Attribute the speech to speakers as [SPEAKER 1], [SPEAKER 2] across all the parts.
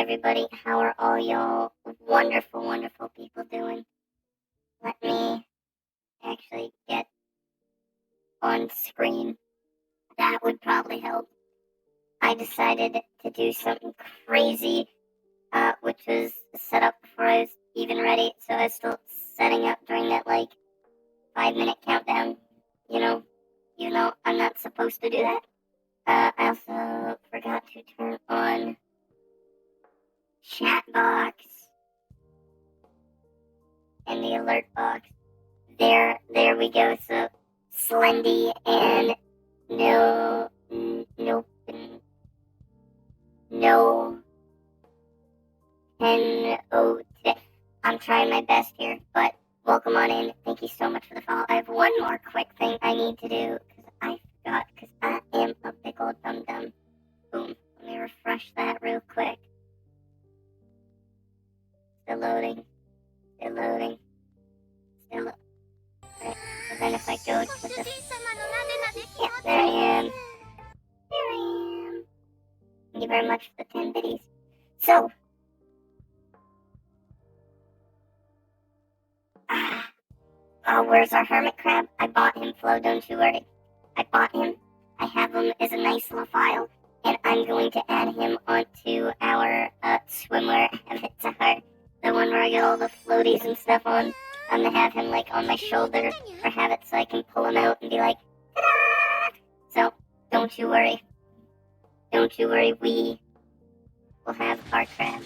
[SPEAKER 1] everybody? How are all y'all wonderful, wonderful people doing? Let me actually get on screen. That would probably help. I decided to do something crazy, which was set up before I was even ready. So I was still setting up during that, 5-minute countdown. Even though I'm not supposed to do that. I also forgot to turn on chat box and the alert box. There we go. So Slendy and no, today. I'm trying my best here, but welcome on in. Thank you so much for the follow. I have one more quick thing I need to do because I forgot because I am a big old dum dum. Boom. Let me refresh that real quick. Still loading. Still loading. Still. Right. So then if I go to the... Yeah, there I am. There I am. Thank you very much for the 10 biddies. So. Oh, where's our hermit crab? I bought him, Flo, don't you worry. I bought him. I have him as a nice little file. And I'm going to add him onto our swimwear. Have it to her. The one where I get all the floaties and stuff on. I'm going to have him, on my shoulder. Or have it so I can pull him out and be like, ta-da! So, don't you worry. Don't you worry, we will have our crab.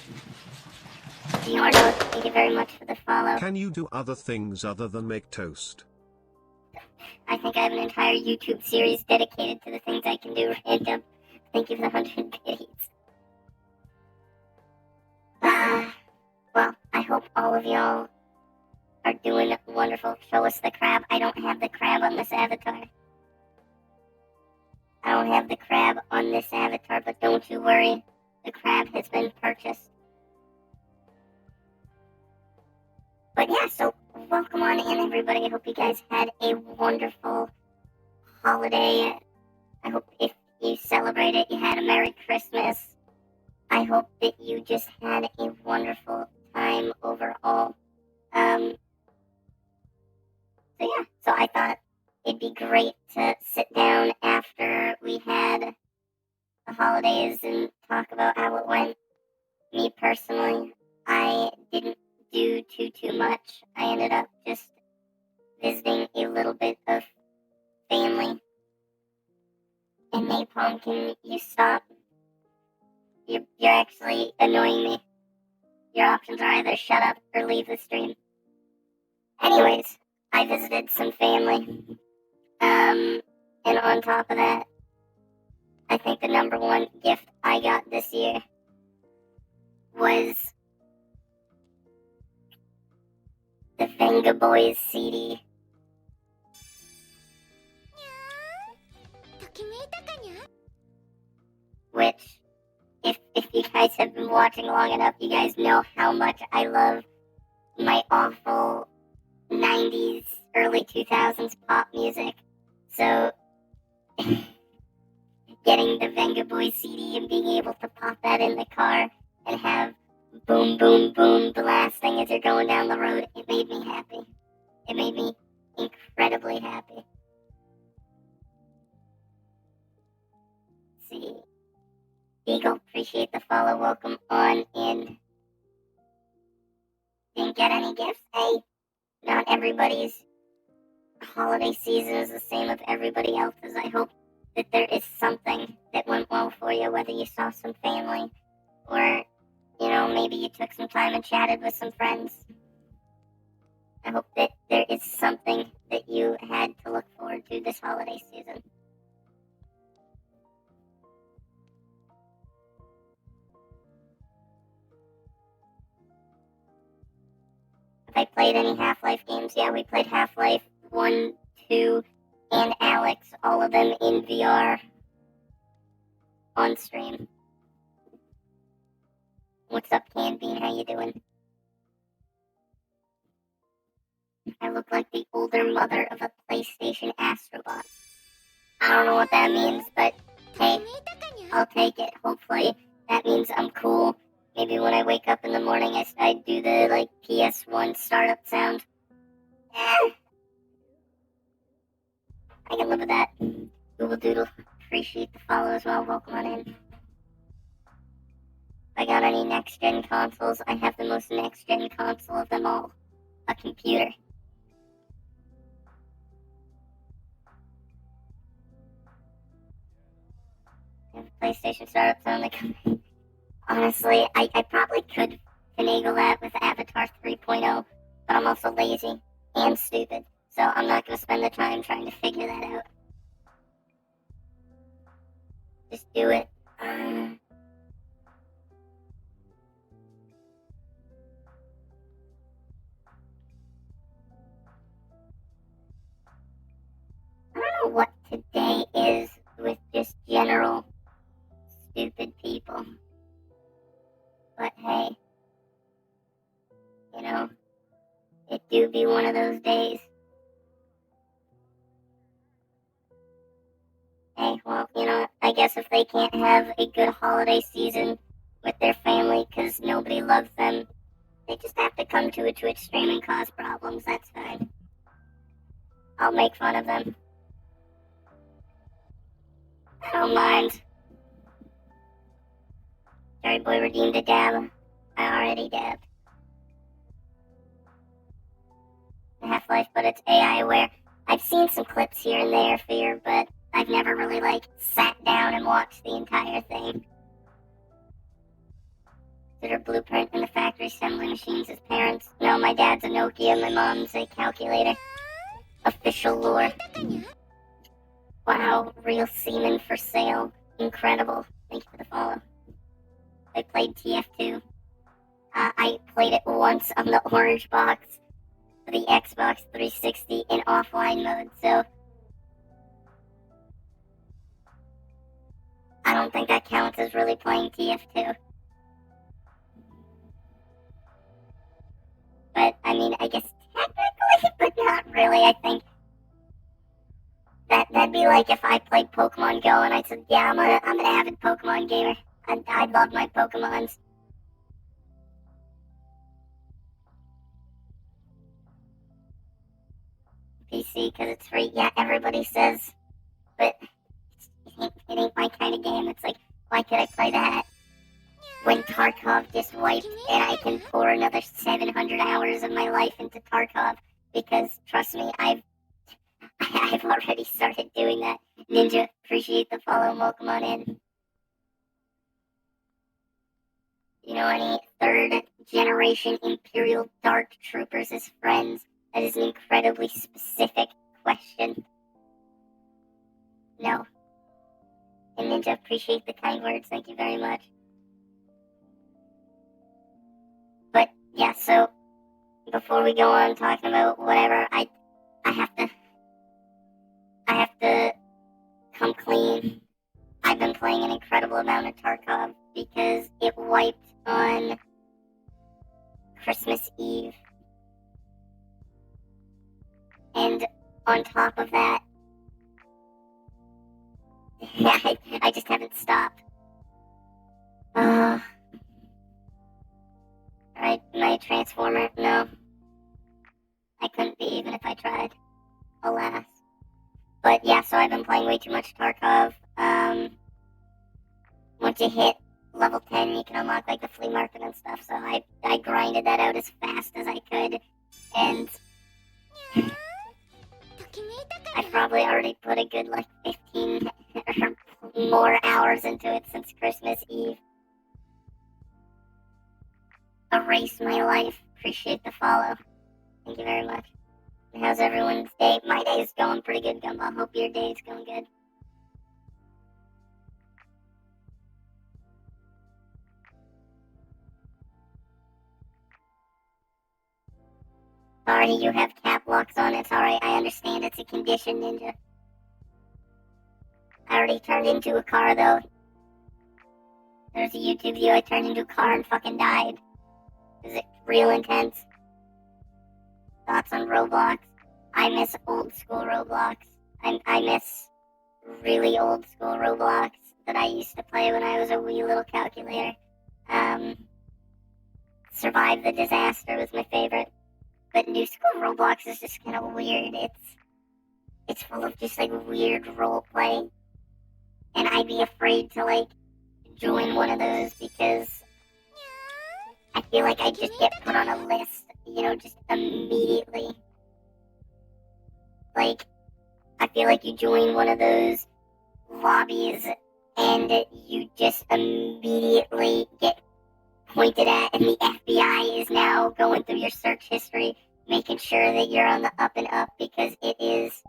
[SPEAKER 1] Giorno, thank you very much for the follow.
[SPEAKER 2] Can you do other things other than make toast?
[SPEAKER 1] I think I have an entire YouTube series dedicated to the things I can do random. Thank you for the 100 biddies. Well, I hope all of y'all are doing wonderful. Show us the crab. I don't have the crab on this avatar. I don't have the crab on this avatar, but don't you worry. The crab has been purchased. But yeah, so welcome on in, everybody. I hope you guys had a wonderful holiday. I hope if you celebrate it, you had a Merry Christmas. I hope that you just had a wonderful time overall. So I thought it'd be great to sit down after we had the holidays and talk about how it went. Me personally, I didn't do too much. I ended up just visiting a little bit of family. And Napalm, can you stop? You're actually annoying me. Your options are either shut up or leave the stream. Anyways, I visited some family. And on top of that, I think the number one gift I got this year was the Venga Boys CD. Which, if you guys have been watching long enough, you guys know how much I love my awful 90s, early 2000s pop music. So, getting the Venga Boys CD and being able to pop that in the car and have boom, boom, boom blasting as you're going down the road, it made me happy. It made me incredibly happy. Let's see. Eagle, appreciate the follow. Welcome on in. Didn't get any gifts? Hey, not everybody's holiday season is the same as everybody else's. I hope that there is something that went well for you, whether you saw some family or, maybe you took some time and chatted with some friends. I hope that there is something that you had to look forward to this holiday season. Have I played any Half-Life games? Yeah, we played Half-Life 1, 2, and Alex, all of them in VR on stream. What's up, Can Bean? How you doing? I look like the older mother of a PlayStation Astrobot. I don't know what that means, but hey, I'll take it. Hopefully that means I'm cool Maybe when I wake up in the morning, I do the, like, PS1 startup sound. I can live with that. Google Doodle. Appreciate the follow as well. Welcome on in. If I got any next-gen consoles, I have the most next-gen console of them all. A computer. PlayStation startup sound like honestly, I probably could finagle that with Avatar 3.0, but I'm also lazy and stupid, so I'm not going to spend the time trying to figure that out. Just do it. I don't know what today is with just general stupid people. But hey, you know, it do be one of those days. Hey, well, you know, I guess if they can't have a good holiday season with their family because nobody loves them, they just have to come to a Twitch stream and cause problems. That's fine. I'll make fun of them. I don't mind. Jerry Boy redeemed a dab. I already dabbed. Half-Life, but it's AI aware. I've seen some clips here and there, Fear, but I've never really, like, sat down and watched the entire thing. Did her blueprint in the factory assembly machines as parents? No, my dad's a Nokia, my mom's a calculator. Official lore. Wow, real semen for sale. Incredible. Thank you for the follow. I played TF2. I played it once on the orange box for the Xbox 360 in offline mode, so I don't think that counts as really playing TF2. But, I mean, I guess technically, but not really. I think that'd be like if I played Pokemon Go and I said, yeah, I'm an avid Pokemon gamer. I love my Pokemons. PC because it's free. Yeah, everybody says, but it ain't my kind of game. It's like, why could I play that when Tarkov just wiped and I can pour another 700 hours of my life into Tarkov? Because trust me, I've already started doing that. Ninja, appreciate the follow. Welcome on in. You know any third generation Imperial Dark Troopers as friends? That is an incredibly specific question. No. And Ninja, appreciate the kind words. Thank you very much. But yeah, so before we go on talking about whatever, I have to come clean. I've been playing an incredible amount of Tarkov because it wiped on Christmas Eve. And on top of that, I just haven't stopped. Alright, am I a Transformer? No. I couldn't be even if I tried. Alas. But yeah, so I've been playing way too much Tarkov. Once you hit level 10, you can unlock like the flea market and stuff. So I grinded that out as fast as I could. And I probably already put a good like 15 or more hours into it since Christmas Eve. Erase my life. Appreciate the follow. Thank you very much. And how's everyone's day? My day is going pretty good, Gumball. Hope your day is going good. Sorry, you have cap locks on. It's alright. I understand it's a condition, Ninja. I already turned into a car, though. There's a YouTube video I turned into a car and fucking died. Is it real intense? Thoughts on Roblox? I miss old school Roblox. I miss really old school Roblox that I used to play when I was a wee little calculator. Survive the Disaster was my favorite. But New School Roblox is just kind of weird. It's full of just like weird role play, and I'd be afraid to like join one of those because I feel like I just get put on a list, just immediately. Like, I feel like you join one of those lobbies and you just immediately get pointed at, and the FBI is now going through your search history, making sure that you're on the up and up, because it is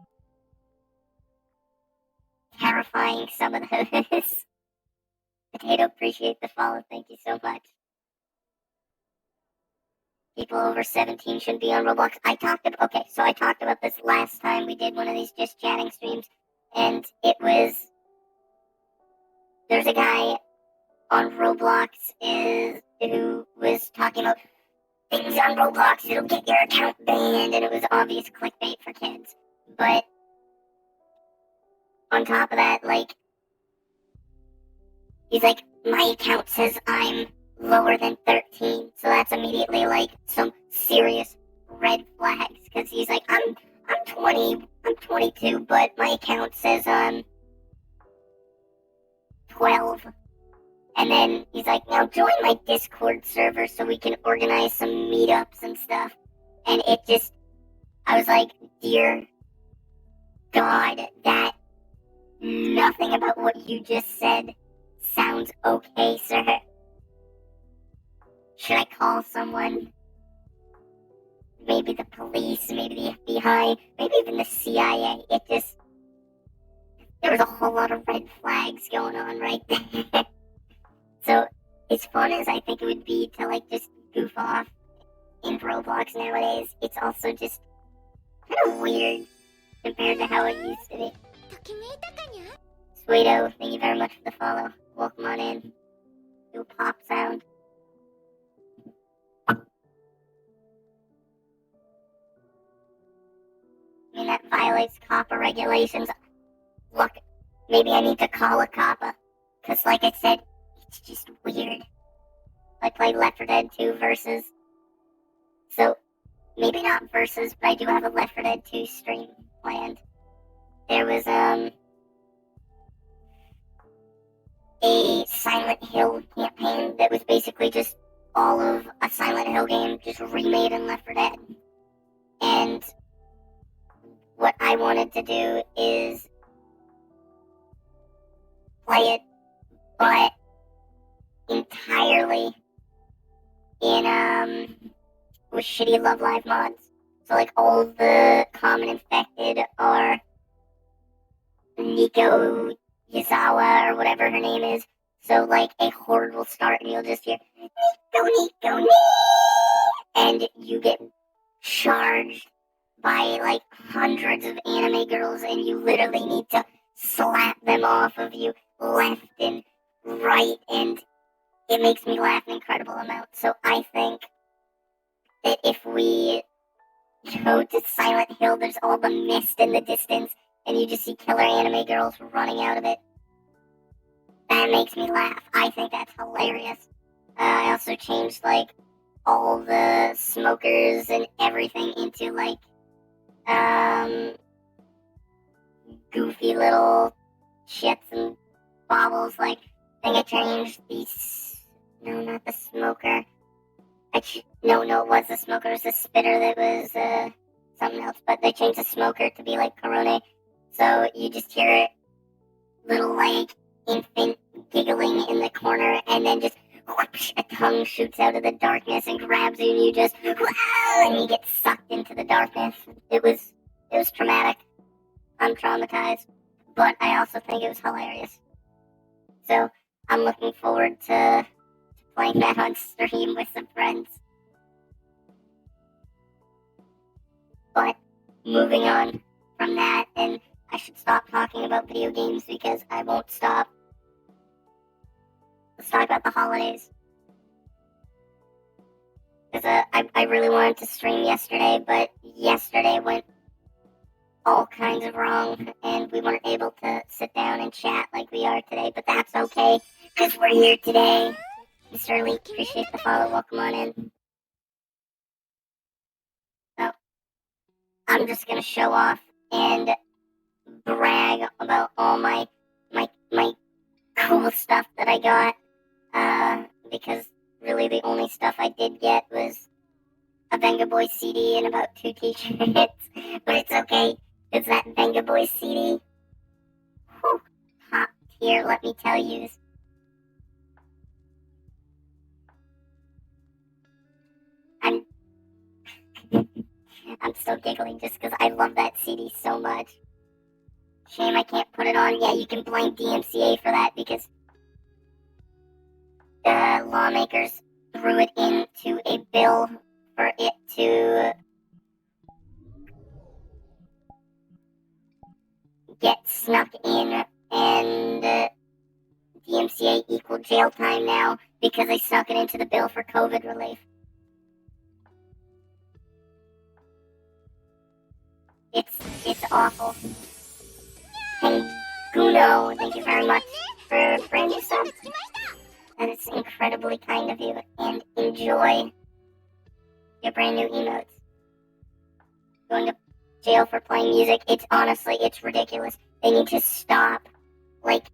[SPEAKER 1] terrifying, some of those. Potato, appreciate the follow. Thank you so much. People over 17 should be on Roblox. I talked about this last time we did one of these just chatting streams, and there's a guy on Roblox who was talking about things on Roblox that'll get your account banned, and it was obvious clickbait for kids. But on top of that, like, he's like, my account says I'm lower than 13, so that's immediately like some serious red flags, because he's like, I'm 20, I'm 22, but my account says I'm 12. And then he's like, now join my Discord server so we can organize some meetups and stuff. And I was like, dear God, that nothing about what you just said sounds okay, sir. Should I call someone? Maybe the police, maybe the FBI, maybe even the CIA. There was a whole lot of red flags going on right there. So, as fun as I think it would be to, like, just goof off in Roblox nowadays, it's also just kind of weird compared to how it used to be. Sweeto, thank you very much for the follow. Welcome on in. Do a pop sound. I mean, that violates COPPA regulations. Look, maybe I need to call a COPPA, because like I said, it's just weird. I played Left 4 Dead 2 Versus. So, maybe not Versus, but I do have a Left 4 Dead 2 stream planned. There was, a Silent Hill campaign that was basically just all of a Silent Hill game just remade in Left 4 Dead. And what I wanted to do is play it, but entirely with shitty Love Live mods. So like all the common infected are Nico Yazawa or whatever her name is. So like a horde will start and you'll just hear Nico, nee! And you get charged by like hundreds of anime girls, and you literally need to slap them off of you left and right, and it makes me laugh an incredible amount. So I think that if we go to Silent Hill, there's all the mist in the distance, and you just see killer anime girls running out of it. That makes me laugh. I think that's hilarious. I also changed like all the smokers and everything into like goofy little shits and baubles. Like, I think I changed no, not the smoker. No, it was the smoker. It was the spitter that was something else. But they changed the smoker to be like Corona. So you just hear little like infant giggling in the corner, and then just whoosh, a tongue shoots out of the darkness and grabs you, and you just and you get sucked into the darkness. It was traumatic. I'm traumatized, but I also think it was hilarious. So I'm looking forward to playing that on stream with some friends. But moving on from that, and I should stop talking about video games because I won't stop. Let's talk about the holidays. Because I really wanted to stream yesterday, but yesterday went all kinds of wrong, and we weren't able to sit down and chat like we are today, but that's okay, because we're here today. Mr. Elite, appreciate the follow, welcome on in. I'm just gonna show off and brag about all my cool stuff that I got. Because really the only stuff I did get was a Venga Boy CD and about 2 t-shirts. But it's okay. It's that Venga Boy CD. Whew, top tier, let me tell you. I'm I'm still giggling just because I love that CD so much. Shame I can't put it on. Yeah, you can blame DMCA for that because lawmakers threw it into a bill for it to get snuck in, and DMCA equal jail time now because they snuck it into the bill for COVID relief. It's awful. Guno, thank you very much for brand new sub. That is incredibly kind of you, and enjoy your brand new emotes. Going to jail for playing music, it's ridiculous. They need to stop, like,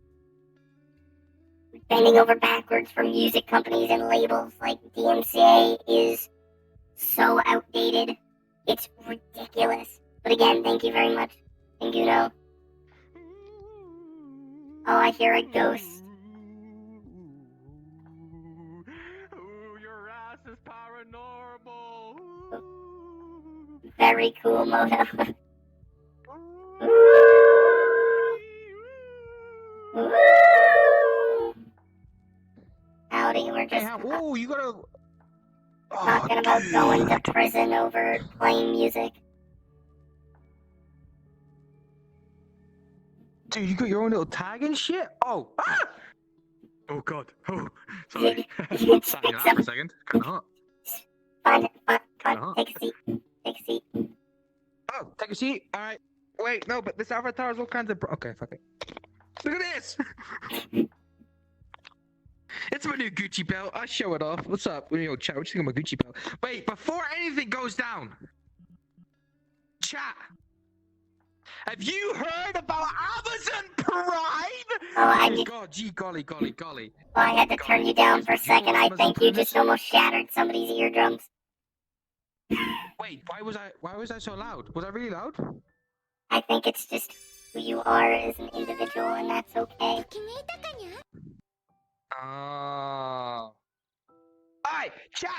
[SPEAKER 1] bending over backwards for music companies and labels. Like, DMCA is so outdated. It's ridiculous. But again, thank you very much, Nguno. Oh, I hear a ghost.
[SPEAKER 3] Your ass is paranormal.
[SPEAKER 1] Very cool, Moto. Howdy, we're just
[SPEAKER 3] Oh, you gotta.
[SPEAKER 1] talking about going to prison over playing music.
[SPEAKER 3] Dude, you got your own little tag and shit? Oh! Ah! Oh god. Oh, sorry.
[SPEAKER 1] You
[SPEAKER 3] Sat in your lap for a second. Kinda hot.
[SPEAKER 1] Fine,
[SPEAKER 3] Kinda hot.
[SPEAKER 1] take a seat. Take a seat.
[SPEAKER 3] Oh, take a seat. Alright. Wait, no, but this avatar is all kinds of. Okay, fuck it. Look at this! It's my new Gucci belt. I show it off. What's up? You know, chat. What you think of my Gucci belt? Wait, before anything goes down, chat. Have you heard about Amazon Prime?
[SPEAKER 1] Oh,
[SPEAKER 3] God, gee, golly.
[SPEAKER 1] Well, I had to turn you down for a second. I think you just almost shattered somebody's eardrums.
[SPEAKER 3] Wait, why was I so loud? Was I really loud?
[SPEAKER 1] I think it's just who you are as an individual, and that's okay.
[SPEAKER 3] Oh. Alright, chat!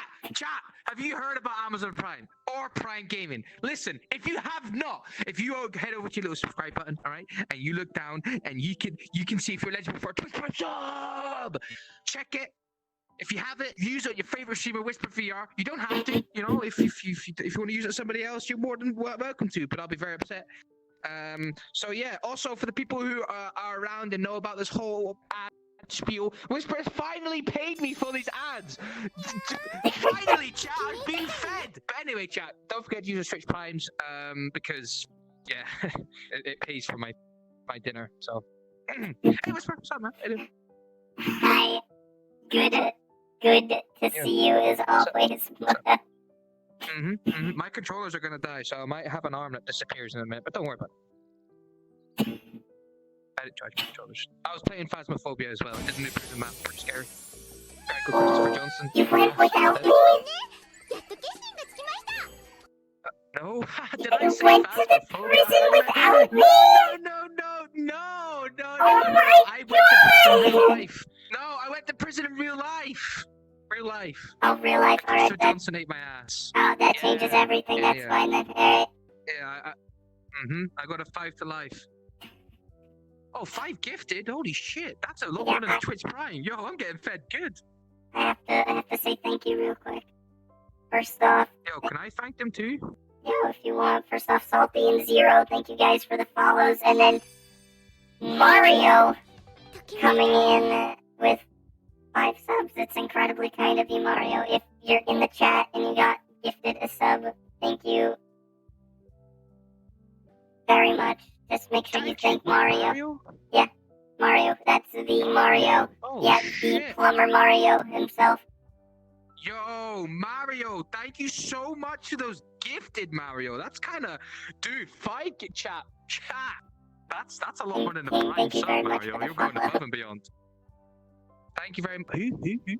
[SPEAKER 3] Have you heard about Amazon Prime or Prime Gaming? Listen, if you have not, if you head over to your little subscribe button, alright, and you look down and you can see if you're eligible for a Twitch Prime sub. Check it. If you have it, use it on your favorite streamer, Whisper VR. You don't have to, you know. If you want to use it on somebody else, you're more than welcome to. But I'll be very upset. So yeah. Also, for the people who are around and know about this whole ad spiel, Whisper has finally paid me for these ads. Finally, chat, I've been fed. But anyway, chat, don't forget to use the Twitch Primes, because yeah, it pays for my dinner. So, hey, Whisper, what's up, man? Anyway.
[SPEAKER 1] Hi. Good to see you as always.
[SPEAKER 3] My controllers are gonna die, so I might have an arm that disappears in a minute, but don't worry about it. I didn't charge controllers. I was playing Phasmophobia as well. I did a new prison map, pretty scary. Very good, Christopher Johnson.
[SPEAKER 1] You went without me?
[SPEAKER 3] No, did I
[SPEAKER 1] You
[SPEAKER 3] say
[SPEAKER 1] went to the
[SPEAKER 3] Phasmophobia?
[SPEAKER 1] prison without me?
[SPEAKER 3] No.
[SPEAKER 1] Oh my
[SPEAKER 3] I went to prison in real life. No, I went to prison in real life. Real life.
[SPEAKER 1] Oh, real life. All right.
[SPEAKER 3] Christopher Johnson ate my ass.
[SPEAKER 1] Oh, that changes everything. That's fine then. All right.
[SPEAKER 3] Yeah, I got a 5 to life. Oh, 5 gifted? Holy shit, that's a lot more than a Twitch Prime. Yo, I'm getting fed good.
[SPEAKER 1] I have to say thank you real quick. First off.
[SPEAKER 3] Yo, can I thank them too?
[SPEAKER 1] Yeah, if you want. First off, Salty and Zero, thank you guys for the follows. And then Mario coming in with 5 subs. It's incredibly kind of you, Mario. If you're in the chat and you got gifted a sub, thank you very much. Just make sure you thank Mario. Yeah, Mario. That's the Mario.
[SPEAKER 3] Oh,
[SPEAKER 1] yeah,
[SPEAKER 3] shit.
[SPEAKER 1] the plumber Mario himself.
[SPEAKER 3] Yo, Mario, thank you so much for those gifted, Mario. That's kind of, dude. Chat. That's a lot
[SPEAKER 1] King,
[SPEAKER 3] more than a
[SPEAKER 1] King,
[SPEAKER 3] prime
[SPEAKER 1] thank you
[SPEAKER 3] sub,
[SPEAKER 1] very much
[SPEAKER 3] Mario.
[SPEAKER 1] for the
[SPEAKER 3] You're going
[SPEAKER 1] follow.
[SPEAKER 3] above and beyond. Thank you very much. Who?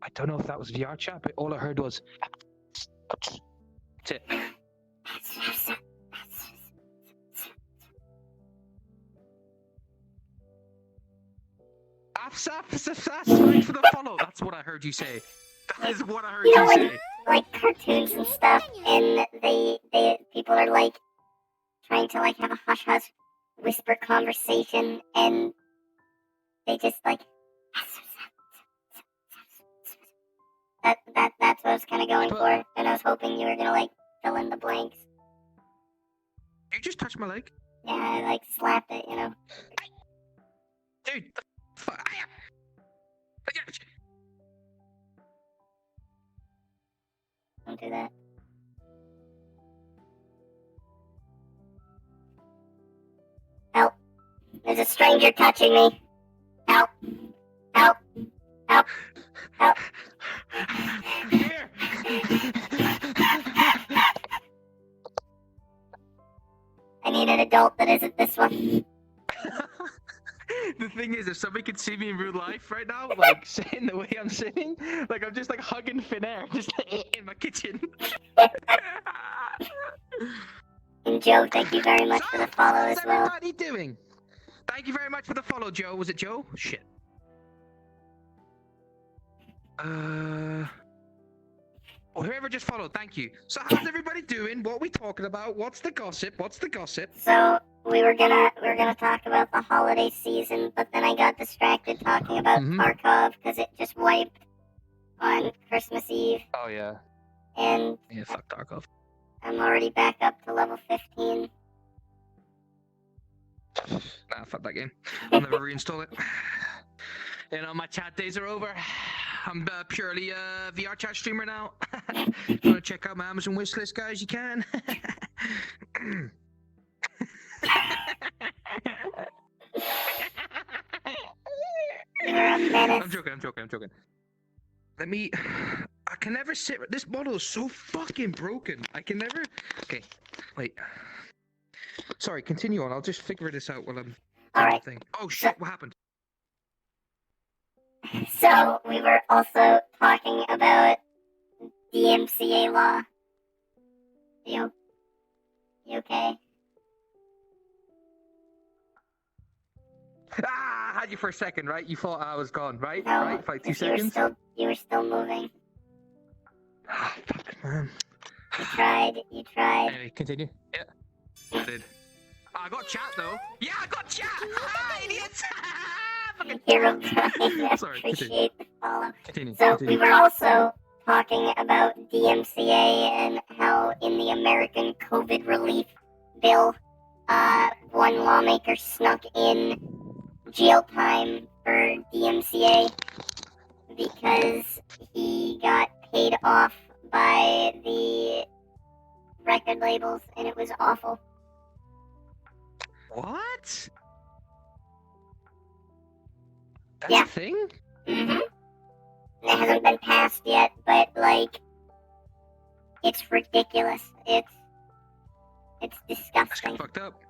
[SPEAKER 3] I don't know if that was VR chat, but all I heard was. That's it. Thanks for the follow. That's what I heard you say. That is what I heard
[SPEAKER 1] You know,
[SPEAKER 3] you say.
[SPEAKER 1] like cartoons and stuff, and they people are like trying to like have a hush hush whisper conversation, and they just like that's what I was kind of going for, and I was hoping you were gonna like fill in the blanks.
[SPEAKER 3] You just touched my leg,
[SPEAKER 1] Yeah, I like slapped it, you know.
[SPEAKER 3] dude. The fuck.
[SPEAKER 1] Don't do that. Help! There's a stranger touching me. Help! Help! Help! Help!
[SPEAKER 3] Here.
[SPEAKER 1] I need an adult that isn't this one.
[SPEAKER 3] The thing is, if somebody could see me in real life right now, like sitting the way I'm sitting, like I'm just like hugging thin air, just like, in my kitchen.
[SPEAKER 1] And Joe, thank you very much for the follow as well.
[SPEAKER 3] How's everybody doing? Thank you very much for the follow, Joe. Was it Joe? Shit. Well, whoever just followed, thank you. So how's everybody doing? What are we talking about? What's the gossip?
[SPEAKER 1] So we were gonna talk about the holiday season, but then I got distracted talking about Tarkov because it just wiped on Christmas Eve,
[SPEAKER 3] Oh yeah.
[SPEAKER 1] and
[SPEAKER 3] Yeah, fuck Tarkov.
[SPEAKER 1] I'm already back up to level 15.
[SPEAKER 3] Nah, fuck that game. I'll never reinstall it. You know, my chat days are over. I'm purely a VR chat streamer now. If you want to check out my Amazon wishlist, guys, you can.
[SPEAKER 1] You're a menace.
[SPEAKER 3] I'm joking. Let me. I can never sit. This model is so fucking broken. I can never. Okay, wait. Sorry, continue on. I'll just figure this out while I'm.
[SPEAKER 1] Alright.
[SPEAKER 3] Oh shit! What happened?
[SPEAKER 1] So we were also talking about DMCA law. You okay?
[SPEAKER 3] Ah, I had you for a second, right? You thought I was gone, right?
[SPEAKER 1] No,
[SPEAKER 3] Right? For like 2
[SPEAKER 1] you were
[SPEAKER 3] seconds.
[SPEAKER 1] you were still moving.
[SPEAKER 3] Ah, fuck, man.
[SPEAKER 1] You tried.
[SPEAKER 3] Anyway, continue. Yeah, I did. I got chat though. Yeah, I got chat. Ah, idiots. Fucking
[SPEAKER 1] Hero trying.
[SPEAKER 3] Sorry,
[SPEAKER 1] Appreciate the follow.
[SPEAKER 3] continue.
[SPEAKER 1] So we were also talking about DMCA and how in the American COVID relief bill, one lawmaker snuck in jail time for DMCA because he got paid off by the record labels, and it was awful.
[SPEAKER 3] What? That's
[SPEAKER 1] Yeah.
[SPEAKER 3] a thing?
[SPEAKER 1] Mm-hmm. It hasn't been passed yet, but like, it's ridiculous. It's
[SPEAKER 3] That's
[SPEAKER 1] disgusting.
[SPEAKER 3] kind of fucked up.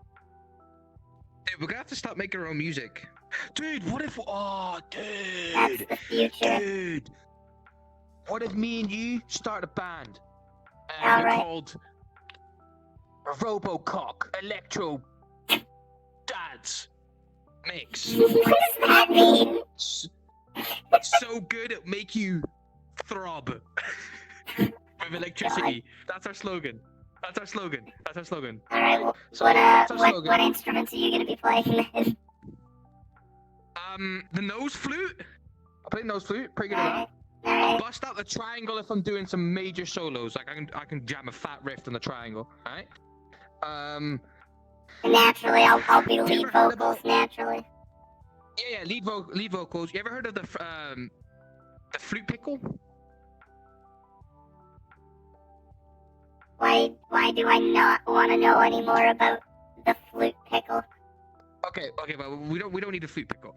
[SPEAKER 3] Dude, we're gonna have to stop making our own music. Dude, what if? Oh,
[SPEAKER 1] That's
[SPEAKER 3] dude.
[SPEAKER 1] the future.
[SPEAKER 3] Dude. What if me and you start a band?
[SPEAKER 1] All
[SPEAKER 3] And we're
[SPEAKER 1] right.
[SPEAKER 3] called Robocock Electro Dads Mix.
[SPEAKER 1] What does that mean?
[SPEAKER 3] So good it make you throb with electricity. That's our slogan.
[SPEAKER 1] All right. Well,
[SPEAKER 3] So
[SPEAKER 1] what
[SPEAKER 3] that's our slogan.
[SPEAKER 1] what instruments are you gonna be playing then?
[SPEAKER 3] The nose flute. I play nose flute. Pretty good
[SPEAKER 1] All
[SPEAKER 3] at
[SPEAKER 1] right.
[SPEAKER 3] that.
[SPEAKER 1] All
[SPEAKER 3] I'll
[SPEAKER 1] right.
[SPEAKER 3] bust out the triangle if I'm doing some major solos. Like I can jam a fat riff on the triangle. All right.
[SPEAKER 1] And naturally, I'll be
[SPEAKER 3] You
[SPEAKER 1] lead
[SPEAKER 3] ever heard
[SPEAKER 1] vocals. Naturally.
[SPEAKER 3] Yeah, lead vocals. You ever heard of the flute pickle?
[SPEAKER 1] Why do I not want to know any more about the flute pickle?
[SPEAKER 3] Okay, but we don't need a flute pickle.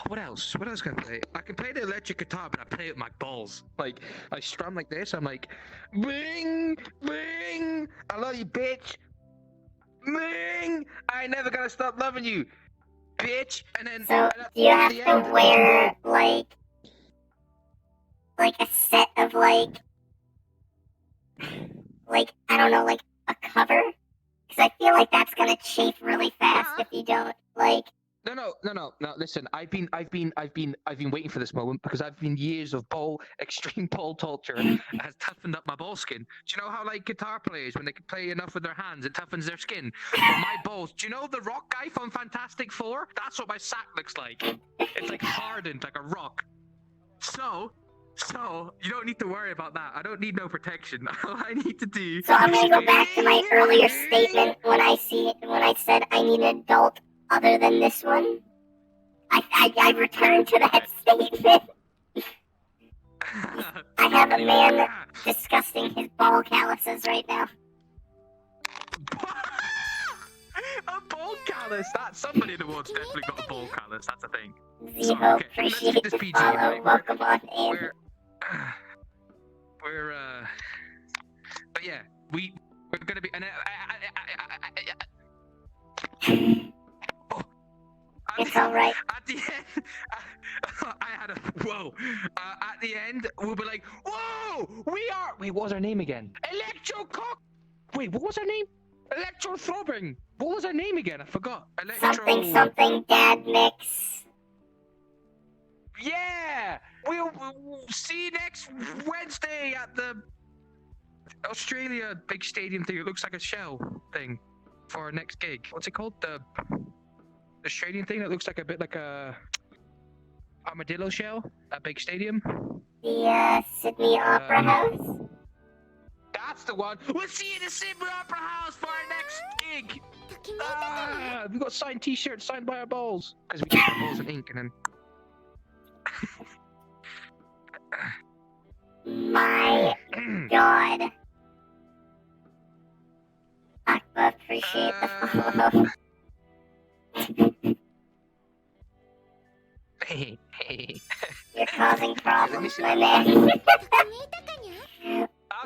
[SPEAKER 3] What else? What else can I play? I can play the electric guitar, but I play it with my balls. Like I strum like this. I'm like, bing, bing. I love you, bitch. Bing. I ain't never gonna stop loving you, bitch. And then
[SPEAKER 1] So
[SPEAKER 3] and
[SPEAKER 1] do you
[SPEAKER 3] at
[SPEAKER 1] have
[SPEAKER 3] the
[SPEAKER 1] to
[SPEAKER 3] end, we can
[SPEAKER 1] wear
[SPEAKER 3] go.
[SPEAKER 1] like a set of like I don't know, like a cover? Because I feel like that's gonna chafe really fast if you don't like.
[SPEAKER 3] No. Listen, I've been waiting for this moment because I've been years of extreme ball torture has toughened up my ball skin. Do you know how like guitar players, when they can play enough with their hands, it toughens their skin? Well, my balls. Do you know the rock guy from Fantastic Four? That's what my sack looks like. It's like hardened like a rock. So you don't need to worry about that. I don't need no protection. All I need to do.
[SPEAKER 1] So I'm gonna go back to my earlier statement when I said I need an adult other than this one. I return to that statement. I have a man discussing his ball calluses right now.
[SPEAKER 3] A ball callus. That's somebody in the world's definitely got a ball callus. That's a thing.
[SPEAKER 1] Zero,
[SPEAKER 3] Okay, let's
[SPEAKER 1] appreciate
[SPEAKER 3] keep this
[SPEAKER 1] the
[SPEAKER 3] PG,
[SPEAKER 1] follow.
[SPEAKER 3] right?
[SPEAKER 1] Welcome on in.
[SPEAKER 3] But yeah, we're gonna be. And
[SPEAKER 1] It's all right.
[SPEAKER 3] At the end, I had a whoa. At the end, we'll be like, whoa, we are. Wait, what was her name again? Electro Cock. Wait, what was her name? Electro Throbbing. What was her name again? I forgot.
[SPEAKER 1] Something dad mix.
[SPEAKER 3] Yeah, we'll see you next Wednesday at the Australia big stadium thing. It looks like a shell thing for our next gig. What's it called? The stadium thing that looks like a bit like a armadillo shell. A big stadium.
[SPEAKER 1] The Sydney Opera House.
[SPEAKER 3] That's the one. We'll see you in the Sydney Opera House for our next gig. We got signed T-shirts signed by our balls because we keep our balls in ink and then.
[SPEAKER 1] My God. Aqua, appreciate the follow. You're causing problems, my man.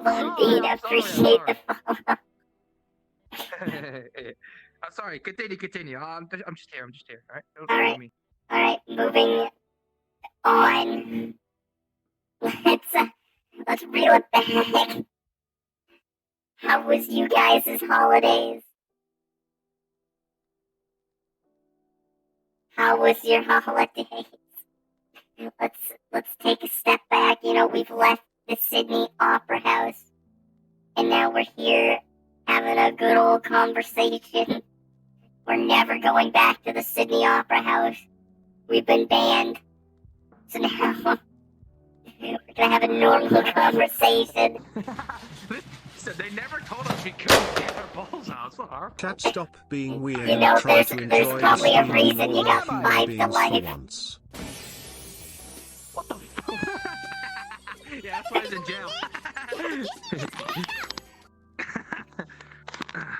[SPEAKER 1] Indeed, appreciate the follow.
[SPEAKER 3] I'm sorry. Continue. I'm just here. All right. Don't
[SPEAKER 1] All right.
[SPEAKER 3] worry me.
[SPEAKER 1] All right. Moving on. Let's reel it back. How was you guys' holidays? How was your holidays? Let's take a step back. You know, we've left the Sydney Opera House, and now we're here having a good old conversation. We're never going back to the Sydney Opera House. We've been banned. So now we're gonna have a normal conversation.
[SPEAKER 3] So they never told us we couldn't get our balls out. So our
[SPEAKER 2] Cat, stop being weird
[SPEAKER 1] You know,
[SPEAKER 2] and try
[SPEAKER 1] there's
[SPEAKER 2] to enjoy the
[SPEAKER 1] probably a
[SPEAKER 2] stream
[SPEAKER 1] reason
[SPEAKER 2] with
[SPEAKER 1] you got
[SPEAKER 2] normal
[SPEAKER 1] 5 to
[SPEAKER 2] human beings for
[SPEAKER 1] life.
[SPEAKER 2] once.
[SPEAKER 3] What the fuck? Yeah, that's why he's in jail.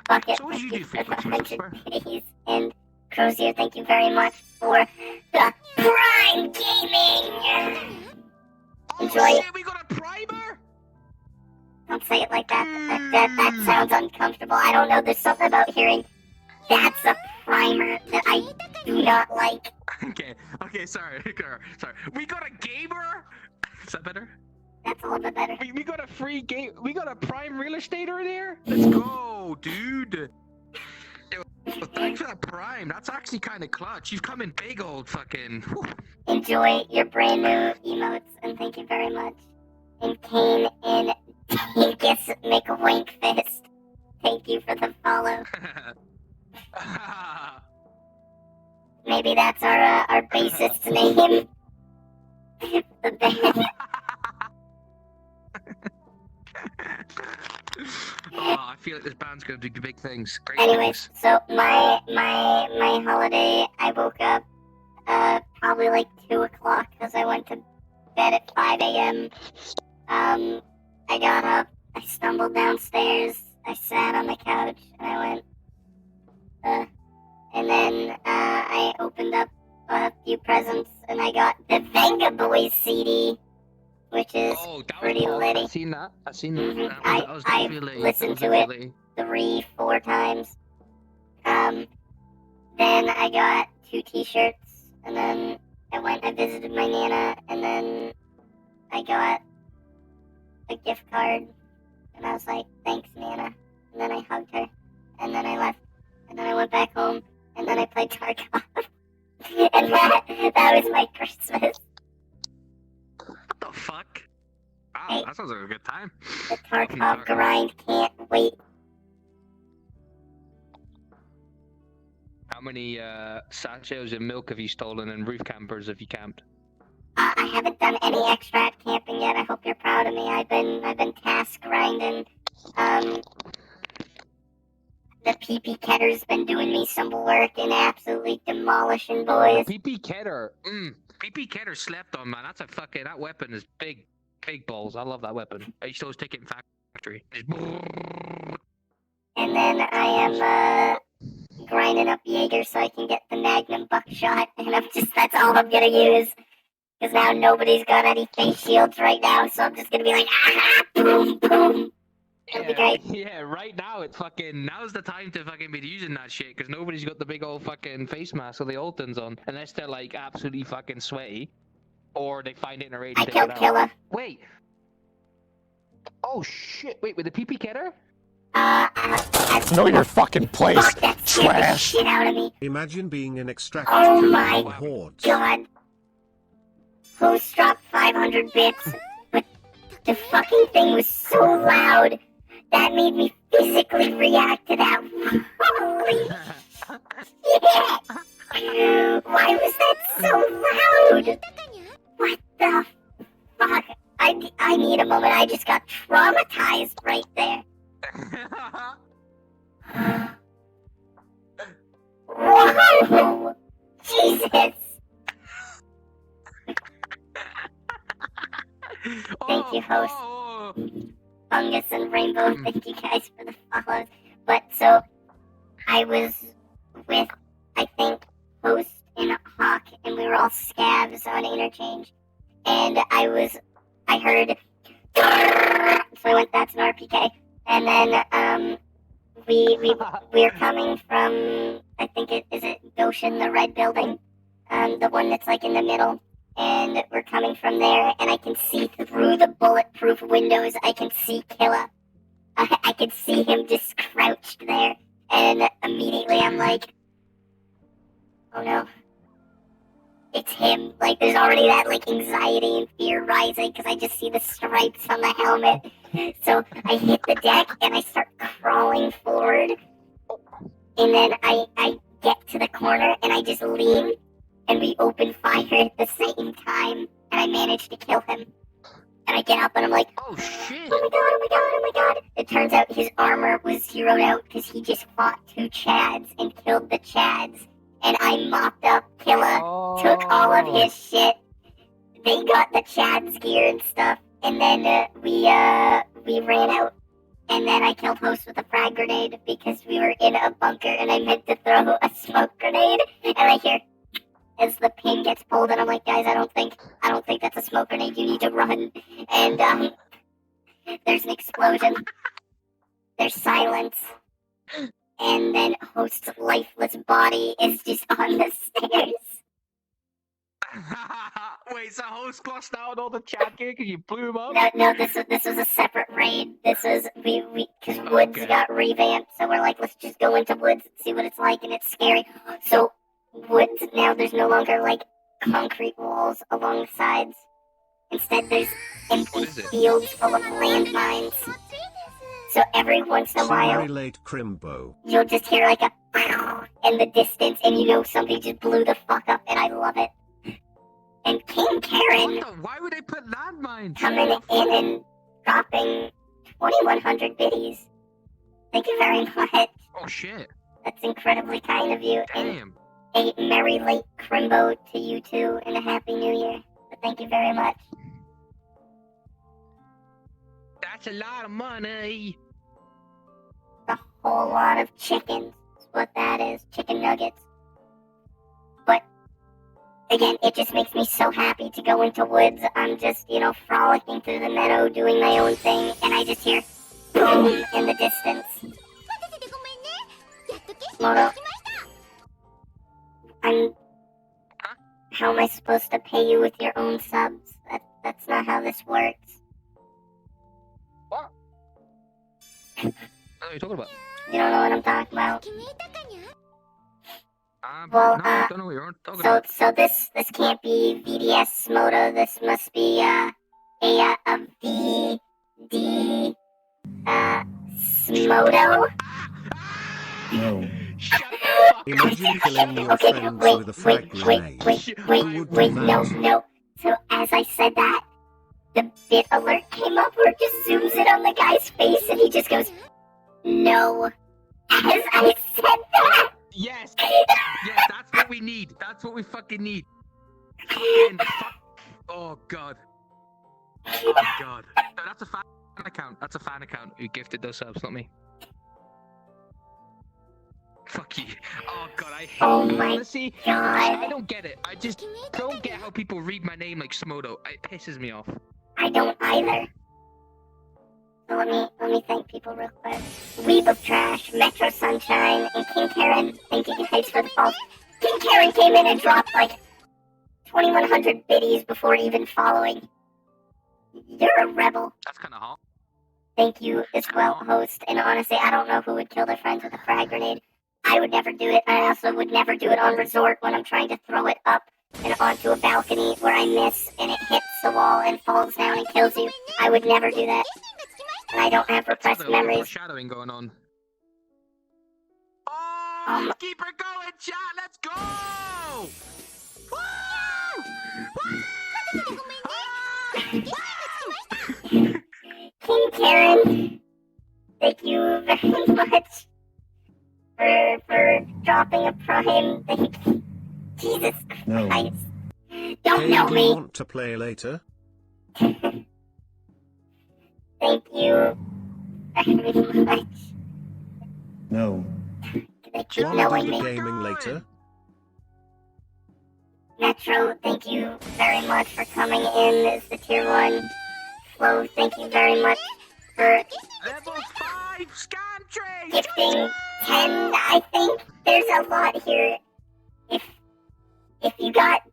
[SPEAKER 1] Bucket,
[SPEAKER 3] So what did you do for
[SPEAKER 1] the
[SPEAKER 3] Christmas,
[SPEAKER 1] 100 days. And Crozier, thank you very much for the Prime Gaming! Enjoy
[SPEAKER 3] Oh
[SPEAKER 1] it.
[SPEAKER 3] shit, we got a primer?
[SPEAKER 1] Don't say it like that. That sounds uncomfortable. I don't know. There's something about hearing that's a primer that I do not like.
[SPEAKER 3] Okay, sorry. We got a gamer? Is that better?
[SPEAKER 1] That's a little bit better.
[SPEAKER 3] We got a free game. We got a prime real estate over there? Let's go, dude. Yo, thanks for that prime. That's actually kind of clutch. You've come in big old fucking. Whew.
[SPEAKER 1] Enjoy your brand new emotes, and thank you very much. And Kane and Dinkus make a wink fist. Thank you for the follow. Maybe that's our bassist's name. The band.
[SPEAKER 3] I feel like this band's gonna do big things. Great
[SPEAKER 1] Anyways,
[SPEAKER 3] things.
[SPEAKER 1] so my holiday, I woke up probably like 2 o'clock because I went to bed at 5 a.m. I got up, I stumbled downstairs, I sat on the couch, and I went, And then I opened up a few presents, and I got the Venga Boys CD, which is
[SPEAKER 3] Oh, that was
[SPEAKER 1] pretty
[SPEAKER 3] pog.
[SPEAKER 1] litty.
[SPEAKER 3] I seen that. I seen that.
[SPEAKER 1] Mhm.
[SPEAKER 3] That was
[SPEAKER 1] I
[SPEAKER 3] definitely.
[SPEAKER 1] listened to it 3-4 times. Then I got 2 T-shirts, and then I visited my Nana, and then I got a gift card, and I was like, thanks, Nana. And then I hugged her, and then I left, and then I went back home, and then I played Tarkov. And that was my Christmas.
[SPEAKER 3] What the fuck? Wow,
[SPEAKER 1] Hey.
[SPEAKER 3] that sounds like a good time.
[SPEAKER 1] The Tarkov grind, can't wait.
[SPEAKER 3] How many sachets of milk have you stolen and roof campers have you camped?
[SPEAKER 1] I haven't done any extract camping yet. I hope you're proud of me. I've been task grinding. The PP Ketter's been doing me some work and absolutely demolishing boys.
[SPEAKER 3] PP Ketter. PP Ketter slept on, man. That's a fucking, that weapon is big balls. I love that weapon. I used to always take it in factory.
[SPEAKER 1] And then I am grinding up Jaeger so I can get the Magnum buckshot, and that's all I'm gonna use. Because now nobody's got any face shields right now, so I'm just gonna be like, ah, boom, boom. It'll be great.
[SPEAKER 3] Yeah, right now it's fucking, now's the time to fucking be using that shit, because nobody's got the big old fucking face mask or the Ultons on, unless they're like absolutely fucking sweaty, or they find it in a raid
[SPEAKER 1] I
[SPEAKER 3] and take it
[SPEAKER 1] killed
[SPEAKER 3] out.
[SPEAKER 1] Killer.
[SPEAKER 3] Wait. Oh shit, wait, with the PP Ketter?
[SPEAKER 4] Know your fucking place,
[SPEAKER 1] Fuck, that scared the
[SPEAKER 4] trash.
[SPEAKER 1] shit out of me.
[SPEAKER 2] Imagine being an extract
[SPEAKER 1] Oh
[SPEAKER 2] killer
[SPEAKER 1] my
[SPEAKER 2] among hordes.
[SPEAKER 1] God. Host dropped 500 bits, but the fucking thing was so loud that made me physically react to that. Holy shit! Why was that so loud? What the fuck? I need a moment. I just got traumatized right there. Whoa! Jesus! Thank you, host. Fungus and Rainbow, thank you guys for the follows. But so, I was with, I think, Host and Hawk, and we were all scavs on interchange. And I heard, so I went, that's an RPK. And then, we're coming from, I think is it Goshen, the red building? The one that's like in the middle. And we're coming from there, and I can see through the bulletproof windows, I can see Killa. I can see him just crouched there, and immediately I'm like, oh no. It's him. Like, there's already that, like, anxiety and fear rising, because I just see the stripes on the helmet. So I hit the deck, and I start crawling forward, and then I get to the corner, and I just lean, and we open fire at the same time, and I manage to kill him. And I get up and I'm like,
[SPEAKER 3] oh shit!
[SPEAKER 1] Oh my god, oh my god, oh my god. It turns out his armor was zeroed out because he just fought 2 Chads and killed the Chads. And I mopped up Killa, took all of his shit. They got the Chad's gear and stuff, and then we ran out. And then I killed Host with a frag grenade because we were in a bunker, and I meant to throw a smoke grenade, and I hear as the pin gets pulled, and I'm like, guys, I don't think that's a smoke grenade. You need to run. And there's an explosion. There's silence. And then Host's lifeless body is just on the stairs.
[SPEAKER 3] Wait, so Host crossed out all the chat gear because you blew him up?
[SPEAKER 1] No, this was a separate raid. This was because Woods got revamped, so we're like, let's just go into Woods and see what it's like, and it's scary. So Woods now, there's no longer like concrete walls along the sides. Instead, there's empty fields full of landmines. So every once in a while,
[SPEAKER 2] Very late Crimbo.
[SPEAKER 1] you'll just hear like a in the distance, and you know somebody just blew the fuck up, and I love it. And King Karen
[SPEAKER 3] Why would they put landmines?
[SPEAKER 1] coming in and dropping 2,100 biddies. Thank you very much.
[SPEAKER 3] Oh shit!
[SPEAKER 1] That's incredibly kind of you.
[SPEAKER 3] Damn.
[SPEAKER 1] And a merry late Crimbo to you too, and a happy new year. But thank you very much.
[SPEAKER 3] That's a lot of money.
[SPEAKER 1] A whole lot of chickens. what that is. Chicken nuggets. But again, it just makes me so happy to go into woods. I'm just, frolicking through the meadow, doing my own thing, and I just hear boom in the distance. Moto, how am I supposed to pay you with your own subs? That's not how this works.
[SPEAKER 3] What? What are you talking about?
[SPEAKER 1] You don't know what I'm talking about.
[SPEAKER 3] No, I don't know what you're talking about.
[SPEAKER 1] So this can't be VDS Moto. This must be a VD Smoto.
[SPEAKER 4] No.
[SPEAKER 3] Shut the fuck
[SPEAKER 2] Imagine
[SPEAKER 3] up.
[SPEAKER 2] killing your
[SPEAKER 1] Okay,
[SPEAKER 2] friends
[SPEAKER 1] wait,
[SPEAKER 2] with a
[SPEAKER 1] wait,
[SPEAKER 2] frag
[SPEAKER 1] wait,
[SPEAKER 2] grenade.
[SPEAKER 1] wait,
[SPEAKER 2] Who would do
[SPEAKER 1] wait, no,
[SPEAKER 2] that?
[SPEAKER 1] no. So as I said that, the bit alert came up where it just zooms in on the guy's face and he just goes, no. As I said that.
[SPEAKER 3] Yes. Yes, that's what we need. That's what we fucking need. And oh god. Oh god. No, that's a fan account. That's a fan account who gifted those subs, not me. Fuck you. Oh god, I hate
[SPEAKER 1] Oh my
[SPEAKER 3] honestly, I
[SPEAKER 1] God.
[SPEAKER 3] don't get it. I just don't get how people read my name like Smodo. It pisses me off.
[SPEAKER 1] I don't either. So let me thank people real quick. Weeb of Trash, Metro Sunshine, and King Karen. Thank you guys for the follow. King Karen came in and dropped like 2,100 biddies before even following. You're a rebel.
[SPEAKER 3] That's kind of hot.
[SPEAKER 1] Thank you as well, host. And honestly, I don't know who would kill their friends with a frag grenade. I would never do it. I also would never do it on resort when I'm trying to throw it up and onto a balcony where I miss and it hits the wall and falls down and kills you. I would never do that. And I don't have repressed memories.
[SPEAKER 3] Foreshadowing going on. Oh, keep her going, chat. Let's go. Woo!
[SPEAKER 1] King Karen, thank you very much for dropping a prime. Jesus
[SPEAKER 4] No.
[SPEAKER 1] Christ. Don't
[SPEAKER 2] Hey,
[SPEAKER 1] know
[SPEAKER 2] do you
[SPEAKER 1] me.
[SPEAKER 2] want to play later?
[SPEAKER 1] Thank you very much.
[SPEAKER 4] No.
[SPEAKER 1] Thank you for
[SPEAKER 2] Wanna
[SPEAKER 1] knowing
[SPEAKER 2] do the
[SPEAKER 1] me.
[SPEAKER 2] gaming later?
[SPEAKER 1] Metro, thank you very much for coming in as the tier 1. Flo, thank you very much for
[SPEAKER 3] Level 5 scam trade.
[SPEAKER 1] gifting 10, I think. There's a lot here. If you got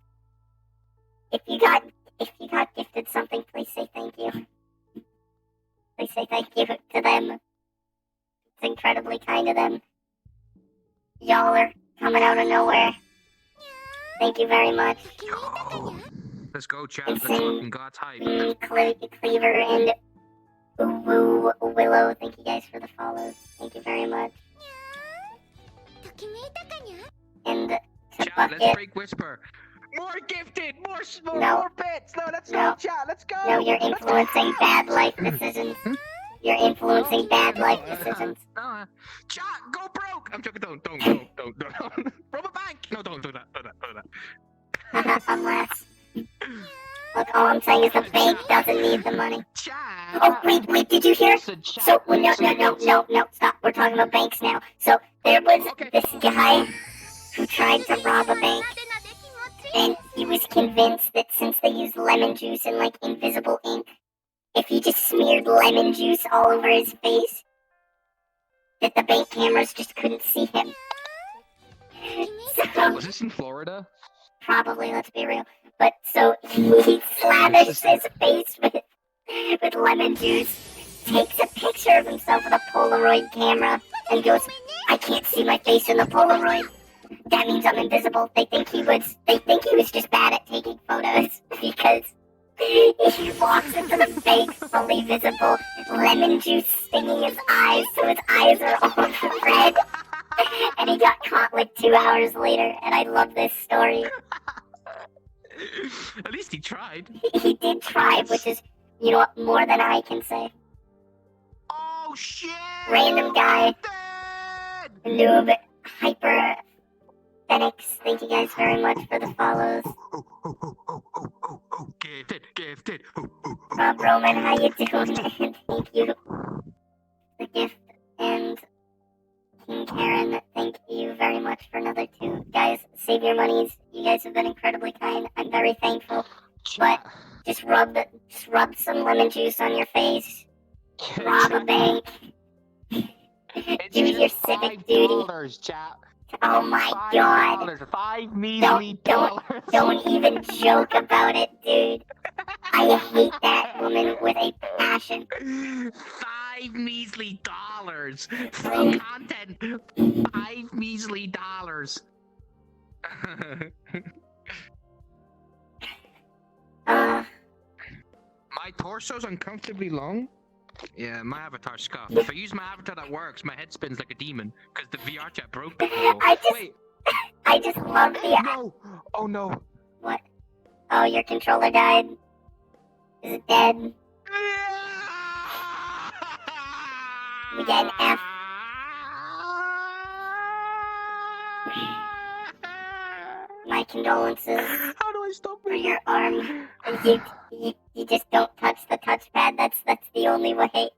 [SPEAKER 1] gifted something, please say thank you. Please say thank you to them. It's incredibly kind of them. Y'all are coming out of nowhere. Thank you very much.
[SPEAKER 3] Yo. Let's go, chat.
[SPEAKER 1] It's
[SPEAKER 3] Let's
[SPEAKER 1] in-
[SPEAKER 3] fucking God's hype.
[SPEAKER 1] Cleaver and Woo Willow, thank you guys for the follows. Thank you very much. And to
[SPEAKER 3] Chat, let's
[SPEAKER 1] Bucket,
[SPEAKER 3] break Whisper. More gifted, more
[SPEAKER 1] No.
[SPEAKER 3] more bits. No, let's
[SPEAKER 1] No.
[SPEAKER 3] go, chat. Let's go.
[SPEAKER 1] no, you're influencing bad life decisions. You're influencing bad life decisions.
[SPEAKER 3] Chat, go broke. I'm joking. Don't. Rob a bank. No, don't do that.
[SPEAKER 1] Unless. Look, all I'm saying is the bank doesn't need the money.
[SPEAKER 3] Chat.
[SPEAKER 1] Oh, wait, did you hear? So, no, stop. We're talking about banks now. So, there was
[SPEAKER 3] Okay.
[SPEAKER 1] this guy who tried to rob a bank, and he was convinced that since they used lemon juice and, like, invisible ink, if he just smeared lemon juice all over his face, that the bank cameras just couldn't see him. So,
[SPEAKER 3] Was this in Florida?
[SPEAKER 1] probably, let's be real. But so he slavished his face with lemon juice, takes a picture of himself with a Polaroid camera, and goes, I can't see my face in the Polaroid. That means I'm invisible. They think he was just bad at taking photos because he walks into the bank fully visible, lemon juice stinging his eyes, so his eyes are all red. And he got caught like 2 hours later, and I love this story.
[SPEAKER 3] At least he tried.
[SPEAKER 1] He did try, which is, you know what, more than I can say.
[SPEAKER 3] Oh shit!
[SPEAKER 1] Random guy.
[SPEAKER 3] Dead!
[SPEAKER 1] Noob, Hyper, Phoenix, thank you guys very much for the follows.
[SPEAKER 3] Gifted.
[SPEAKER 1] Rob Roman, how you doing? And thank you. The gift. And King Karen, thank you save your monies. You guys have been incredibly kind. I'm very thankful. But just rub some lemon juice on your face. Rob a bank.
[SPEAKER 3] It's
[SPEAKER 1] Do your
[SPEAKER 3] just
[SPEAKER 1] civic duty.
[SPEAKER 3] $5, chat.
[SPEAKER 1] Oh my god.
[SPEAKER 3] $5. $5 measly dollars.
[SPEAKER 1] Don't even joke about it, dude. I hate that woman with a passion.
[SPEAKER 3] $5 measly dollars. Free content. $5 measly dollars. My torso's uncomfortably long. Yeah, my avatar's scuffed. If I use my avatar that works, my head spins like a demon because the VR chat broke before. Wait.
[SPEAKER 1] I just love the.
[SPEAKER 3] No. Oh no.
[SPEAKER 1] What? Oh, your controller died. Is it dead? We get an F. My condolences
[SPEAKER 3] How do I stop
[SPEAKER 1] for
[SPEAKER 3] it?
[SPEAKER 1] your arm. You just don't touch the touchpad. That's the only way.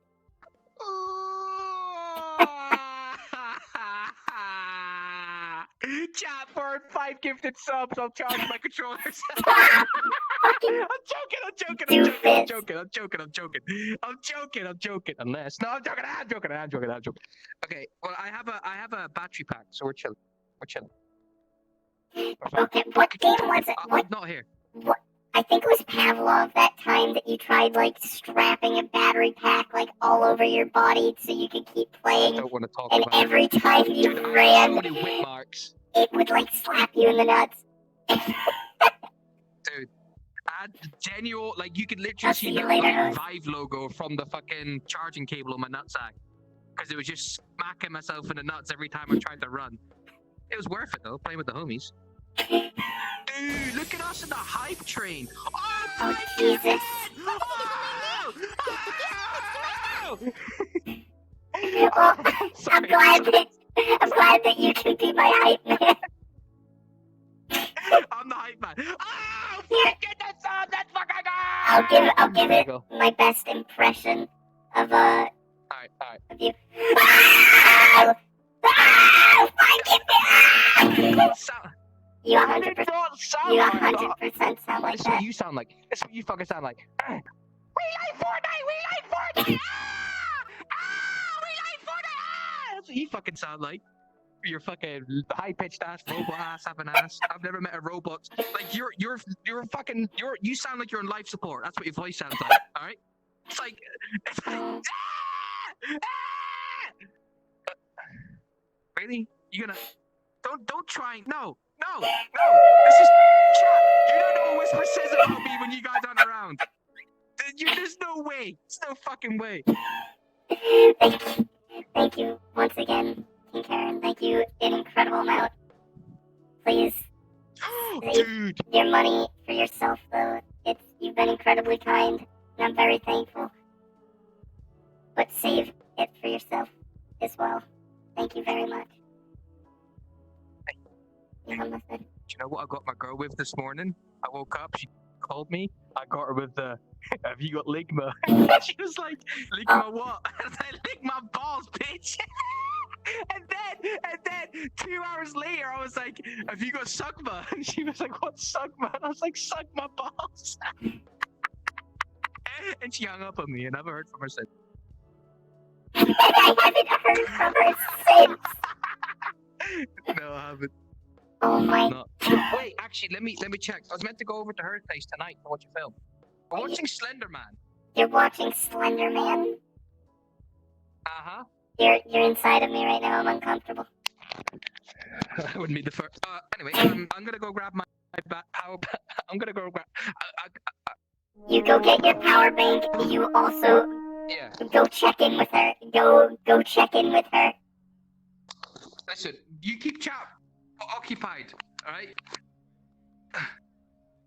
[SPEAKER 3] Chat for 5 gifted subs. I'll charge my controllers.
[SPEAKER 1] Fucking
[SPEAKER 3] I'm joking. Unless no, I'm joking. Okay, well I have a battery pack, so we're chilling.
[SPEAKER 1] Okay, what game was it? What?
[SPEAKER 3] Not here.
[SPEAKER 1] What? I think it was Pavlov that time that you tried like strapping a battery pack like all over your body so you could keep
[SPEAKER 3] I
[SPEAKER 1] playing.
[SPEAKER 3] don't want to talk
[SPEAKER 1] And
[SPEAKER 3] about it.
[SPEAKER 1] every time you
[SPEAKER 3] Dude, I have
[SPEAKER 1] ran,
[SPEAKER 3] so many whip marks.
[SPEAKER 1] it would like slap you in the nuts.
[SPEAKER 3] Dude, I had genuine, like you could literally
[SPEAKER 1] I'll
[SPEAKER 3] see
[SPEAKER 1] see
[SPEAKER 3] the
[SPEAKER 1] you later,
[SPEAKER 3] like,
[SPEAKER 1] Rose.
[SPEAKER 3] Vive logo from the fucking charging cable on my nutsack. Because it was just smacking myself in the nuts every time I tried to run. It was worth it though, playing with the homies. Dude, look at us in the hype train.
[SPEAKER 1] Oh, Jesus. Well, I'm
[SPEAKER 3] Sorry.
[SPEAKER 1] I'm glad that you can be my hype man.
[SPEAKER 3] I'm the hype man. Oh, fuck, get that sound, let's fucking go!
[SPEAKER 1] I'll give
[SPEAKER 3] There
[SPEAKER 1] it
[SPEAKER 3] you go.
[SPEAKER 1] my best impression of
[SPEAKER 3] Alright.
[SPEAKER 1] of you. Ah! Ah!
[SPEAKER 3] Sound.
[SPEAKER 1] You 100%.
[SPEAKER 3] Sound
[SPEAKER 1] You
[SPEAKER 3] like
[SPEAKER 1] 100% sound like
[SPEAKER 3] This is what
[SPEAKER 1] that.
[SPEAKER 3] you sound like. This is what you fucking sound like. We like Fortnite! We like Fortnite! We like Fortnite! That's what you fucking sound like. You're fucking high-pitched ass, robot ass, having ass. I've never met a robot. Like you're fucking you sound like you're on life support. That's what your voice sounds like. All right? It's like really? You gonna don't try. No. This is chat. You don't know what Whisper says about me when you guys aren't around. There's no way. There's no fucking way.
[SPEAKER 1] Thank you once again, King Karen. Thank you an incredible amount. Please save
[SPEAKER 3] Dude.
[SPEAKER 1] your money for yourself, though. You've been incredibly kind, and I'm very thankful. But save it for yourself as well. Thank you very much. Yeah, listen.
[SPEAKER 3] Do you know what I got my girl with this morning? I woke up, she called me. I got her with the, have you got ligma? She was like, ligma what? I was like, lick my balls, bitch. and then 2 hours later, I was like, have you got sugma? And she was like, what's sugma? And I was like, suck my balls. And she hung up on me, and I haven't heard from her since.
[SPEAKER 1] I haven't heard from her since.
[SPEAKER 3] No, I haven't.
[SPEAKER 1] Oh my.
[SPEAKER 3] No. Wait, actually, let me check. I was meant to go over to her place tonight to watch a film. We're watching Slender Man.
[SPEAKER 1] You're watching Slender Man?
[SPEAKER 3] Uh-huh.
[SPEAKER 1] You're inside of me right now. I'm uncomfortable.
[SPEAKER 3] I wouldn't be the first. Anyway, I'm gonna go grab my power. I'm gonna go grab.
[SPEAKER 1] You go get your power bank. You also
[SPEAKER 3] Yeah.
[SPEAKER 1] go check in with her. Go check in with her.
[SPEAKER 3] Listen, you keep chat occupied. All right.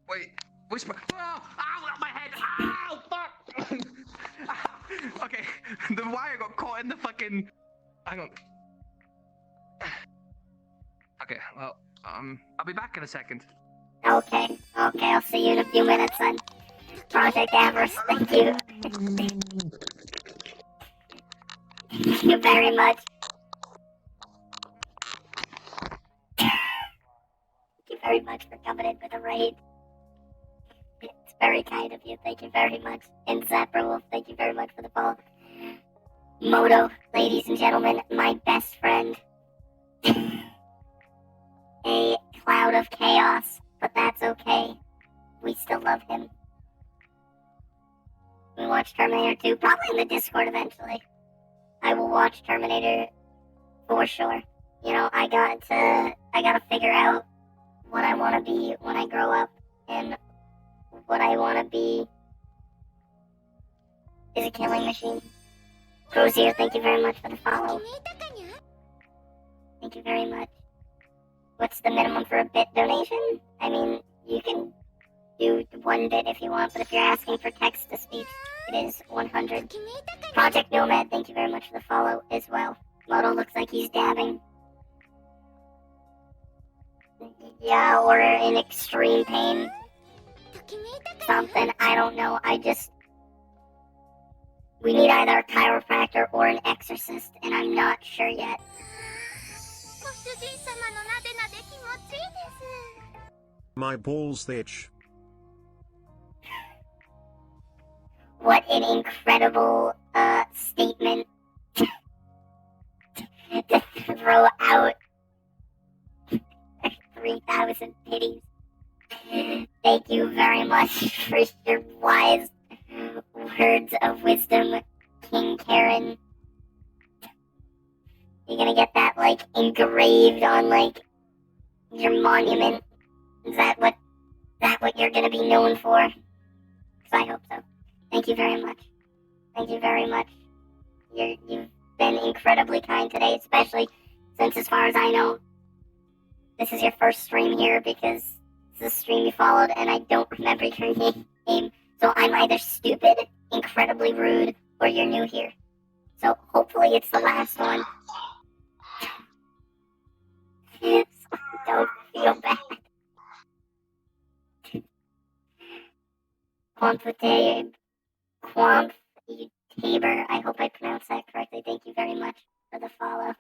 [SPEAKER 3] Wait. Whisper. Oh, ow, my head. Ow, fuck. Okay, the wire got caught in the fucking. Hang on. Okay, well, I'll be back in a second.
[SPEAKER 1] Okay, I'll see you in a few minutes then. Project Avarice, thank you. Thank you very much. profited with a raid. It's very kind of you. Thank you very much. And Zapperwolf, thank you very much for the follow. Moto, ladies and gentlemen, my best friend. A cloud of chaos, but that's okay. We still love him. We watch Terminator 2, probably in the Discord eventually. I will watch Terminator for sure. You know, I gotta figure out what I want to be when I grow up, and what I want to be is a killing machine. Crozier, thank you very much for the follow. Thank you very much. What's the minimum for a bit donation? I mean, you can do 1 bit if you want, but if you're asking for text to speech, it is 100. Project Nomad, thank you very much for the follow as well. Moto looks like he's dabbing. Yeah, or in extreme pain. Something, I don't know. We need either a chiropractor or an exorcist, and I'm not sure yet.
[SPEAKER 2] My balls they itch.
[SPEAKER 1] What an incredible statement to throw out 3,000 pities. Thank you very much for your wise words of wisdom, King Karen. You're gonna get that, like, engraved on, like, your monument. Is that what you're gonna be known for? 'Cause I hope so. Thank you very much. Thank you very much. You've been incredibly kind today, especially since, as far as I know, this is your first stream here, because this is a stream you followed and I don't remember your name. So I'm either stupid, incredibly rude, or you're new here. So hopefully it's the last one. So don't feel bad. Quamp-Taber, I hope I pronounced that correctly. Thank you very much for the follow.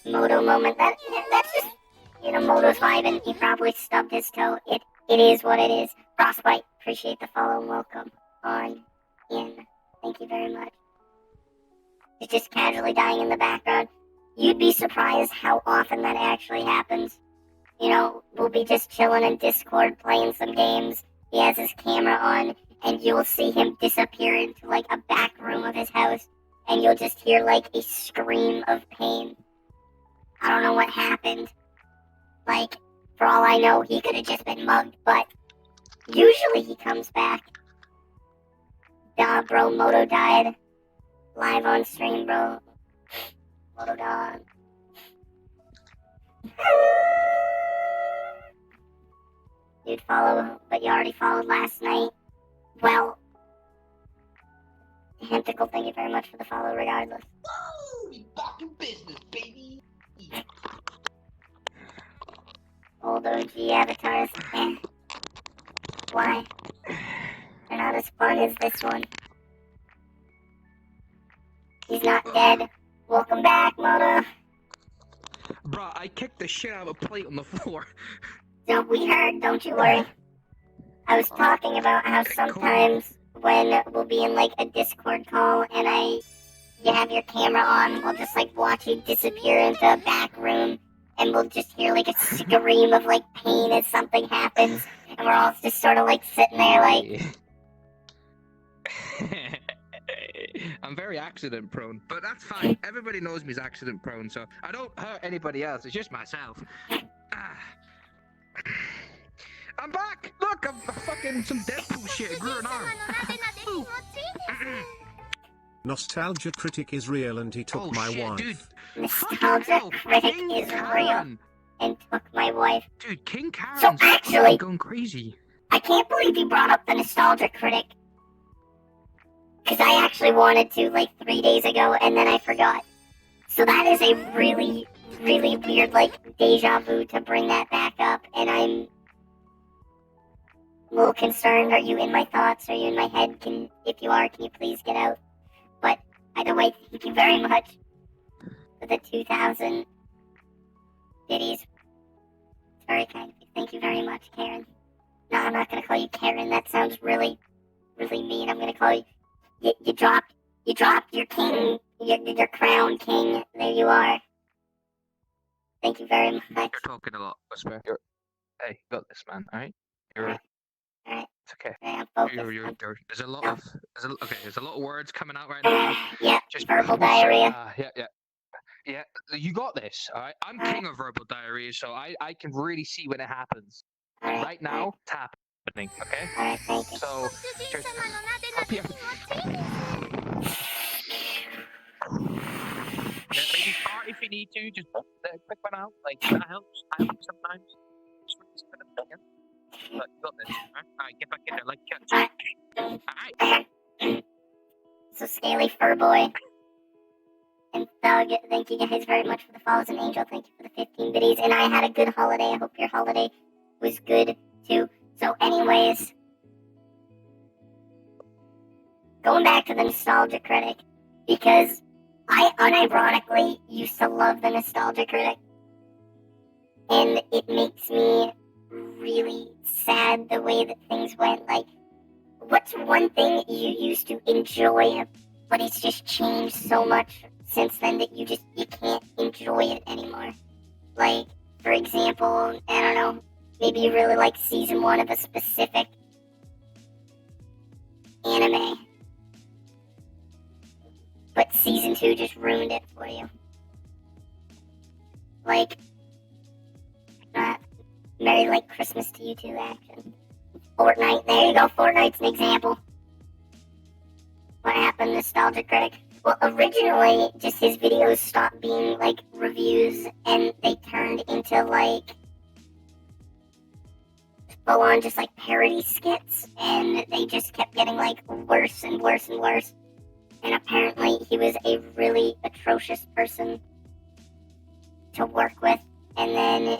[SPEAKER 1] Moto moment. That's just, Moto's vibing. He probably stubbed his toe. It is what it is. Frostbite, appreciate the follow and welcome on in. Thank you very much. He's just casually dying in the background. You'd be surprised how often that actually happens. We'll be just chilling in Discord playing some games. He has his camera on, and you'll see him disappear into, like, a back room of his house, and you'll just hear, like, a scream of pain. I don't know what happened. Like, for all I know, he could have just been mugged, but usually he comes back. Duh, bro, Moto died. Live on stream, bro. Moto died. You'd follow, but you already followed last night. Well, Henticle, thank you very much for the follow regardless.
[SPEAKER 3] Woo! We back in business, baby.
[SPEAKER 1] Old OG avatars, Why? They're not as fun as this one. He's not dead. Welcome back, Moto.
[SPEAKER 3] Bruh, I kicked the shit out of a plate on the floor.
[SPEAKER 1] We heard, don't you worry. I was talking about how sometimes when we'll be in, like, a Discord call and you have your camera on, we'll just, like, watch you disappear into a back room, and we'll just hear, like, a scream of, like, pain as something happens, and we're all just sort of, like, sitting there, like...
[SPEAKER 3] I'm very accident prone, but that's fine. Everybody knows me as accident prone, so I don't hurt anybody else. It's just myself. I'm back! Look, I'm fucking some Deadpool shit. It grew an arm.
[SPEAKER 2] Nostalgia critic is real and he took my wife.
[SPEAKER 3] Dude.
[SPEAKER 1] Nostalgia critic is real and took my wife.
[SPEAKER 3] Dude, King Karen's
[SPEAKER 1] So actually,
[SPEAKER 3] going crazy.
[SPEAKER 1] I can't believe you brought up the nostalgia critic. Because I actually wanted to, like, 3 days ago, and then I forgot. So that is a really, really weird, like, deja vu to bring that back up, and I'm a little concerned. Are you in my thoughts? Are you in my head? If you are, can you please get out? But Either way, thank you very much for the 2,000 biddies. It's very kind of you. Thank you very much, Karen. No, I'm not gonna call you Karen. That sounds really, really mean. I'm gonna call you. You dropped your king, your crown king. There you are. Thank you very much.
[SPEAKER 3] You're talking a lot, Whisper. Hey, you got this, man. All right.
[SPEAKER 1] Alright.
[SPEAKER 3] It's okay.
[SPEAKER 1] I'm focused.
[SPEAKER 3] There's a lot of words coming out right now.
[SPEAKER 1] Yeah,
[SPEAKER 3] Just
[SPEAKER 1] verbal diarrhea.
[SPEAKER 3] Yeah. You got this. All right. I'm king of verbal diarrhea, so I can really see when it happens. And right now, it's happening. Okay.
[SPEAKER 1] Alright, thank you.
[SPEAKER 3] So just prepare. Yeah, maybe fart if you need to. Just quick one out. Like that helps. I help sometimes. Just release a bit of it, yeah? But you got this. Alright, get back in there. Like catch. Alright.
[SPEAKER 1] So Scaly Furboy and Thug, thank you guys very much for the follows, and Angel, thank you for the 15 biddies. And I had a good holiday. I hope your holiday was good too. So anyways, going back to the Nostalgia Critic, because I unironically used to love the Nostalgia Critic. And it makes me really sad the way that things went. Like, what's one thing you used to enjoy, but it's just changed so much since then that you can't enjoy it anymore? Like, for example, I don't know, maybe you really like season 1 of a specific anime, but season 2 just ruined it for you. Like, Merry Like Christmas to you too, action. Fortnite, there you go, Fortnite's an example. What happened, Nostalgia Critic? Well, originally, just his videos stopped being, like, reviews, and they turned into, like, full-on just, like, parody skits, and they just kept getting, like, worse and worse and worse. And apparently, he was a really atrocious person to work with, and then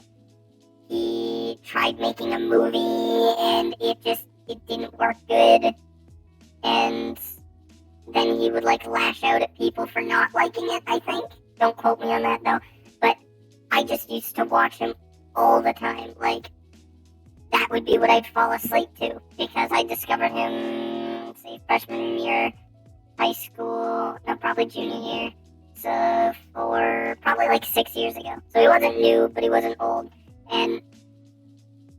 [SPEAKER 1] he tried making a movie, and it didn't work good, and then he would, like, lash out at people for not liking it, I think. Don't quote me on that, though. But I just used to watch him all the time. Like, that would be what I'd fall asleep to, because I discovered him, let's see, freshman year, high school, no, probably junior year. So, for probably, like, 6 years ago. So he wasn't new, but he wasn't old. And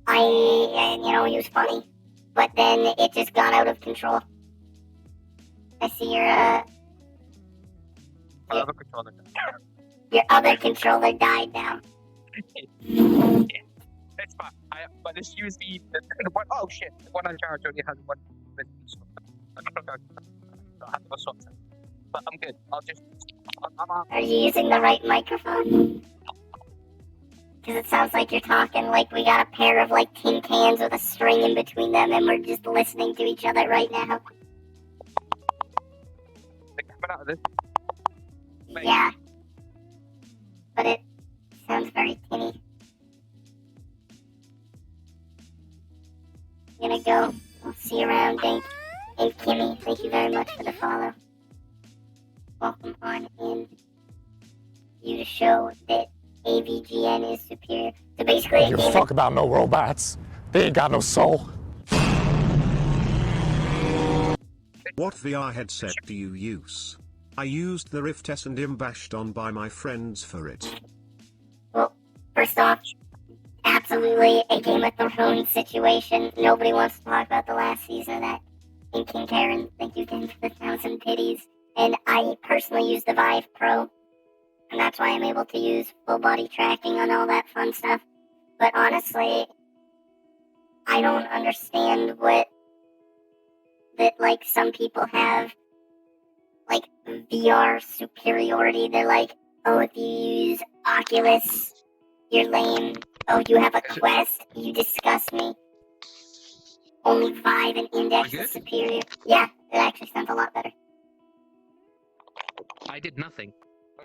[SPEAKER 1] he was funny. But then it just got out of control. I see your other controller died now.
[SPEAKER 3] It's fine. But this USB, oh shit, the one I charge only has one USB slot. I have to swap that. But I'm good.
[SPEAKER 1] Are you using the right microphone? Because it sounds like you're talking like we got a pair of, like, tin cans with a string in between them, and we're just listening to each other right now.
[SPEAKER 3] Coming out of this.
[SPEAKER 1] Yeah. But it sounds very tinny. I'm gonna go. I'll see you around, Dink. And Kimmy, thank you very much for the follow. Welcome on in. You to show that AVGN is superior. So basically,
[SPEAKER 5] I don't give a fuck about no robots. They ain't got no soul.
[SPEAKER 2] What VR headset do you use? I used the Rift S and am bashed on by my friends for it.
[SPEAKER 1] Well, first off, absolutely a Game of Thrones situation. Nobody wants to talk about the last season of that. And King Karen, thank you again for the 1,000 pities. And I personally use the Vive Pro. And that's why I'm able to use full body tracking and all that fun stuff. But honestly, I don't understand that, like, some people have, like, VR superiority. They're like, oh, if you use Oculus, you're lame. Oh, you have a Quest? You disgust me. Only Vive and Index is superior. Yeah, it actually sounds a lot better.
[SPEAKER 3] I did nothing.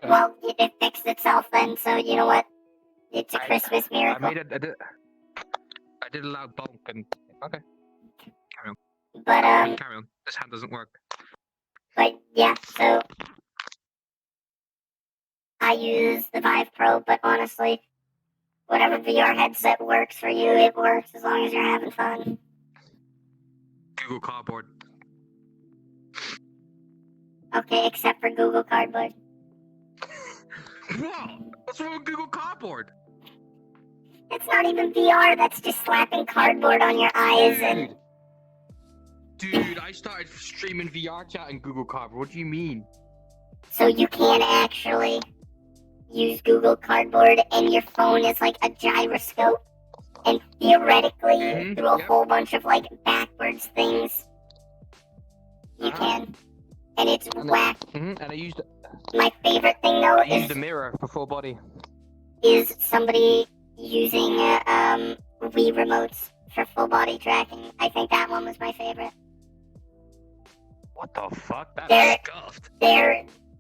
[SPEAKER 1] Well, it fixed itself then, so you know what? It's a Christmas miracle.
[SPEAKER 3] I did a loud bonk and okay. Carry on.
[SPEAKER 1] But
[SPEAKER 3] Carry on. This hand doesn't work.
[SPEAKER 1] But yeah, so I use the Vive Pro, but honestly, whatever VR headset works for you, it works as long as you're having fun.
[SPEAKER 3] Google Cardboard.
[SPEAKER 1] Okay, except for Google Cardboard.
[SPEAKER 3] What? What's wrong with Google Cardboard?
[SPEAKER 1] It's not even VR, that's just slapping cardboard on your eyes and...
[SPEAKER 3] Dude, I started streaming VR chat in Google Cardboard. What do you mean?
[SPEAKER 1] So you can actually use Google Cardboard and your phone is like a gyroscope. And theoretically, through a whole bunch of like backwards things, you can. And it's whack.
[SPEAKER 3] And I used
[SPEAKER 1] My favorite thing though
[SPEAKER 3] I used a mirror for full body.
[SPEAKER 1] is somebody using Wii remotes for full body tracking. I think that one was my favorite.
[SPEAKER 3] What the fuck? That's scuffed.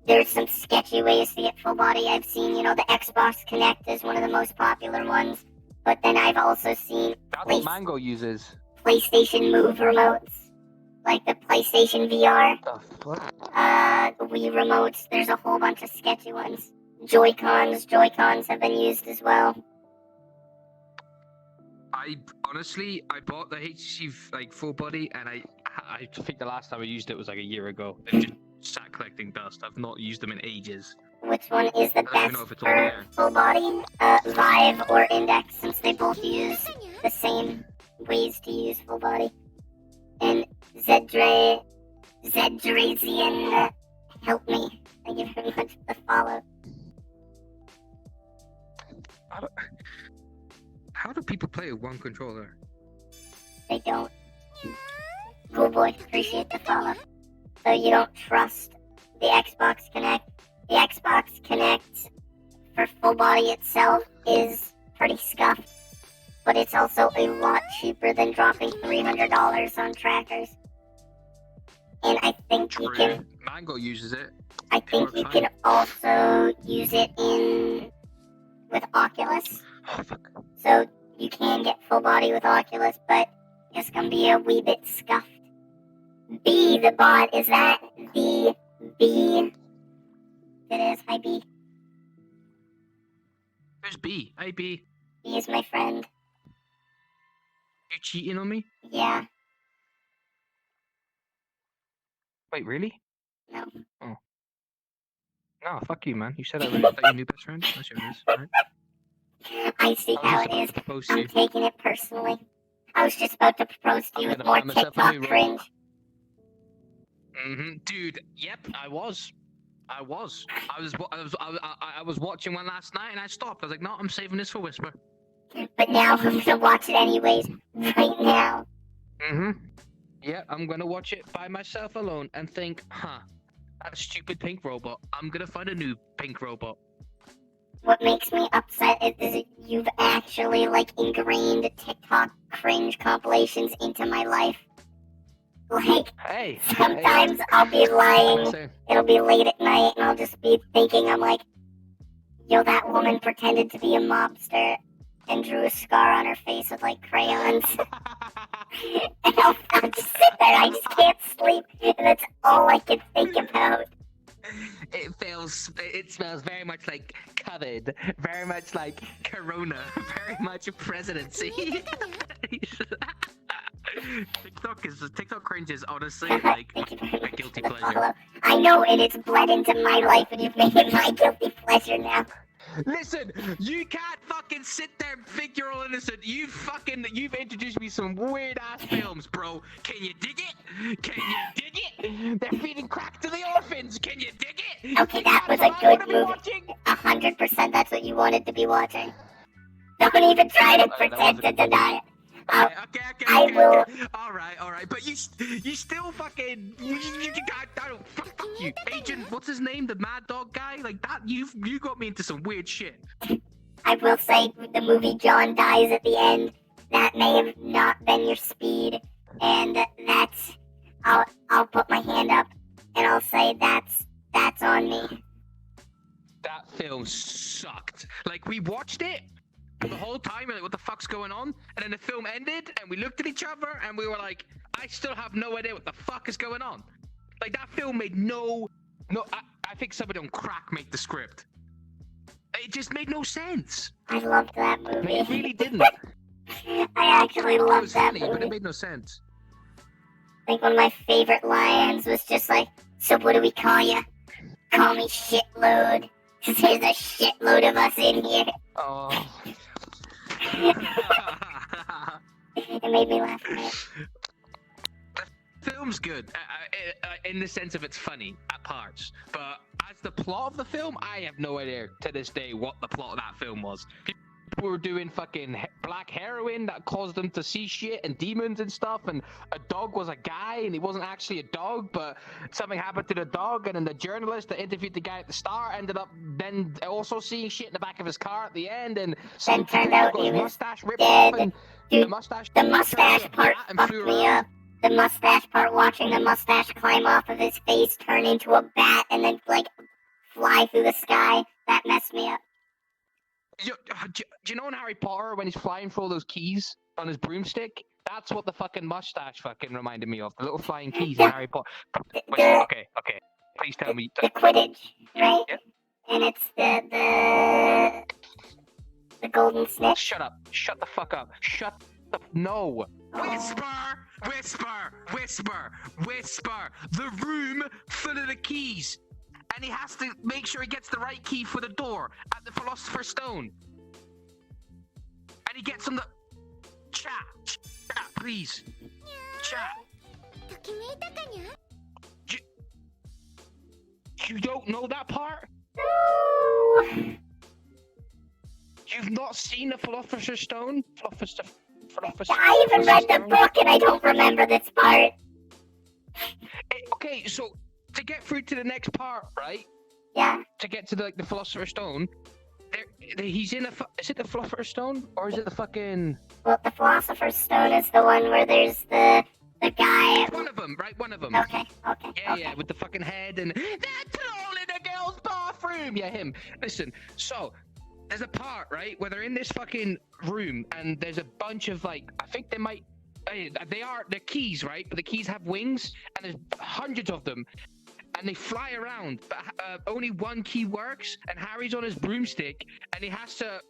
[SPEAKER 1] There's some sketchy ways to get full body. I've seen, the Xbox Connect is one of the most popular ones. But then I've also seen
[SPEAKER 3] That's what Mango uses.
[SPEAKER 1] PlayStation Move remotes. Like the PlayStation VR.
[SPEAKER 3] What the fuck?
[SPEAKER 1] Wii remotes. There's a whole bunch of sketchy ones. Joy-Cons have been used as well.
[SPEAKER 3] I bought the HTC like full body, and I think the last time I used it was like a year ago. They've just sat collecting dust. I've not used them in ages.
[SPEAKER 1] Which one is the
[SPEAKER 3] I don't even know
[SPEAKER 1] best
[SPEAKER 3] if it's all
[SPEAKER 1] for
[SPEAKER 3] there.
[SPEAKER 1] full body? Vive or Index, since they both use the same ways to use full body. And Zedrazian, help me. Thank you very much for the follow.
[SPEAKER 3] How do people play with one controller?
[SPEAKER 1] They don't. Cool boy, appreciate the follow. So you don't trust the Xbox Connect. The Xbox Connect for full body itself is pretty scuffed, but it's also a lot cheaper than dropping $300 on trackers. And I think you can.
[SPEAKER 3] Mango uses it.
[SPEAKER 1] I think you can also use it with Oculus.
[SPEAKER 3] Oh, fuck.
[SPEAKER 1] So you can get full body with Oculus, but it's gonna be a wee bit scuffed. B, the bot, is that the B? It is. Hi, B.
[SPEAKER 3] There's B. Hey, B.
[SPEAKER 1] B is my friend.
[SPEAKER 3] You cheating on me?
[SPEAKER 1] Yeah.
[SPEAKER 3] Wait, really?
[SPEAKER 1] No.
[SPEAKER 3] Oh. No, fuck you, man. You said I was your new best friend. That's your news, right?
[SPEAKER 1] I see how it is. I'm taking it personally. I was just about to propose to you with more TikTok cringe.
[SPEAKER 3] Dude, yep, I was watching one last night and I stopped. I was like, no, I'm saving this for Whisper.
[SPEAKER 1] But now I'm gonna watch it anyways, right now.
[SPEAKER 3] Yeah, I'm gonna watch it by myself alone and think, that stupid pink robot. I'm gonna find a new pink robot.
[SPEAKER 1] What makes me upset is that you've actually, ingrained TikTok cringe compilations into my life. Sometimes I'll be lying, it'll be late at night, and I'll just be thinking, I'm like, yo, that woman pretended to be a mobster and drew a scar on her face with, crayons. And I'll just sit there, I just can't sleep, and that's all I can think about.
[SPEAKER 3] It smells very much like COVID, very much like Corona, very much presidency. TikTok cringe is honestly like a guilty pleasure.
[SPEAKER 1] I know, and it's bled into my life, and you've made it my guilty pleasure now.
[SPEAKER 3] Listen, you can't fucking sit there and think you're all innocent. You've introduced me some weird ass films, bro. Can you dig it? Can you dig it? They're feeding crack to the orphans. Can you dig it?
[SPEAKER 1] Okay, that was a good movie. 100% that's what you wanted to be watching. Don't even try to pretend to deny it.
[SPEAKER 3] Okay.
[SPEAKER 1] I will.
[SPEAKER 3] All right. But you still fucking. Fuck you, Agent. What's his name? The Mad Dog guy. Like that. You got me into some weird shit.
[SPEAKER 1] I will say the movie John dies at the end. That may have not been your speed, and that's. I'll put my hand up, and I'll say that's on me.
[SPEAKER 3] That film sucked. Like we watched it. The whole time, we're like, what the fuck's going on? And then the film ended, and we looked at each other, and we were like, I still have no idea what the fuck is going on. Like that film made no. I think somebody on crack made the script. It just made no sense.
[SPEAKER 1] I loved that movie.
[SPEAKER 3] Like, it really didn't.
[SPEAKER 1] I actually
[SPEAKER 3] It
[SPEAKER 1] loved
[SPEAKER 3] was
[SPEAKER 1] that
[SPEAKER 3] funny,
[SPEAKER 1] movie.
[SPEAKER 3] but it made no sense.
[SPEAKER 1] I think one of my favorite lines was just like, "So what do we call you? Call me shitload, 'cause there's a shitload of us in here."
[SPEAKER 3] Oh.
[SPEAKER 1] It made me laugh.
[SPEAKER 3] The film's good in the sense of it's funny at parts, but as the plot of the film, I have no idea to this day what the plot of that film was. People were doing fucking black heroin that caused them to see shit and demons and stuff, and a dog was a guy and he wasn't actually a dog, but something happened to the dog, and then the journalist that interviewed the guy at the start ended up then also seeing shit in the back of his car at the end, and some
[SPEAKER 1] turned out
[SPEAKER 3] got
[SPEAKER 1] he
[SPEAKER 3] his
[SPEAKER 1] was
[SPEAKER 3] mustache ripped
[SPEAKER 1] dead.
[SPEAKER 3] off, and
[SPEAKER 1] Dude,
[SPEAKER 3] the mustache
[SPEAKER 1] The
[SPEAKER 3] turned
[SPEAKER 1] mustache
[SPEAKER 3] into a
[SPEAKER 1] part
[SPEAKER 3] bat and
[SPEAKER 1] fucked
[SPEAKER 3] flew
[SPEAKER 1] me
[SPEAKER 3] around.
[SPEAKER 1] up. The mustache part, watching the mustache climb off of his face, turn into a bat, and then like fly through the sky, that messed me up.
[SPEAKER 3] Do you know in Harry Potter when he's flying for all those keys on his broomstick? That's what the fucking mustache fucking reminded me of. The little flying keys in Harry Potter. Okay. Please tell me.
[SPEAKER 1] The Quidditch, right?
[SPEAKER 3] Yep.
[SPEAKER 1] And it's the golden snitch.
[SPEAKER 3] Shut up. Shut the fuck up. Shut the... No.
[SPEAKER 1] Oh.
[SPEAKER 3] Whisper. The room full of the keys. And he has to make sure he gets the right key for the door at the Philosopher's Stone. And he gets on the... Chat, please. Chat. You don't know that part?
[SPEAKER 1] No.
[SPEAKER 3] You've not seen the Philosopher's Stone?
[SPEAKER 1] I even read the book and I don't remember this part.
[SPEAKER 3] Okay, so to get through to the next part, right?
[SPEAKER 1] Yeah.
[SPEAKER 3] To get to the Philosopher's Stone, he's in is it the Philosopher's Stone or is it the fucking?
[SPEAKER 1] Well, the Philosopher's Stone is the one where there's the guy.
[SPEAKER 3] One of them, right? One of them.
[SPEAKER 1] Okay.
[SPEAKER 3] Yeah, with the fucking head and they're trolling the girl's bathroom. Yeah, him. Listen, so there's a part, right, where they're in this fucking room and there's a bunch of like, I think they're keys, right? But the keys have wings and there's hundreds of them. And they fly around, but only one key works. And Harry's on his broomstick, and he has to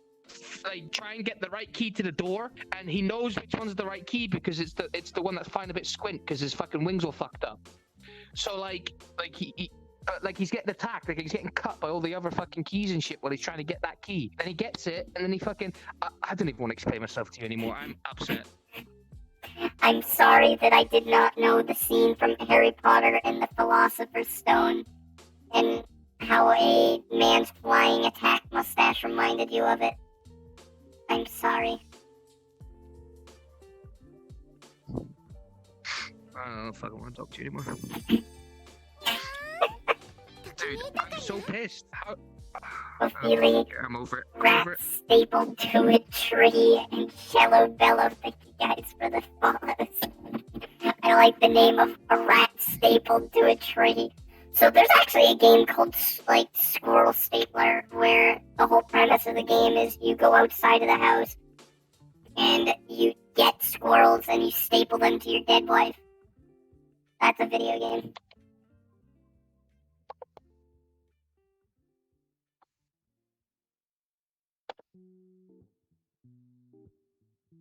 [SPEAKER 3] like try and get the right key to the door. And he knows which one's the right key because it's the one that's flying a bit squint because his fucking wings all fucked up. So he's getting attacked, like he's getting cut by all the other fucking keys and shit while he's trying to get that key. Then he gets it, and then he fucking I don't even want to explain myself to you anymore. I'm upset.
[SPEAKER 1] I'm sorry that I did not know the scene from Harry Potter and the Philosopher's Stone and how a man's flying attack mustache reminded you of it. I'm sorry.
[SPEAKER 3] I don't fucking want to talk to you anymore. Dude, I'm so pissed.
[SPEAKER 1] Ophelia,
[SPEAKER 3] I'm over it.
[SPEAKER 1] rat stapled to a tree, and Shallow Bellow. Thank you guys for the follows. I like the name of a rat stapled to a tree. So there's actually a game called like Squirrel Stapler, where the whole premise of the game is you go outside of the house and you get squirrels and you staple them to your dead wife. That's a video game.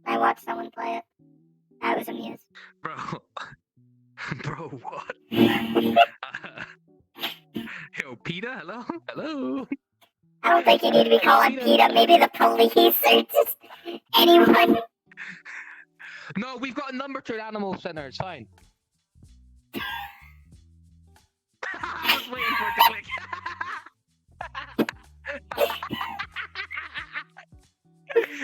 [SPEAKER 1] I watched someone play it. I was amused.
[SPEAKER 3] Bro, what? Yo, Peter, hello? Hello?
[SPEAKER 1] I don't think you need to be calling PETA. Maybe the police or just anyone.
[SPEAKER 3] No, we've got a number to an animal center. It's fine. I was waiting for it to click.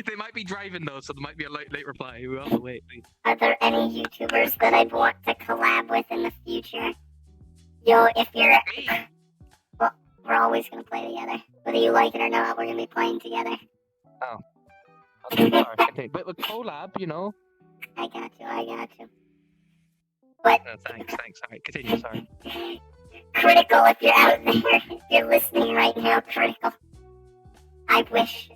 [SPEAKER 3] They might be driving though, so there might be a late reply. We'll have to wait, please.
[SPEAKER 1] Are there any YouTubers that I'd want to collab with in the future? Yo, if you're...
[SPEAKER 3] Me?
[SPEAKER 1] Well, we're always going to play together. Whether you like it or not, we're going to be playing together.
[SPEAKER 3] Oh. Okay, sorry. But with collab, you know.
[SPEAKER 1] I got you. But...
[SPEAKER 3] Thanks. Alright, continue, sorry.
[SPEAKER 1] Critical, if you're out there, if you're listening right now, Critical. I wish...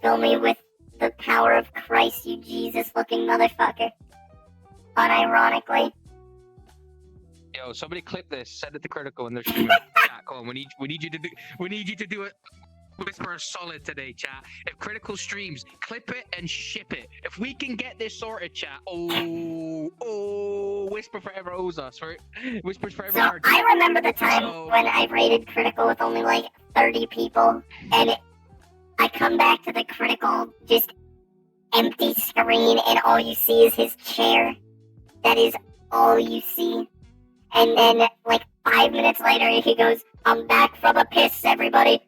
[SPEAKER 1] Fill me with the power of Christ, you Jesus-looking motherfucker. Unironically,
[SPEAKER 3] Yo, somebody clip this, send it to Critical and they're streaming. Chat, come on, we need you to do it. Whisper solid today, chat. If Critical streams, clip it and ship it. If we can get this sorted, chat. Whisper forever owes us, right? Whispers forever.
[SPEAKER 1] So I remember the time when I rated Critical with only like 30 people, and I come back to the Critical, just empty screen, and all you see is his chair. That is all you see. And then, like 5 minutes later, he goes, "I'm back from a piss, everybody."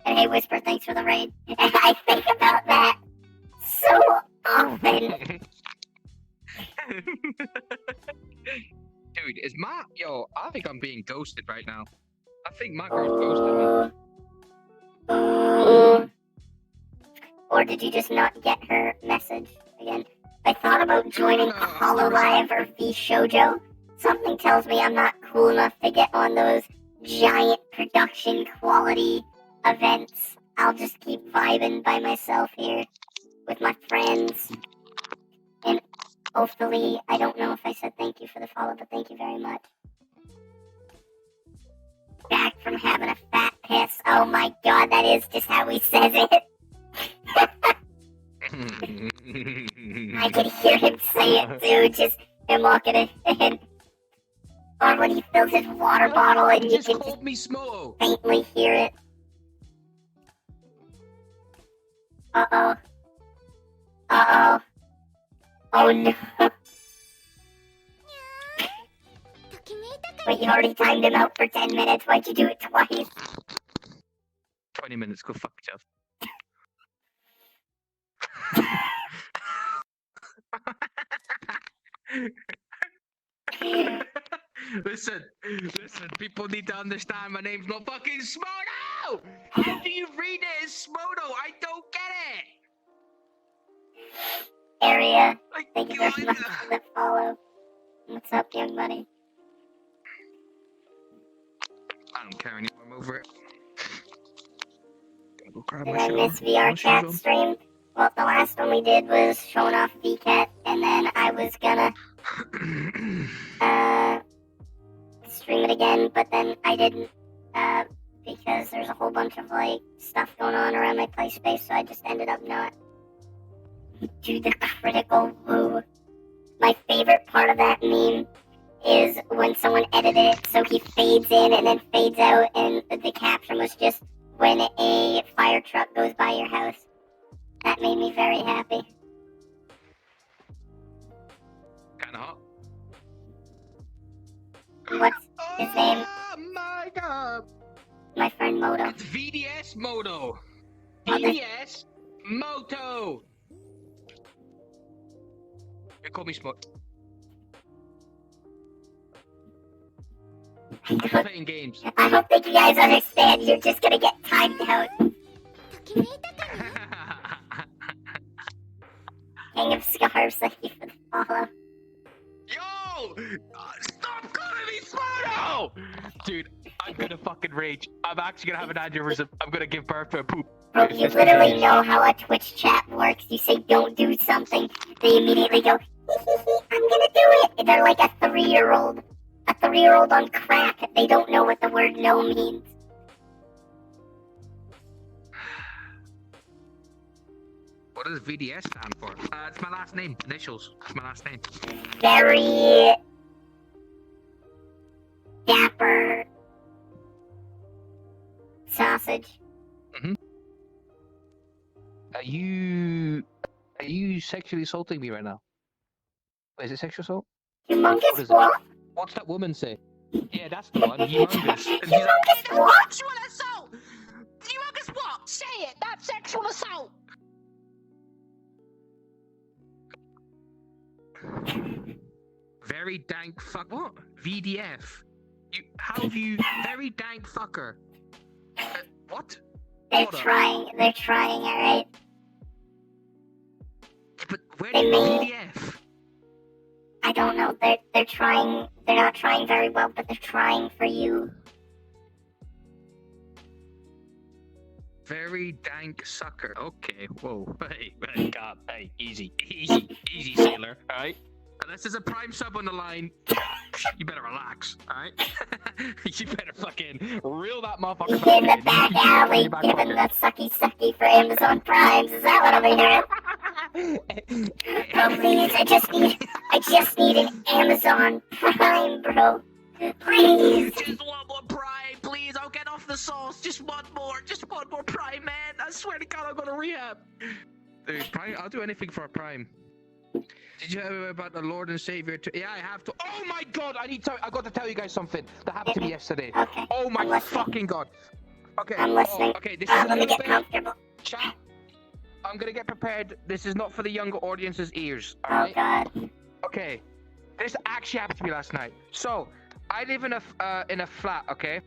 [SPEAKER 1] And hey, Whisper, thanks for the raid. And I think about that so often.
[SPEAKER 3] Dude, is Matt? Yo, I think I'm being ghosted right now. I think my girl's ghosted me.
[SPEAKER 1] Or did you just not get her message again? I thought about joining Hololive or VShojo. Something tells me I'm not cool enough to get on those giant production quality events. I'll just keep vibing by myself here with my friends. And hopefully, I don't know if I said thank you for the follow, but thank you very much. Back from having a fat piss. Oh my god, that is just how he says it. I could hear him say it too, just him walking in. Or when he fills his water bottle and you can just
[SPEAKER 3] me Smo.
[SPEAKER 1] faintly hear it. Uh-oh. Uh-oh. Oh no. Wait, you already timed him out for 10 minutes. Why'd you do it twice?
[SPEAKER 3] 20 minutes, go fuck yourself. Listen, people need to understand my name's not fucking Smodo! How do you read it as Smodo? I don't get it!
[SPEAKER 1] Area. Thank you very much for the follow. What's up, young buddy?
[SPEAKER 3] I don't care anymore, I'm over it. Gotta go grab
[SPEAKER 1] Did
[SPEAKER 3] my
[SPEAKER 1] I
[SPEAKER 3] shit
[SPEAKER 1] miss
[SPEAKER 3] on.
[SPEAKER 1] VR
[SPEAKER 3] My shoes
[SPEAKER 1] chat
[SPEAKER 3] on.
[SPEAKER 1] stream? Well, the last one we did was showing off VCat, and then I was gonna stream it again, but then I didn't, because there's a whole bunch of, like, stuff going on around my play space, so I just ended up not. Do the critical woo. My favorite part of that meme is when someone edited it so he fades in and then fades out, and the caption was just, "When a fire truck goes by your house." That made me very happy.
[SPEAKER 3] Kinda hot.
[SPEAKER 1] What's his name?
[SPEAKER 3] Oh my god!
[SPEAKER 1] My friend Moto.
[SPEAKER 3] It's VDS Moto!
[SPEAKER 1] Okay.
[SPEAKER 3] VDS Moto! You call me Smoke. I'm playing games.
[SPEAKER 1] I don't think you guys understand. You're just gonna get timed out. King of Scarves, thank you for the follow.
[SPEAKER 3] Yo! Stop calling me Smoto! Dude, I'm gonna fucking rage. I'm actually gonna have an aneurysm. I'm gonna give birth to a poop.
[SPEAKER 1] Bro, you literally know how a Twitch chat works. You say don't do something, they immediately go, "I'm gonna do it." And they're like a 3-year-old. A 3-year-old on crack. They don't know what the word no means.
[SPEAKER 3] What does VDS stand for? It's my last name. Initials. It's my last name.
[SPEAKER 1] Very dapper sausage.
[SPEAKER 3] Are you sexually assaulting me right now? Wait, is it sexual assault?
[SPEAKER 1] Humongous what?
[SPEAKER 3] What's that woman say? Yeah, that's the one. Humongous. And she's like,
[SPEAKER 1] Humongous what?
[SPEAKER 3] sexual assault! Humongous what? Say it! That's sexual assault! Very dank fuck. What? VDF. How have you? Very dank fucker. What?
[SPEAKER 1] They're
[SPEAKER 3] Hold up.
[SPEAKER 1] trying. They're trying, alright?
[SPEAKER 3] But where
[SPEAKER 1] They
[SPEAKER 3] did
[SPEAKER 1] may-
[SPEAKER 3] VDF?
[SPEAKER 1] I don't know. They're trying. They're not trying very well, but they're trying for you.
[SPEAKER 3] Very dank sucker. Okay. Whoa. Hey, God. Hey, easy, sailor. All right. Unless there's a Prime sub on the line, you better relax, alright? You better fucking reel that motherfucker back
[SPEAKER 1] In the back alley,
[SPEAKER 3] Back
[SPEAKER 1] giving
[SPEAKER 3] pocket.
[SPEAKER 1] the sucky for Amazon Primes. Is that what I'm hearing? Bro, please, I just need an Amazon Prime, bro. Please.
[SPEAKER 3] Just one more Prime, please. I'll get off the sauce. Just one more Prime, man. I swear to God, I'll go to rehab. Dude, Prime, I'll do anything for a Prime. Did you hear about the Lord and Savior? Yeah, I have to. Oh my God, I got to tell you guys something that happened to me yesterday.
[SPEAKER 1] Okay.
[SPEAKER 3] Oh my
[SPEAKER 1] I'm listening.
[SPEAKER 3] fucking God. Okay.
[SPEAKER 1] I'm listening.
[SPEAKER 3] Okay, this is a
[SPEAKER 1] Let me
[SPEAKER 3] little
[SPEAKER 1] get
[SPEAKER 3] bit.
[SPEAKER 1] comfortable.
[SPEAKER 3] Chat. I'm gonna get prepared. This is not for the younger audience's ears.
[SPEAKER 1] Oh,
[SPEAKER 3] Alright?
[SPEAKER 1] God.
[SPEAKER 3] Okay. This actually happened to me last night. So, I live in a flat, okay?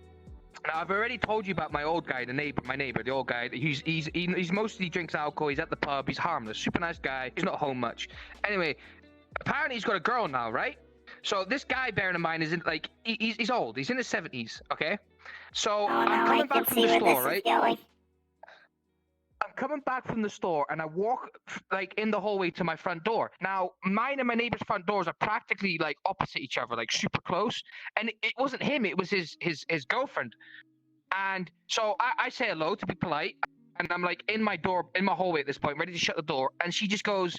[SPEAKER 3] Now, I've already told you about my old guy, my neighbor, the old guy. He's mostly drinks alcohol. He's at the pub. He's harmless, super nice guy. He's not home much. Anyway, apparently he's got a girl now, right? So this guy, bearing in mind, is in like he's old. He's in his 70s, okay? So
[SPEAKER 1] Oh, no,
[SPEAKER 3] I'm
[SPEAKER 1] I
[SPEAKER 3] coming
[SPEAKER 1] can
[SPEAKER 3] back from
[SPEAKER 1] see
[SPEAKER 3] the
[SPEAKER 1] where
[SPEAKER 3] store,
[SPEAKER 1] this
[SPEAKER 3] right?
[SPEAKER 1] is going.
[SPEAKER 3] I'm coming back from the store and I walk like in the hallway to my front door. Now, mine and my neighbor's front doors are practically like opposite each other, like super close. And it wasn't him; it was his girlfriend. And so I say hello to be polite, and I'm like in my hallway at this point, ready to shut the door. And she just goes,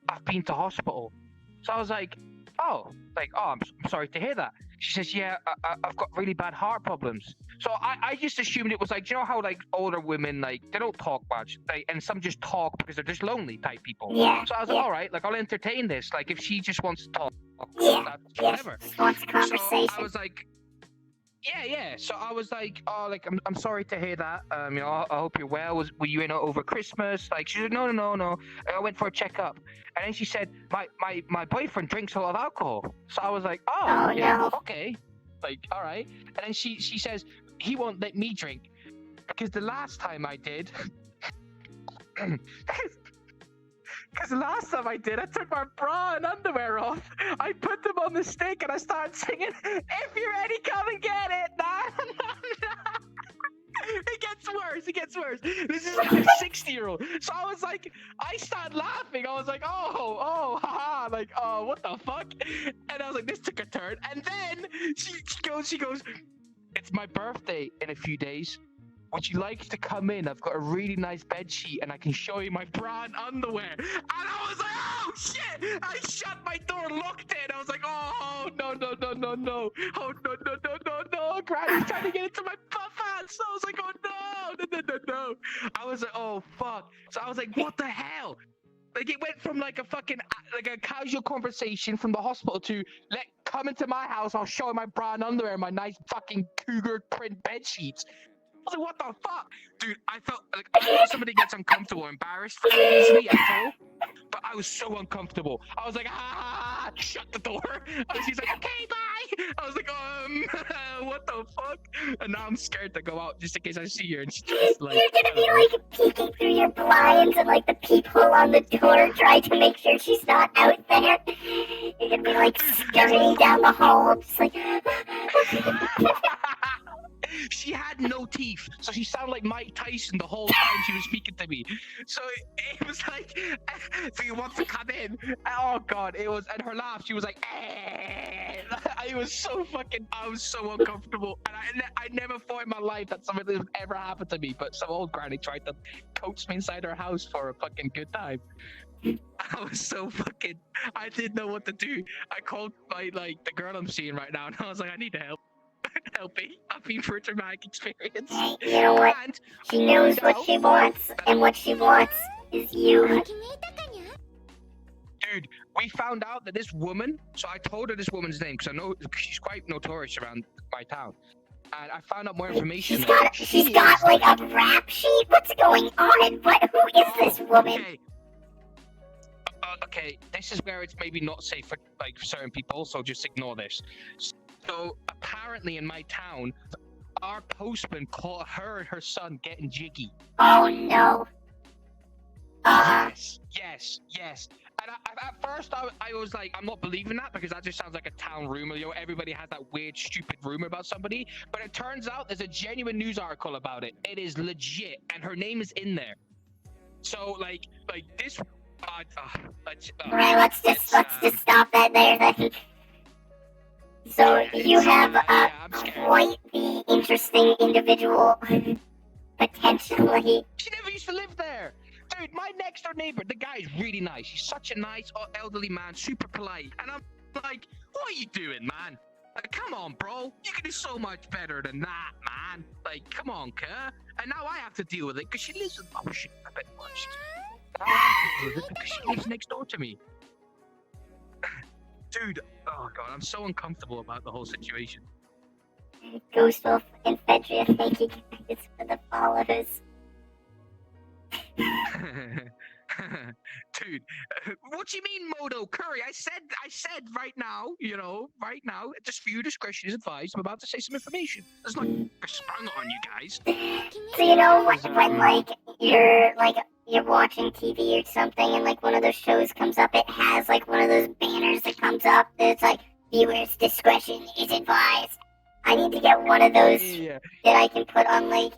[SPEAKER 3] "I've been to hospital." So I was like, "Oh, I'm sorry to hear that." She says, "Yeah, I've got really bad heart problems." So I just assumed it was like, you know how like older women, like they don't talk much, and some just talk because they're just lonely type people.
[SPEAKER 1] Yeah.
[SPEAKER 3] So I was like, all right, like I'll entertain this. Like if she just wants to talk,
[SPEAKER 1] Yeah.
[SPEAKER 3] that's
[SPEAKER 1] Yeah.
[SPEAKER 3] whatever.
[SPEAKER 1] Just wants a conversation.
[SPEAKER 3] So I was like, yeah. So I was like, oh, like I'm sorry to hear that. You know, I hope you're well. Were you in over Christmas? Like she said, no. I went for a checkup, and then she said, my boyfriend drinks a lot of alcohol. So I was like,
[SPEAKER 1] Oh,
[SPEAKER 3] yeah,
[SPEAKER 1] no.
[SPEAKER 3] okay, like all right. And then she says he won't let me drink because the last time I did. Because the last time I did, I took my bra and underwear off. I put them on the stick and I started singing, "If you're ready, come and get it." Nah. It gets worse. This is like a 60-year-old. So I was like, I started laughing. I was like, oh, haha, like, oh, what the fuck? And I was like, this took a turn. And then she goes, "It's my birthday in a few days. Would you like to come in? I've got a really nice bed sheet and I can show you my bra and underwear." And I was like, oh shit! I shut my door, locked it. I was like, oh no. Oh no. Granny's trying to get into my buff ass. So I was like, oh no. I was like, oh fuck. So I was like, what the hell? Like it went from like a fucking like a casual conversation from the hospital to come into my house. I'll show you my bra and underwear, and my nice fucking cougar print bed sheets. I was like, what the fuck? Dude, I felt like I know somebody gets uncomfortable, embarrassed easily at all, but I was so uncomfortable. I was like, shut the door. And she's like, okay, bye. I was like, what the fuck? And now I'm scared to go out just in case I see her. And she's just like,
[SPEAKER 1] You're gonna be like peeking through your blinds and like the peephole on the door, trying to make sure she's not out there. You're gonna be like scurrying down the hall, just like.
[SPEAKER 3] She had no teeth, so she sounded like Mike Tyson the whole time she was speaking to me. So it was like, so you want to come in? Oh god, it was, and her laugh, she was like, I was so uncomfortable, and I never thought in my life that something would ever happen to me. But some old granny tried to coax me inside her house for a fucking good time. I was so fucking, I didn't know what to do. I called the girl I'm seeing right now, and I was like, I need help. Help me. I've been through a traumatic experience.
[SPEAKER 1] Hey, you know what?
[SPEAKER 3] And
[SPEAKER 1] She knows what she wants, and what she wants is you.
[SPEAKER 3] dude, we found out that this woman, so I told her this woman's name because I know she's quite notorious around my town. And I found out more information.
[SPEAKER 1] She's got like a rap sheet? What's going on? Who is this woman?
[SPEAKER 3] Okay. Okay, this is where it's maybe not safe for like certain people, so just ignore this. So apparently in my town, our postman caught her and her son getting jiggy.
[SPEAKER 1] Oh no.
[SPEAKER 3] Yes. And at first I was like, I'm not believing that because that just sounds like a town rumor. You know, everybody has that weird, stupid rumor about somebody. But it turns out there's a genuine news article about it. It is legit, and her name is in there. So like this
[SPEAKER 1] Right, let's just stop that there then. So you have
[SPEAKER 3] I'm scared.
[SPEAKER 1] quite the interesting individual, potentially.
[SPEAKER 3] She never used to live there. Dude, my next door neighbor, the guy is really nice. He's such a nice elderly man, super polite. And I'm like, what are you doing, man? Like, come on, bro. You can do so much better than that, man. Like, come on, cuz. And now I have to deal with it because she lives in... Oh, shit, I bet worst. I have to deal with it because she lives next door to me. Dude, oh, God, I'm so uncomfortable about the whole situation.
[SPEAKER 1] Ghost Wolf and Fedria, thank you guys for the follows.
[SPEAKER 3] Dude, what do you mean, Modo Curry? I said right now, right now, just for your discretion is advised. I'm about to say some information. It's not sprung on you guys.
[SPEAKER 1] So you know when like you're watching TV or something, and like one of those shows comes up, it has like one of those banners that comes up that's like viewers' discretion is advised. I need to get one of those that I can put on like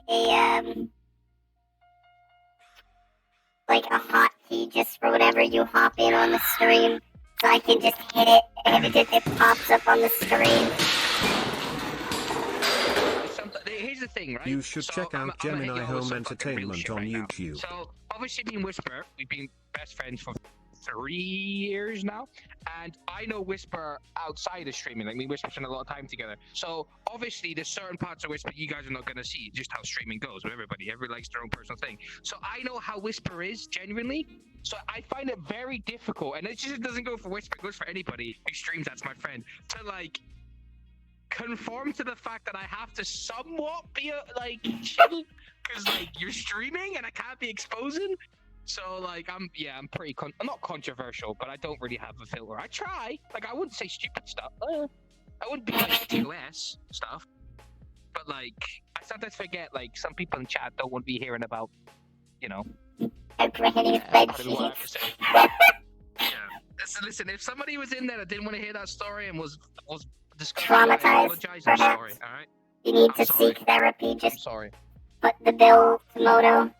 [SPEAKER 1] a hotkey just for whenever you hop in on the stream, so I can just hit it and it pops up on the screen.
[SPEAKER 3] Here's the thing, right?
[SPEAKER 2] You should check out Gemini Home Entertainment on YouTube.
[SPEAKER 3] So obviously, me and Whisper, we've been best friends for 3 years now, and I know Whisper outside of streaming. Like, me and Whisper spend a lot of time together. So obviously, there's certain parts of Whisper you guys are not gonna see, just how streaming goes with everybody. Everybody likes their own personal thing. So I know how Whisper is genuinely. So I find it very difficult, and it just doesn't go for Whisper. It goes for anybody who streams. That's my friend. To like conform to the fact that I have to somewhat be chill, because like you're streaming and I can't be exposing. So like I'm pretty I'm not controversial, but I don't really have a filter. I try. Like, I wouldn't say stupid stuff. I wouldn't be like TOS stuff. But like I sometimes forget, like, some people in chat don't want to be hearing about,
[SPEAKER 1] A granny bed sheet.
[SPEAKER 3] Yeah. Listen, if somebody was in there that didn't want to hear that story and was disgusted,
[SPEAKER 1] Traumatized,
[SPEAKER 3] I apologize. I'm
[SPEAKER 1] perhaps.
[SPEAKER 3] sorry. All right.
[SPEAKER 1] You need
[SPEAKER 3] I'm
[SPEAKER 1] to
[SPEAKER 3] sorry.
[SPEAKER 1] seek therapy.
[SPEAKER 3] I'm
[SPEAKER 1] Just
[SPEAKER 3] sorry.
[SPEAKER 1] put the bill to Moto.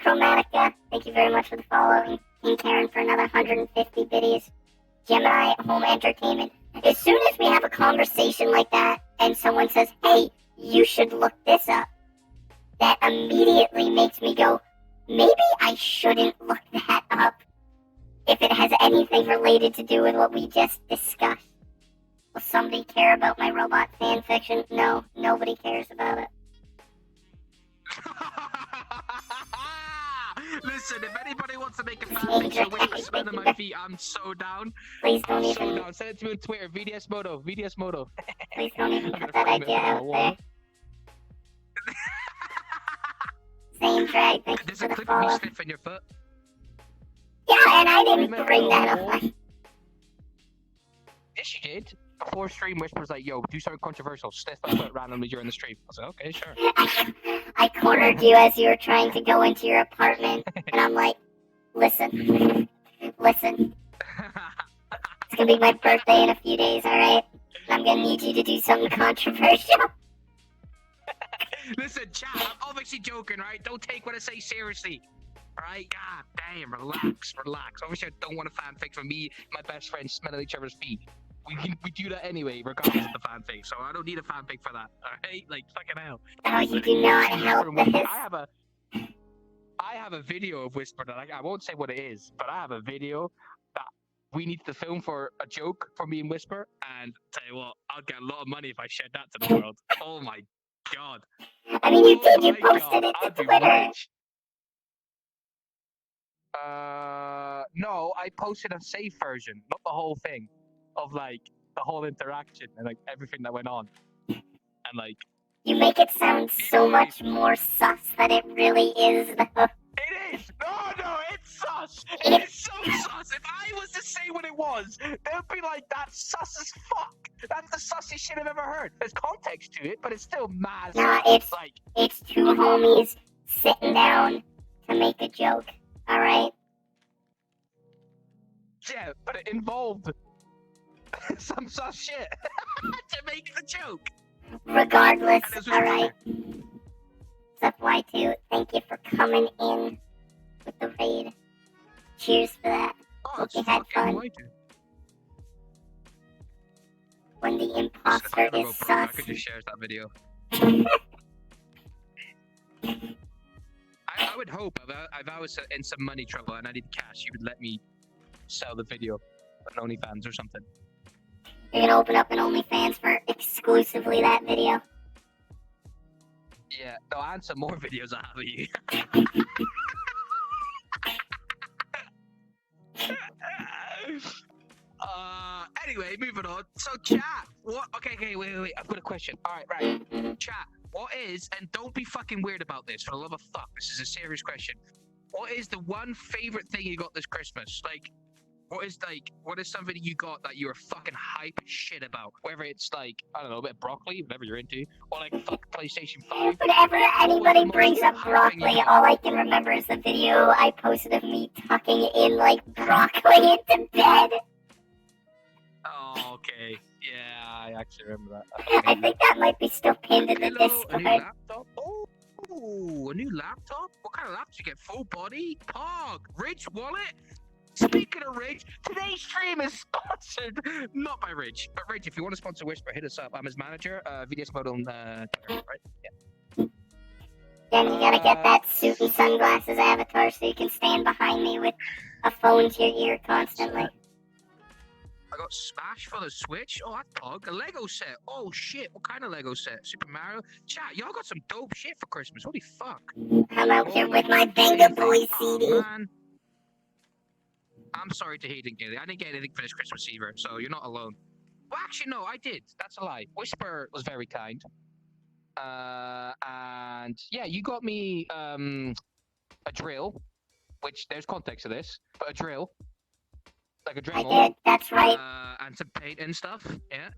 [SPEAKER 1] Chromatica, thank you very much for the follow. And Karen for another 150 biddies. Gemini Home Entertainment. As soon as we have a conversation like that and someone says, hey, you should look this up, that immediately makes me go, maybe I shouldn't look that up if it has anything related to do with what we just discussed. Will somebody care about my robot fanfiction? No, nobody cares about it.
[SPEAKER 3] Listen, if anybody wants to make a fanfiction of Whisper Spin on my feet, I'm so down.
[SPEAKER 1] Please don't
[SPEAKER 3] I'm so
[SPEAKER 1] even.
[SPEAKER 3] down. Send it to me on Twitter. VDS Moto. VDS Moto.
[SPEAKER 1] Please don't even
[SPEAKER 3] I'm
[SPEAKER 1] put
[SPEAKER 3] gonna
[SPEAKER 1] that
[SPEAKER 3] frame it
[SPEAKER 1] idea
[SPEAKER 3] on the
[SPEAKER 1] out
[SPEAKER 3] wall.
[SPEAKER 1] there. Same drag, thank you
[SPEAKER 3] There's
[SPEAKER 1] for
[SPEAKER 3] a
[SPEAKER 1] the
[SPEAKER 3] clip of me
[SPEAKER 1] follow.
[SPEAKER 3] sniffing your foot.
[SPEAKER 1] Yeah, and I didn't bring that up.
[SPEAKER 3] Yes, you did. Before stream, Whisper's like, yo, do something controversial. Sniff my foot randomly during the stream. I was like, okay, sure.
[SPEAKER 1] I cornered you as you were trying to go into your apartment, and I'm like, listen. It's gonna be my birthday in a few days, alright? I'm gonna need you to do something controversial.
[SPEAKER 3] Listen, chat, I'm obviously joking, right? Don't take what I say seriously. Alright? God damn, relax. Obviously, I don't want a fanfic for me and my best friend smelling each other's feet. We do that anyway, regardless of the fanfic, so I don't need a fanfic for that, alright? Like, fucking hell.
[SPEAKER 1] Oh, you do not help this.
[SPEAKER 3] I have a video of Whisper that I won't say what it is, but I have a video that we need to film for a joke for me and Whisper, and tell you what, I'll get a lot of money if I shared that to the world. Oh my god.
[SPEAKER 1] I mean, you did, you
[SPEAKER 3] my
[SPEAKER 1] posted
[SPEAKER 3] God,
[SPEAKER 1] it to
[SPEAKER 3] I'd be
[SPEAKER 1] Twitter.
[SPEAKER 3] rich. No, I posted a safe version, not the whole thing, of like the whole interaction and like everything that went on, and like.
[SPEAKER 1] You make it sound so much more sus than it really is, though.
[SPEAKER 3] It is! No, it's sus! It is so sus! If I was to say what it was, they'd be like, that's sus as fuck! That's the sussiest shit I've ever heard. There's context to it, but it's still mad.
[SPEAKER 1] Nah, it's two homies sitting down to make a joke, alright?
[SPEAKER 3] Yeah, but it involved some sus shit to make the joke.
[SPEAKER 1] Regardless,
[SPEAKER 3] And this was
[SPEAKER 1] alright. What's up, Y2? Thank you for coming in with the cheers for that.
[SPEAKER 3] Oh,
[SPEAKER 1] Hope
[SPEAKER 3] it's
[SPEAKER 1] you had
[SPEAKER 3] fucking
[SPEAKER 1] fun.
[SPEAKER 3] white.
[SPEAKER 1] When the
[SPEAKER 3] Listen, if I
[SPEAKER 1] imposter
[SPEAKER 3] ever go
[SPEAKER 1] is
[SPEAKER 3] broke, I
[SPEAKER 1] sus.
[SPEAKER 3] could just share that video. I would hope if I was in some money trouble and I need cash, you would let me sell the video on OnlyFans or something.
[SPEAKER 1] You're gonna open up an OnlyFans for exclusively that video.
[SPEAKER 3] Yeah, no, and some more videos I have of you. Anyway, moving on. So, chat, what? Okay, wait. I've got a question. All right. Chat, what is, and don't be fucking weird about this, for the love of fuck, this is a serious question. What is the one favorite thing you got this Christmas? Like, what is something you got that you're fucking hype as shit about? Whether it's like, I don't know, a bit of broccoli, whatever you're into, or like fuck PlayStation 5.
[SPEAKER 1] Whenever anybody
[SPEAKER 3] most
[SPEAKER 1] brings up
[SPEAKER 3] hype thing you
[SPEAKER 1] broccoli,
[SPEAKER 3] got?
[SPEAKER 1] all I can remember is the video I posted of me tucking in like broccoli into bed.
[SPEAKER 3] Oh, okay. Yeah, I actually remember that.
[SPEAKER 1] I think that might be still pinned in the
[SPEAKER 3] Hello, a
[SPEAKER 1] Discord.
[SPEAKER 3] new laptop. Oh, a new laptop? What kind of laptop you get? Full body? Pog? Rich wallet? Speaking of Rich, today's stream is sponsored not by Rich, but Rich, if you want to sponsor Whisper, hit us up. I'm his manager, VDS Mode on Twitter, right? Yeah.
[SPEAKER 1] Then you gotta get that suit and sunglasses avatar so you can stand behind me with a phone to your ear constantly.
[SPEAKER 3] I got Smash for the Switch. Oh, that's Pog. A Lego set. Oh shit, what kind of Lego set? Super Mario. Chat, y'all got some dope shit for Christmas. Holy fuck.
[SPEAKER 1] I'm out here with my
[SPEAKER 3] Same
[SPEAKER 1] Venga
[SPEAKER 3] thing.
[SPEAKER 1] Boy
[SPEAKER 3] Oh,
[SPEAKER 1] CD.
[SPEAKER 3] man. I'm sorry to hear you didn't get it. I didn't get anything for this Christmas either, so you're not alone. Well, actually, no, I did. That's a lie. Whisper was very kind. And yeah, you got me a drill, which there's context to this, but a drill. Like a
[SPEAKER 1] I
[SPEAKER 3] Dremel.
[SPEAKER 1] did, that's right.
[SPEAKER 3] And some paint and stuff, yeah.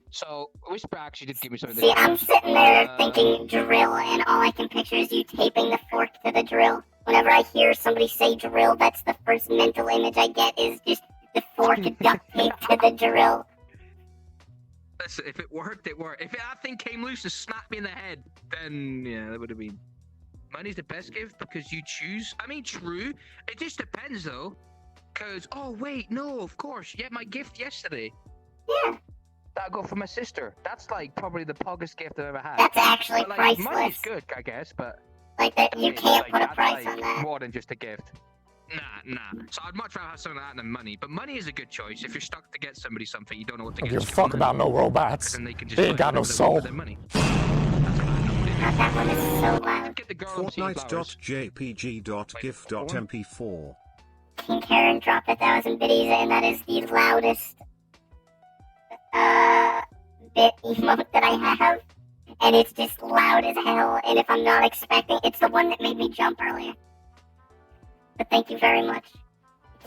[SPEAKER 3] So, Whisper actually did give me something.
[SPEAKER 1] See, I'm sitting there thinking drill, and all I can picture is you taping the fork to the drill. Whenever I hear somebody say drill, that's the first mental image I get is just the fork duct taped to the drill.
[SPEAKER 3] Listen, if it worked, it worked. If that thing came loose and snapped me in the head, then yeah, that would have been. Money's the best gift because you choose. I mean, true. It just depends though. Because, oh wait, no, of course. You had my gift yesterday.
[SPEAKER 1] Yeah.
[SPEAKER 3] That I got from my sister. That's like probably the poggest gift I've ever had.
[SPEAKER 1] That's actually
[SPEAKER 3] But, like,
[SPEAKER 1] priceless.
[SPEAKER 3] money's good, I guess, but
[SPEAKER 1] Like, that, you
[SPEAKER 3] it's
[SPEAKER 1] can't
[SPEAKER 3] like,
[SPEAKER 1] put a
[SPEAKER 3] that's
[SPEAKER 1] price
[SPEAKER 3] like
[SPEAKER 1] on that.
[SPEAKER 3] more than just a gift. Nah. So I'd much rather have something like that than money. But money is a good choice. If you're stuck to get somebody something, you don't know what to
[SPEAKER 5] Don't
[SPEAKER 3] get.
[SPEAKER 5] give a
[SPEAKER 3] just
[SPEAKER 5] fuck
[SPEAKER 3] money.
[SPEAKER 5] about no robots.
[SPEAKER 3] Then they can just
[SPEAKER 5] They ain't
[SPEAKER 3] buy
[SPEAKER 5] got no
[SPEAKER 3] whatever they want
[SPEAKER 5] soul.
[SPEAKER 3] with their money. That's what I know.
[SPEAKER 1] God, that one is so loud.
[SPEAKER 3] Get the girl I'm seeing flowers.
[SPEAKER 2] Fortnite.jpg.gif.mp4.
[SPEAKER 1] King Karen dropped 1,000 biddies, and that is the loudest bit emote that I have. And it's just loud as hell, and if I'm not expecting, it's the one that made me jump earlier. But thank you very much,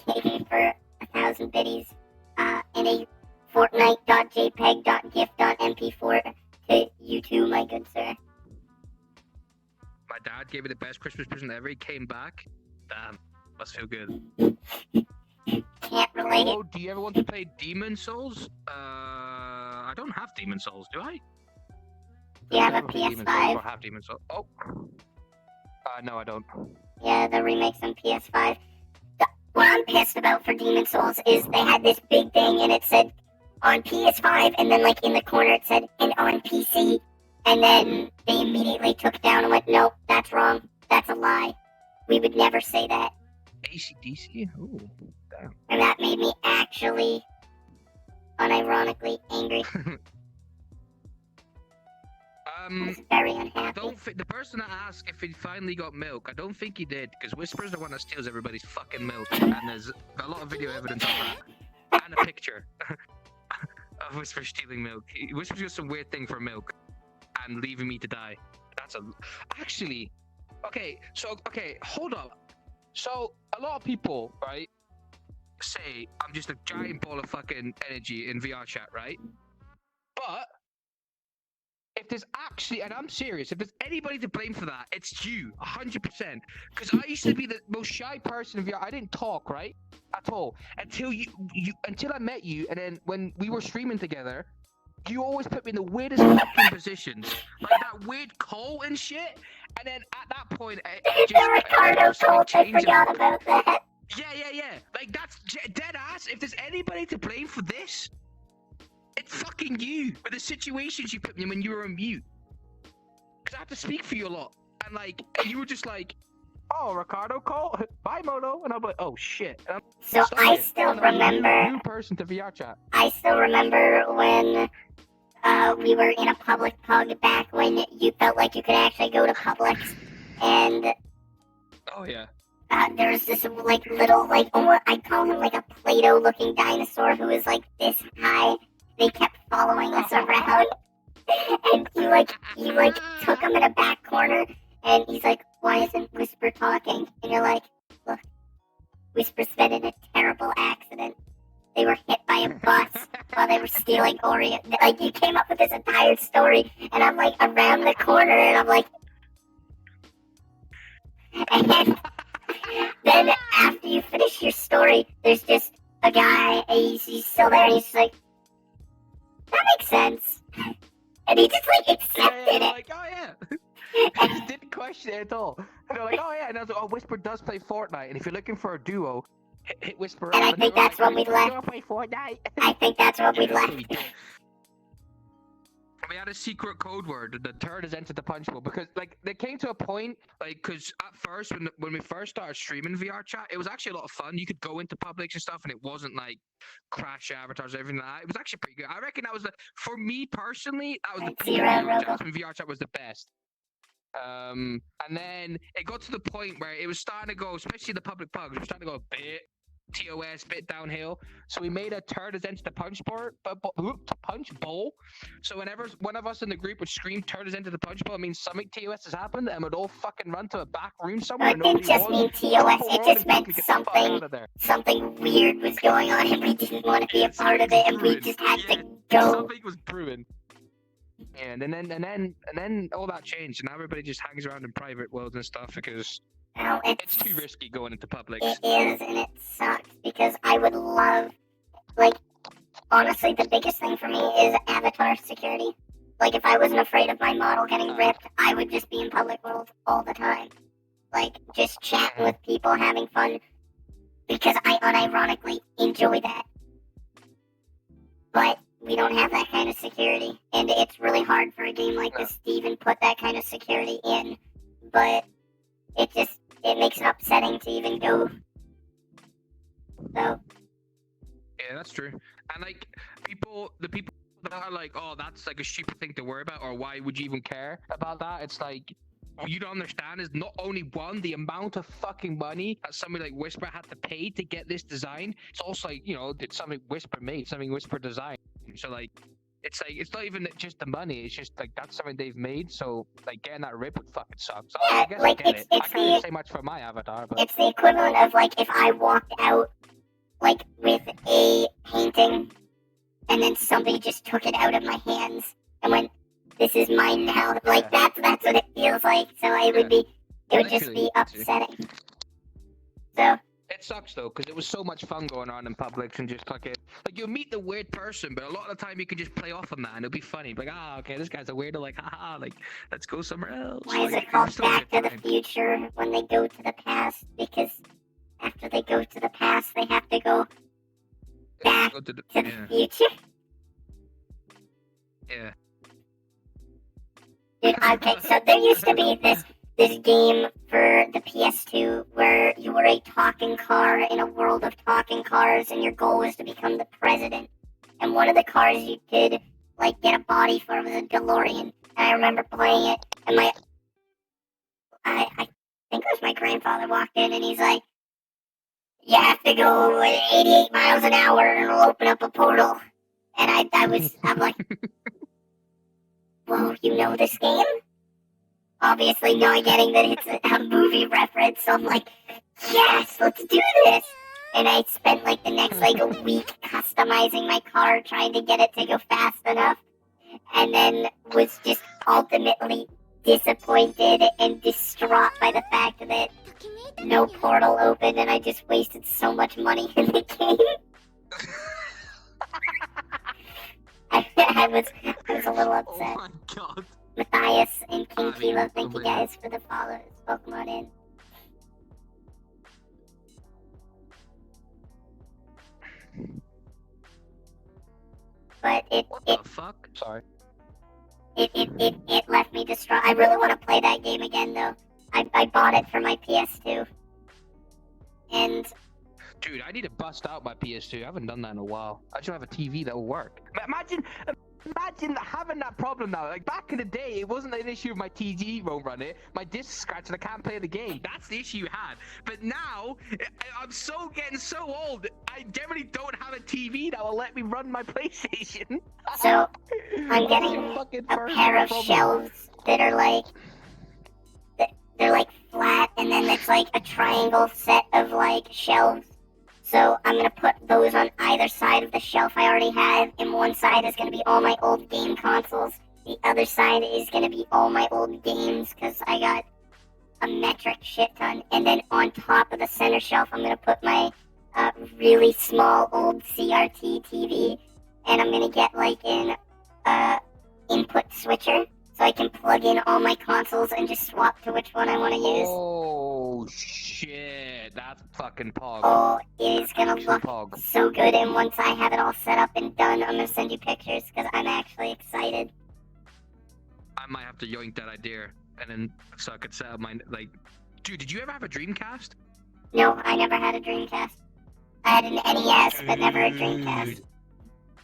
[SPEAKER 1] Katie, for 1,000 biddies, and a Fortnite.jpg.gif.mp4 to you too, my good sir.
[SPEAKER 3] My dad gave me the best Christmas present ever. He came back. Damn, must feel good.
[SPEAKER 1] Can't relate.
[SPEAKER 3] Oh, do you ever want to play Demon Souls? I don't have Demon Souls, do I?
[SPEAKER 1] Do you have a
[SPEAKER 3] Never played Demon Souls
[SPEAKER 1] PS5?
[SPEAKER 3] or have Demon Souls. Oh. No, I don't.
[SPEAKER 1] Yeah, the remakes on PS5. What I'm pissed about for Demon Souls is they had this big thing and it said on PS5, and then like in the corner it said and on PC, and then they immediately took it down and went, nope, that's wrong. That's a lie. We would never say that.
[SPEAKER 3] AC/DC? Ooh, damn.
[SPEAKER 1] And that made me actually, unironically angry. I was very unhappy.
[SPEAKER 3] The person that asked if he finally got milk, I don't think he did, because Whisper's the one that steals everybody's fucking milk, and there's a lot of video evidence of that, and a picture of Whisper stealing milk. Whisper's got some weird thing for milk, and leaving me to die. Actually, okay, hold up. So, a lot of people, right, say I'm just a giant ball of fucking energy in VR chat, right? But if there's actually, and I'm serious, if there's anybody to blame for that, it's you, 100%. Because I used to be the most shy person in VR. I didn't talk, right, at all, until until I met you, and then when we were streaming together, you always put me in the weirdest fucking positions, like that weird call and shit. And then at that point,
[SPEAKER 1] The Ricardo cult, I forgot about that.
[SPEAKER 3] Yeah. Like that's dead ass. If there's anybody to blame for this, it's fucking you. For the situations you put me in when you were on mute. Because I have to speak for you a lot, and like, and you were just like, "Oh, Ricardo, call, bye, Moto," and I'm like, "Oh shit." And
[SPEAKER 1] So I still remember.
[SPEAKER 3] New person to VR chat.
[SPEAKER 1] I still remember when we were in a public pug back when you felt like you could actually go to Publix, and
[SPEAKER 3] Oh yeah.
[SPEAKER 1] there was this like little like almost I'd call him like a Play-Doh looking dinosaur who was like this high. They kept following us around, and you like took him in a back corner, and he's like, "Why isn't Whisper talking?" And you're like, "Look, Whisper's been in a terrible accident. They were hit by a bus while they were stealing Oreo." Like, you came up with this entire story, and I'm like around the corner, and I'm like, and then after you finish your story, there's just a guy, and he's still there, and he's just like, "That makes sense," and he just like accepted it.
[SPEAKER 3] Like, oh yeah. I just didn't question it at all. And they're like, "Oh yeah," and I was like, "Oh, Whisper does play Fortnite, and if you're looking for a duo, hit Whisper."
[SPEAKER 1] And
[SPEAKER 3] up.
[SPEAKER 1] I think that's when we left.
[SPEAKER 3] "You play Fortnite."
[SPEAKER 1] I think that's when we
[SPEAKER 3] Yeah, that's
[SPEAKER 1] left.
[SPEAKER 3] what we did. We had a secret code word. The turd has entered the punch bowl because, like, there came to a point, like, because at first, when we first started streaming VR chat, it was actually a lot of fun. You could go into Publix and stuff, and it wasn't like crash avatars or everything like that. It was actually pretty good. I reckon that was for me personally, that was the peak of VR chat. When VR chat was the best. And then it got to the point where it was starting to go, especially the public pugs, it was starting to go a bit TOS, bit downhill. So we made a turd as into the punch bowl. So whenever one of us in the group would scream turd as into the punch bowl, it means something TOS has happened, and we'd all fucking run to a back room somewhere.
[SPEAKER 1] It didn't just mean TOS, it just meant something weird was going on, and we didn't want to be a part of it, and we just had to go.
[SPEAKER 3] Something was brewing. And then all that changed, and now everybody just hangs around in private worlds and stuff because
[SPEAKER 1] Well,
[SPEAKER 3] it's too risky going into public.
[SPEAKER 1] It is, and it sucks because I would love, like, honestly, the biggest thing for me is avatar security. Like, if I wasn't afraid of my model getting ripped, I would just be in public world all the time. Like, just chatting with people, having fun, because I unironically enjoy that. But we don't have that kind of security, and it's really hard for a game like this to even put that kind of security in. But it makes it upsetting to even go. So.
[SPEAKER 3] Yeah, that's true. And like the people that are like, "Oh, that's like a stupid thing to worry about," or "Why would you even care about that?" It's like, what you don't understand is not only one, the amount of fucking money that somebody like Whisper had to pay to get this design. It's also like, it's something Whisper made, something Whisper designed. So like, it's not even just the money. It's just like that's something they've made. So like getting that rip would fucking suck. So
[SPEAKER 1] yeah,
[SPEAKER 3] I guess
[SPEAKER 1] like
[SPEAKER 3] I get it. I can't really say much for my avatar, but
[SPEAKER 1] it's the equivalent of like if I walked out like with a painting, and then somebody just took it out of my hands and went, "This is mine now." Like that's what it feels like. So it would just be upsetting. So.
[SPEAKER 3] It sucks though, because it was so much fun going on in public and just fucking like you'll meet the weird person, but a lot of the time you can just play off on that and it'll be funny. Like, okay, this guy's a weirdo. Like, haha, like let's go somewhere else.
[SPEAKER 1] Why is it called Back to the Future when they go to the past? Because after they go to the past, they have to go back to the future.
[SPEAKER 3] Yeah.
[SPEAKER 1] Dude, okay, so there used to be this game for the PS2 where you were a talking car in a world of talking cars, and your goal was to become the president. And one of the cars you could like get a body for was a DeLorean. And I remember playing it, and I think it was my grandfather walked in, and he's like, "You have to go at 88 miles an hour, and it'll open up a portal." And I'm like, "Whoa, you know this game?" Obviously not getting that it's a movie reference, so I'm like, "Yes, let's do this!" And I spent like the next like a week customizing my car, trying to get it to go fast enough, and then was just ultimately disappointed and distraught by the fact that no portal opened, and I just wasted so much money in the game. I was a little upset.
[SPEAKER 3] Oh my god.
[SPEAKER 1] Matthias and King Kilo, thank you guys for the follows. Pokemon in. but
[SPEAKER 3] What the fuck? Sorry.
[SPEAKER 1] it left me distraught. I really want to play that game again, though. I bought it for my PS2. And
[SPEAKER 3] Dude, I need to bust out my PS2. I haven't done that in a while. I just don't have a TV that will work. Imagine having that problem now. Like back in the day, it wasn't an issue of my TV won't run it. My disc scratched and I can't play the game. That's the issue you had. But now, I'm getting so old. I generally don't have a TV that will let me run my PlayStation.
[SPEAKER 1] so I'm getting a pair of shelves that are like they're like flat, and then it's like a triangle set of like shelves. So I'm gonna put those on either side of the shelf I already have, and one side is gonna be all my old game consoles. The other side is gonna be all my old games, because I got a metric shit ton. And then on top of the center shelf, I'm gonna put my really small old CRT TV, and I'm gonna get like an input switcher, so I can plug in all my consoles and just swap to which one I want to use.
[SPEAKER 3] Oh shit, that's fucking pog.
[SPEAKER 1] Oh, it is gonna
[SPEAKER 3] Actually
[SPEAKER 1] look
[SPEAKER 3] pog.
[SPEAKER 1] so good, and once I have it all set up and done, I'm gonna send you pictures, because I'm actually excited.
[SPEAKER 3] I might have to yoink that idea, and then so I could set up my like. Dude, did you ever have a Dreamcast?
[SPEAKER 1] No, I never had a Dreamcast. I had an NES, but never a Dreamcast.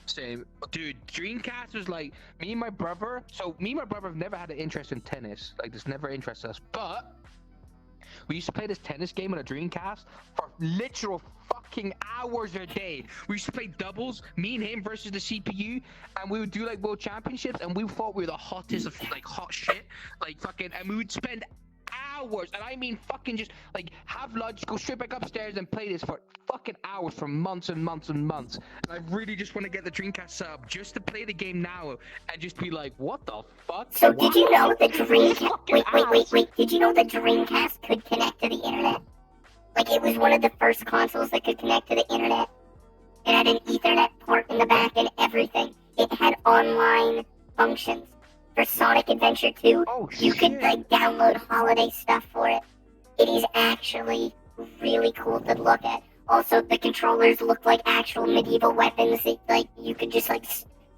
[SPEAKER 3] Same. Dude, Dreamcast was like, me and my brother, have never had an interest in tennis. Like, this never interested us. But, we used to play this tennis game on a Dreamcast for literal fucking hours a day. We used to play doubles, me and him versus the CPU, and we would do like world championships, and we thought we were the hottest of like hot shit. Like, fucking, and we would spend hours, and I mean fucking just like have lunch, go straight back upstairs and play this for fucking hours for months and months and months. And I really just want to get the Dreamcast set up just to play the game now and just be like, what the fuck?
[SPEAKER 1] So did you know the Dreamcast? Wait. Did you know the Dreamcast could connect to the internet? Like, it was one of the first consoles that could connect to the internet. It had an Ethernet port in the back and everything. It had online functions. For Sonic Adventure 2, you could like download holiday stuff for it. It is actually really cool to look at. Also, the controllers look like actual medieval weapons. That, like, you could just like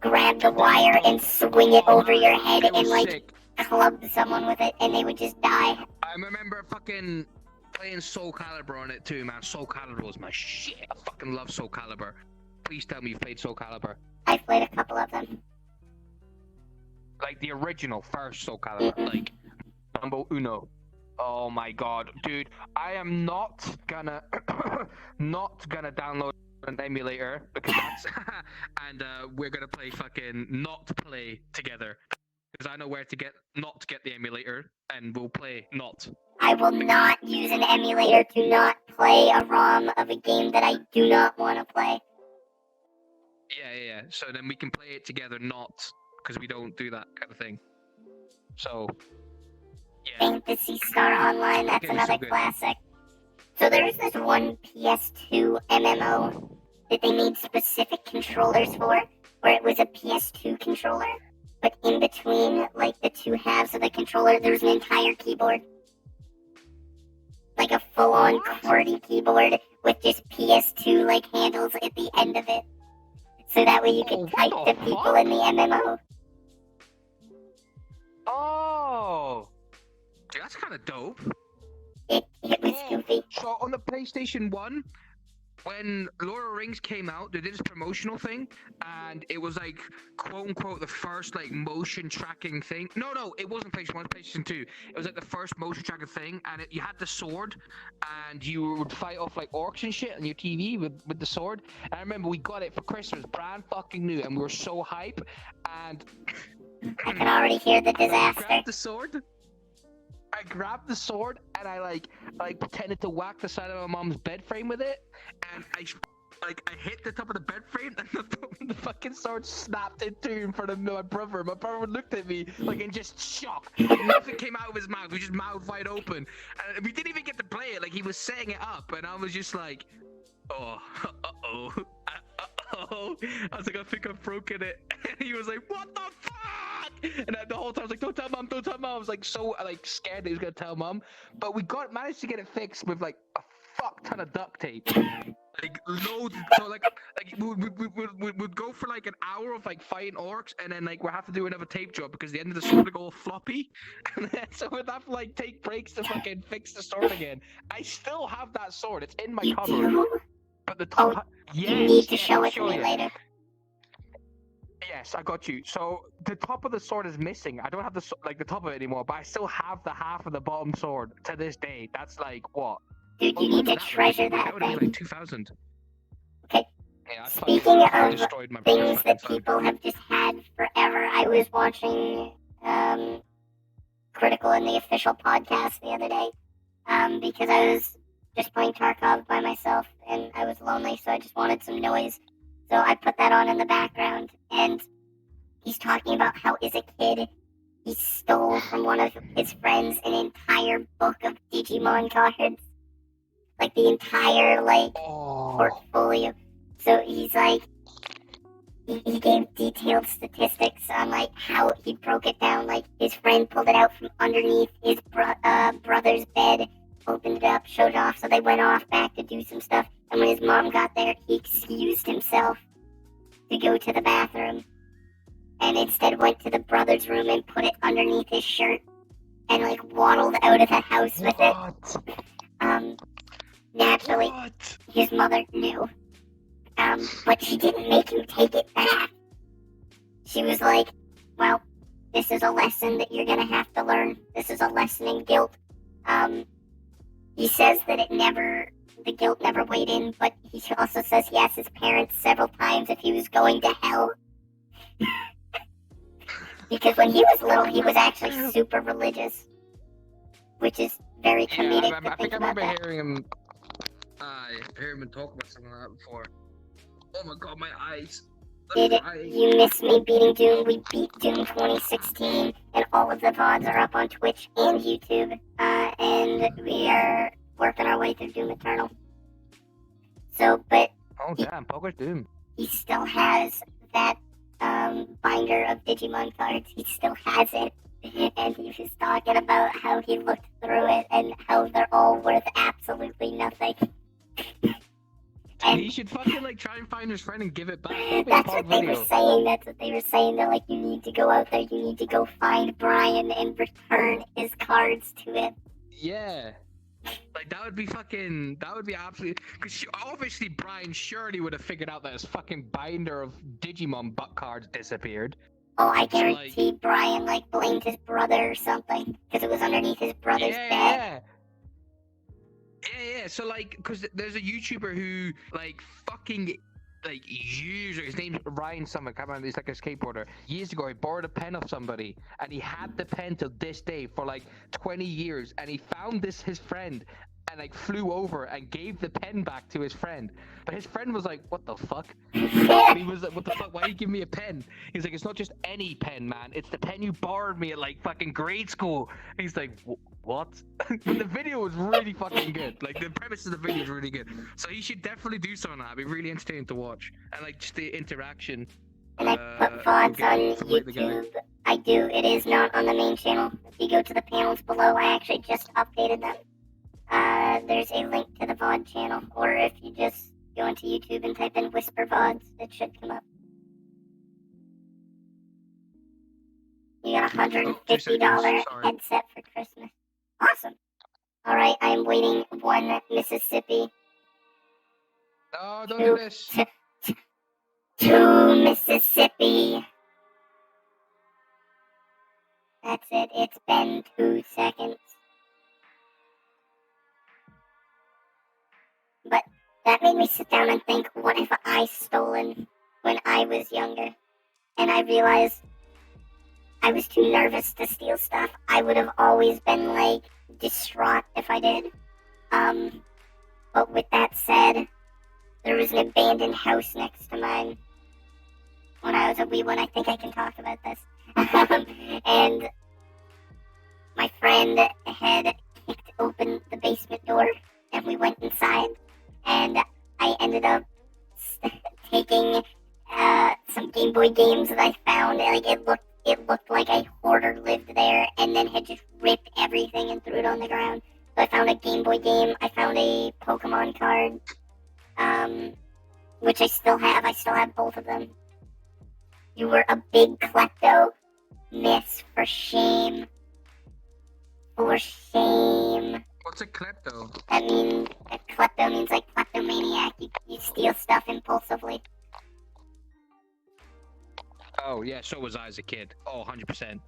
[SPEAKER 1] grab the wire and swing it over your head and like club someone with it, and they would just die.
[SPEAKER 3] I remember fucking playing Soul Calibur on it too, man. Soul Calibur was my shit. I fucking love Soul Calibur. Please tell me you've played Soul Calibur.
[SPEAKER 1] I've played a couple of them.
[SPEAKER 3] Like the original first Soul Calibur, like number uno. Oh my god, dude! I am not gonna download an emulator because that's and we're gonna play fucking not play together because I know where to get the emulator and we'll play not.
[SPEAKER 1] I will not use an emulator to not play a ROM of a game that I do not want to play.
[SPEAKER 3] Yeah. So then we can play it together, not. Because we don't do that kind of thing. So, yeah.
[SPEAKER 1] Fantasy Star Online, that's another classic. So there's this one PS2 MMO that they made specific controllers for, where it was a PS2 controller, but in between, like, the two halves of the controller, there's an entire keyboard. Like a full-on QWERTY keyboard with just PS2, like, handles at the end of it. So that way you could type to people in the MMO.
[SPEAKER 3] Oh, dude, that's kind of dope.
[SPEAKER 1] It was goofy.
[SPEAKER 3] So on the PlayStation 1, when Lord of the Rings came out, they did this promotional thing, and it was like, quote unquote, the first like motion tracking thing. No, it wasn't PlayStation 1, PlayStation 2. It was like the first motion tracking thing, and you had the sword, and you would fight off like orcs and shit on your TV with the sword. And I remember we got it for Christmas, brand fucking new, and we were so hype, and
[SPEAKER 1] I can already hear the disaster.
[SPEAKER 3] I grabbed the sword and I like pretended to whack the side of my mom's bed frame with it, and I hit the top of the bed frame, and the fucking sword snapped in two in front of my brother. My brother looked at me like in just shock. Like nothing came out of his mouth. He was just mouth wide open, and we didn't even get to play it. Like he was setting it up, and I was just like, oh. I was like, I think I've broken it. And he was like, what the fuck? And the whole time I was like, don't tell mom. I was like so like scared that he was gonna tell mom. But we managed to get it fixed with like a fuck ton of duct tape. Like loads. So like we'd go for like an hour of like fighting orcs, and then like we'll have to do another tape job because the end of the sword would go all floppy, and then so we'd have to like take breaks to fucking fix the sword again. I still have that sword. It's in my
[SPEAKER 1] You
[SPEAKER 3] cupboard.
[SPEAKER 1] do?
[SPEAKER 3] But the top.
[SPEAKER 1] You
[SPEAKER 3] Yes.
[SPEAKER 1] need to
[SPEAKER 3] Yes,
[SPEAKER 1] show
[SPEAKER 3] I'll
[SPEAKER 1] it to
[SPEAKER 3] show
[SPEAKER 1] me
[SPEAKER 3] you.
[SPEAKER 1] later.
[SPEAKER 3] Yes, I got you. So the top of the sword is missing. I don't have the the top of it anymore, but I still have the half of the bottom sword to this day. That's like what?
[SPEAKER 1] Dude,
[SPEAKER 3] What
[SPEAKER 1] you need
[SPEAKER 3] would
[SPEAKER 1] to
[SPEAKER 3] that be?
[SPEAKER 1] treasure
[SPEAKER 3] Like, that
[SPEAKER 1] that
[SPEAKER 3] would have been
[SPEAKER 1] thing.
[SPEAKER 3] like 2000.
[SPEAKER 1] Okay.
[SPEAKER 3] Yeah,
[SPEAKER 1] Speaking
[SPEAKER 3] I
[SPEAKER 1] of
[SPEAKER 3] destroyed my
[SPEAKER 1] things
[SPEAKER 3] fucking
[SPEAKER 1] that
[SPEAKER 3] phone.
[SPEAKER 1] people have just had forever, I was watching Critical in the official podcast the other day because I was just playing Tarkov by myself and I was lonely, so I just wanted some noise. So I put that on in the background, and he's talking about how as a kid he stole from one of his friends an entire book of Digimon cards, like the entire
[SPEAKER 3] Oh.
[SPEAKER 1] portfolio. So he's like, he gave detailed statistics on like how he broke it down. Like his friend pulled it out from underneath his brother's bed, opened it up, showed it off. So they went off back to do some stuff. And when his mom got there, he excused himself to go to the bathroom, and instead went to the brother's room and put it underneath his shirt, and like waddled out of the house with
[SPEAKER 3] What?
[SPEAKER 1] it. Naturally,
[SPEAKER 3] What?
[SPEAKER 1] his mother knew. But she didn't make him take it back. She was like, well, this is a lesson that you're gonna have to learn. This is a lesson in guilt. He says that the guilt never weighed in, but he also says he asked his parents several times if he was going to hell. Because when he was little, he was actually super religious, which is very comedic
[SPEAKER 3] Yeah,
[SPEAKER 1] to
[SPEAKER 3] I
[SPEAKER 1] think
[SPEAKER 3] think I
[SPEAKER 1] about
[SPEAKER 3] remember
[SPEAKER 1] that.
[SPEAKER 3] hearing him. I heard him talk about something like that before. Oh my god, my eyes.
[SPEAKER 1] Did you miss me beating Doom? We beat Doom 2016, and all of the VODs are up on Twitch and YouTube, and we are working our way through Doom Eternal. So, but
[SPEAKER 3] Oh damn, Poker's Doom.
[SPEAKER 1] he still has that binder of Digimon cards. He still has it, and he was talking about how he looked through it and how they're all worth absolutely nothing. And
[SPEAKER 3] He should fucking like try and find his friend and give it back. That'd be a
[SPEAKER 1] that's
[SPEAKER 3] pog
[SPEAKER 1] what they
[SPEAKER 3] video.
[SPEAKER 1] were saying. That's what they were saying. They're like, you need to go out there. You need to go find Brian and return his cards to him.
[SPEAKER 3] Yeah. Like that would be absolutely because obviously Brian surely would have figured out that his fucking binder of Digimon butt cards disappeared.
[SPEAKER 1] Oh, I
[SPEAKER 3] So,
[SPEAKER 1] guarantee Brian like blamed his brother or something because it was underneath his brother's bed.
[SPEAKER 3] Yeah. So like, because there's a YouTuber who like fucking like years. His name's Ryan something. I can't remember. He's like a skateboarder. Years ago, he borrowed a pen off somebody, and he had the pen till this day for like 20 years. And he found his friend, and like flew over and gave the pen back to his friend. But his friend was like, "What the fuck?" He was like, "What the fuck? Why you give me a pen?" He's like, "It's not just any pen, man. It's the pen you borrowed me at like fucking grade school." And he's like, "What?" But the video was really fucking good. Like the premise of the video is really good. So he should definitely do something like that. It'd be really entertaining to watch, and like just the interaction.
[SPEAKER 1] And I put VODs on YouTube. I do. It is not on the main channel. If you go to the panels below, I actually just updated them. There's a link to the VOD channel, or if you just go into YouTube and type in Whisper VODs, it should come up. You got a $150 headset for Christmas. Awesome. Alright, I'm waiting 1 Mississippi.
[SPEAKER 3] No, don't do this.
[SPEAKER 1] 2 Mississippi. That's it. It's been 2 seconds. But that made me sit down and think, what if I stolen when I was younger? And I realized I was too nervous to steal stuff. I would have always been, like, distraught if I did. But with that said, there was an abandoned house next to mine when I was a wee one. I think I can talk about this. And my friend had kicked open the basement door, and we went inside, and I ended up taking some Game Boy games that I found. Like it looked like a hoarder lived there, and then had just ripped everything and threw it on the ground. So I found a Game Boy game. I found a Pokemon card. which I still have. I still have both of them. You were a big klepto. Miss, for shame. For shame.
[SPEAKER 3] What's a klepto?
[SPEAKER 1] I mean, a klepto means like kleptomaniac. You steal stuff impulsively.
[SPEAKER 3] Oh yeah, so was I as a kid. Oh, 100%.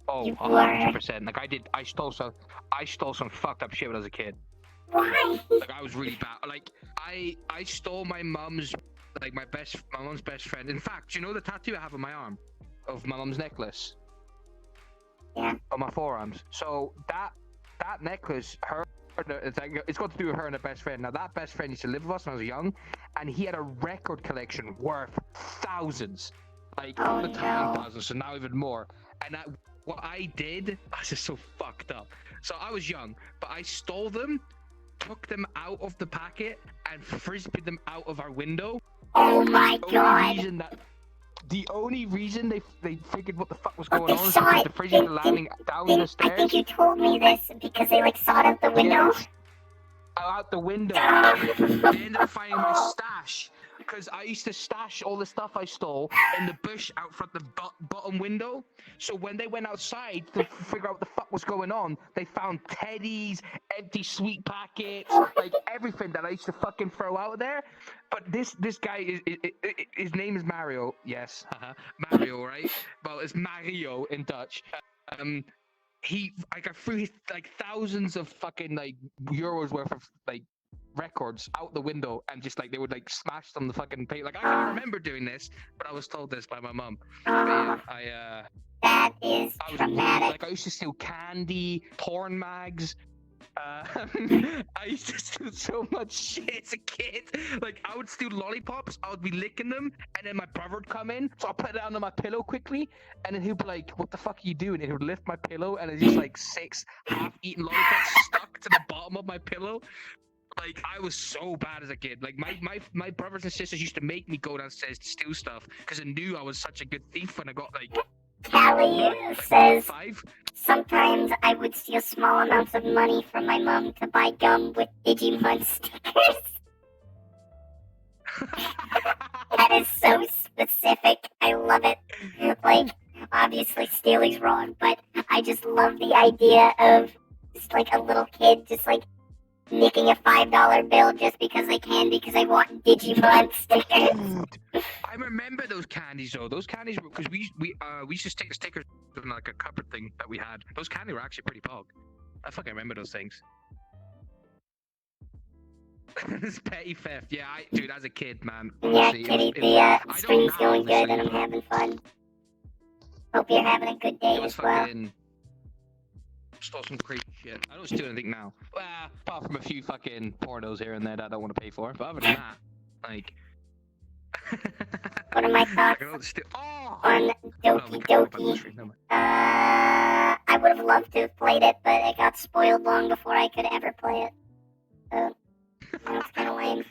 [SPEAKER 3] Oh,
[SPEAKER 1] You
[SPEAKER 3] 100%. Like I stole some fucked up shit when I was a kid.
[SPEAKER 1] Why?
[SPEAKER 3] Like I was really bad. Like I stole my mom's mom's best friend. In fact, you know the tattoo I have on my arm of my mom's necklace?
[SPEAKER 1] Yeah.
[SPEAKER 3] On my forearms. So that necklace, it's got to do with her and her best friend. Now that best friend used to live with us when I was young, and he had a record collection worth thousands. Like all the time thousands, so now even more. And what I did, this is so fucked up. So I was young, but I stole them, took them out of the packet, and frisbeed them out of our window.
[SPEAKER 1] Oh my god!
[SPEAKER 3] The only reason they figured what the fuck was going on is
[SPEAKER 1] saw
[SPEAKER 3] because
[SPEAKER 1] it.
[SPEAKER 3] the frisbees were landing down the stairs.
[SPEAKER 1] I think you told me this because they like saw it out the window.
[SPEAKER 3] Yes. Out the window. They ended up finding my stash. Because I used to stash all the stuff I stole in the bush out front the bottom window. So when they went outside to figure out what the fuck was going on, they found teddies, empty sweet packets, like everything that I used to fucking throw out there. But this guy his name is Mario. Yes, Mario, right? Well, it's Mario in Dutch. I threw his like thousands of fucking like euros worth of like records out the window, and just like they would like smash them the fucking paint. Like I can't remember doing this, but I was told this by my mum. Yeah,
[SPEAKER 1] that is traumatic.
[SPEAKER 3] Like I used to steal candy, porn mags. I used to steal so much shit as a kid. Like I would steal lollipops, I would be licking them, and then my brother would come in, so I'll put it under my pillow quickly, and then he'd be like, "What the fuck are you doing?" And he would lift my pillow, and it's just like 6 half-eaten lollipops stuck to the bottom of my pillow. Like I was so bad as a kid. Like my brothers and sisters used to make me go downstairs to steal stuff because they knew I was such a good thief when I got like.
[SPEAKER 1] Callie says
[SPEAKER 3] 5.
[SPEAKER 1] sometimes I would steal small amounts of money from my mom to buy gum with Digimon stickers. That is so specific. I love it. Like obviously stealing's wrong, but I just love the idea of just like a little kid just like nicking a $5 bill just because I can because I want Digimon stickers.
[SPEAKER 3] I remember those candies though. Those candies were because we used to stick the stickers in like a cupboard thing that we had. Those candies were actually pretty pog. I fucking remember those things. This petty theft, yeah, dude, as a kid, man.
[SPEAKER 1] Honestly, yeah, Kitty, the stream's going good and I'm having fun. Hope you're having a good day as well.
[SPEAKER 3] Stole some crazy shit. I don't steal anything now. Well, apart from a few fucking pornos here and there that I don't want to pay for. But other than that, like.
[SPEAKER 1] What are my thoughts on Doki Doki? I would have loved to have played it, but it got spoiled long before I could ever play it. So, that's kind of lame.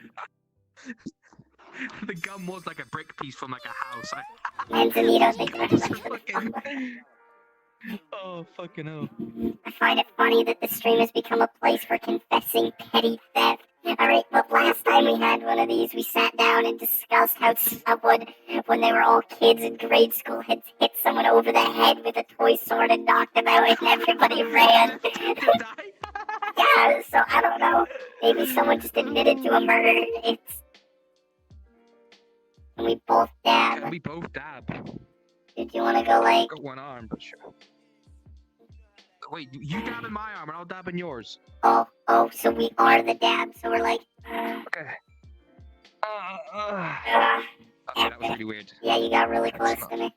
[SPEAKER 3] The gum was like a brick piece from like a house.
[SPEAKER 1] Manzanito, thank you very much.
[SPEAKER 3] Oh, fucking hell.
[SPEAKER 1] I find it funny that the stream has become a place for confessing petty theft. Alright, well, last time we had one of these, we sat down and discussed how someone, when they were all kids in grade school, had hit someone over the head with a toy sword and knocked them out, and everybody ran. Yeah, so I don't know. Maybe someone just admitted to a murder. Can we both dab?
[SPEAKER 3] Can we both dab?
[SPEAKER 1] Did you want to go like...
[SPEAKER 3] I've got one arm, but sure. Wait, you dab in my arm and I'll dab in yours.
[SPEAKER 1] Oh, so we are the dab, so we're like...
[SPEAKER 3] Okay. Okay, that was really weird.
[SPEAKER 1] Yeah, you got really close to me.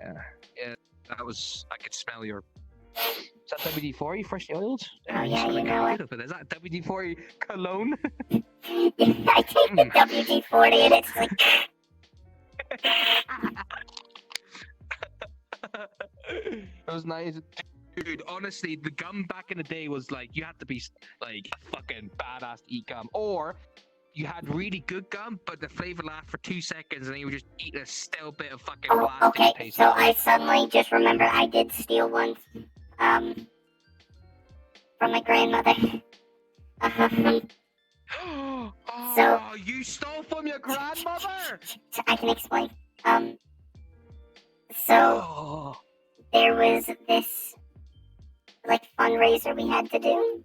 [SPEAKER 3] Yeah, that was... I could smell your... Is that WD-40 freshly oiled?
[SPEAKER 1] Oh, yeah, you know it.
[SPEAKER 3] Is that WD-40 cologne?
[SPEAKER 1] I take the WD-40 and it's like...
[SPEAKER 3] That was nice. Dude, honestly, the gum back in the day was like, you had to be like a fucking badass to eat gum. Or you had really good gum, but the flavor lasted for 2 seconds and then you would just eat a still bit of fucking plastic.
[SPEAKER 1] Okay, so I suddenly just remember I did steal once. From my grandmother.
[SPEAKER 3] Oh, you stole from your grandmother?
[SPEAKER 1] So I can explain. So
[SPEAKER 3] Oh.
[SPEAKER 1] there was this like fundraiser we had to do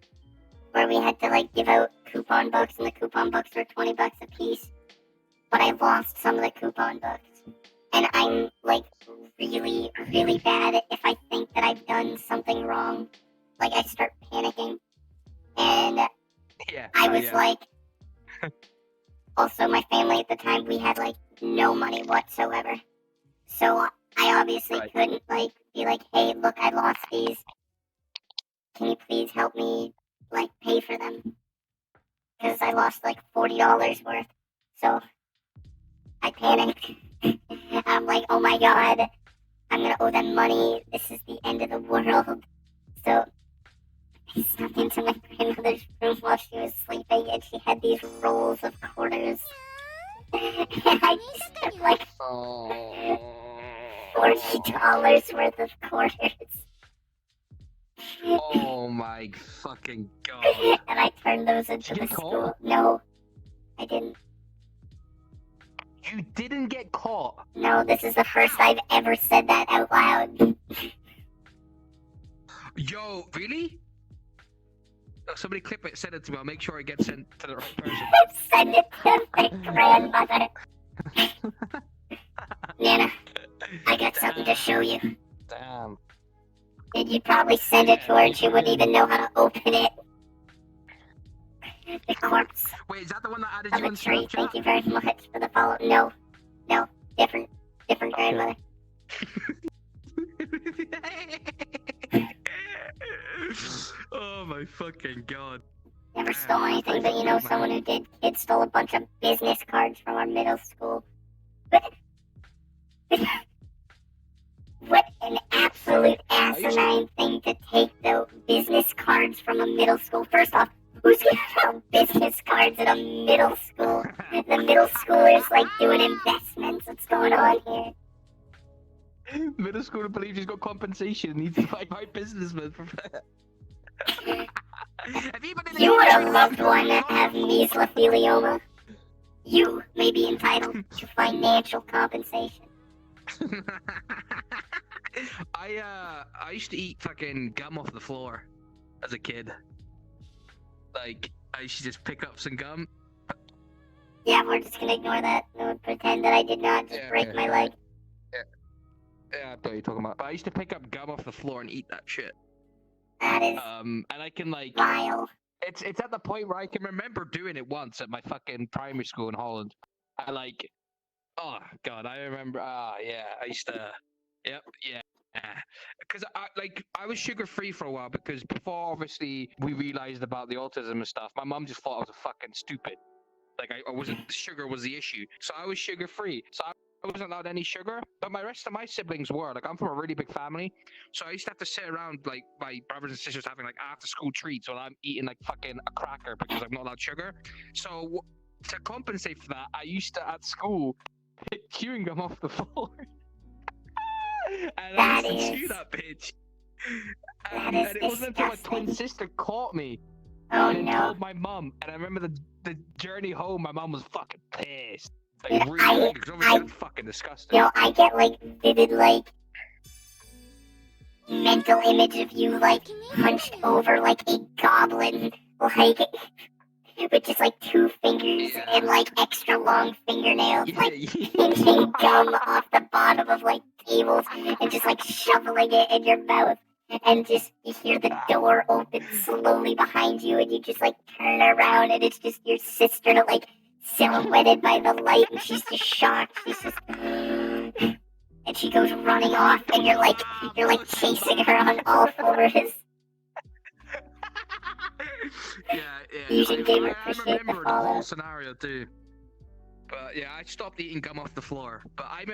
[SPEAKER 1] where we had to like give out coupon books, and the coupon books were $20 a piece. But I lost some of the coupon books, and I'm like really, really bad if I think that I've done something wrong. Like I start panicking, and
[SPEAKER 3] Yeah.
[SPEAKER 1] I was
[SPEAKER 3] yeah.
[SPEAKER 1] like, also my family at the time, we had like no money whatsoever, so I obviously
[SPEAKER 3] Right.
[SPEAKER 1] couldn't like be like, hey, look, I lost these. Can you please help me like pay for them? Because I lost like $40 worth. So I panicked. I'm like, oh my god, I'm gonna owe them money. This is the end of the world. So I snuck into my grandmother's room while she was sleeping, and she had these rolls of quarters. And I just took like $40 worth of quarters.
[SPEAKER 3] Oh my fucking god.
[SPEAKER 1] And I turned those into
[SPEAKER 3] Did you
[SPEAKER 1] the
[SPEAKER 3] get caught?
[SPEAKER 1] school. No, I didn't.
[SPEAKER 3] You didn't get caught.
[SPEAKER 1] No, this is the first I've ever said that out loud.
[SPEAKER 3] Yo, really? Oh, somebody clip it, send it to me. I'll make sure it gets sent to the right person.
[SPEAKER 1] Send it to my grandmother. Nana, I got something to show you.
[SPEAKER 3] Damn.
[SPEAKER 1] And you'd probably send it to her and she wouldn't even know how to open it. The corpse
[SPEAKER 3] Wait, is that the one that added
[SPEAKER 1] of
[SPEAKER 3] you
[SPEAKER 1] a
[SPEAKER 3] on
[SPEAKER 1] tree.
[SPEAKER 3] Snapchat?
[SPEAKER 1] Thank you very much for the follow. No, different grandmother.
[SPEAKER 3] Oh my fucking god.
[SPEAKER 1] Never stole anything, but you know someone who did. Kid stole a bunch of business cards from our middle school. What an absolute asinine thing to take the business cards from a middle school. First off, who's gonna sell business cards at a middle school? The middle schoolers like doing investments. What's going on here?
[SPEAKER 3] Middle schooler believes he's got compensation and needs to buy businessmen for that.
[SPEAKER 1] You or a loved one have mesothelioma. You may be entitled to financial compensation.
[SPEAKER 3] I used to eat fucking gum off the floor as a kid. Like, I used to just pick up some gum.
[SPEAKER 1] Yeah, we're just gonna ignore that and pretend that I did not just break my leg.
[SPEAKER 3] Yeah, I know what you're talking about. But I used to pick up gum off the floor and eat that shit.
[SPEAKER 1] That is
[SPEAKER 3] And I can like,
[SPEAKER 1] vile.
[SPEAKER 3] it's at the point where I can remember doing it once at my fucking primary school in Holland. I like, oh god, I remember. Yeah, I used to. Yep, yeah. Because I was sugar free for a while because before obviously we realized about the autism and stuff, my mom just thought I was a fucking stupid. Like I wasn't, sugar was the issue, so I was sugar free. So I wasn't allowed any sugar, but my rest of my siblings were. Like I'm from a really big family, so I used to have to sit around like my brothers and sisters having like after school treats while I'm eating like fucking a cracker because I'm not allowed sugar. So to compensate for that, I used to at school pick chewing gum off the floor. And I used to chew that bitch. And it wasn't until my twin sister caught me and told my mum. And I remember the journey home, my mum was fucking pissed. Like, really, because obviously that's fucking disgusting.
[SPEAKER 1] You know, I get like vivid like mental image of you like hunched over like a goblin, like with just like two fingers and like extra long fingernails, like pinching gum off the bottom of like tables and just like shoveling it in your mouth. And just you hear the door open slowly behind you, and you just like turn around, and it's just your sister like silhouetted by the light, and she's just shocked. She's just and she goes running off, and you're like chasing her on all fours.
[SPEAKER 3] Yeah.
[SPEAKER 1] Fusion Gamer,
[SPEAKER 3] I
[SPEAKER 1] appreciate
[SPEAKER 3] remember
[SPEAKER 1] the
[SPEAKER 3] the whole
[SPEAKER 1] follow.
[SPEAKER 3] scenario too. But yeah, I stopped eating gum off the floor. But I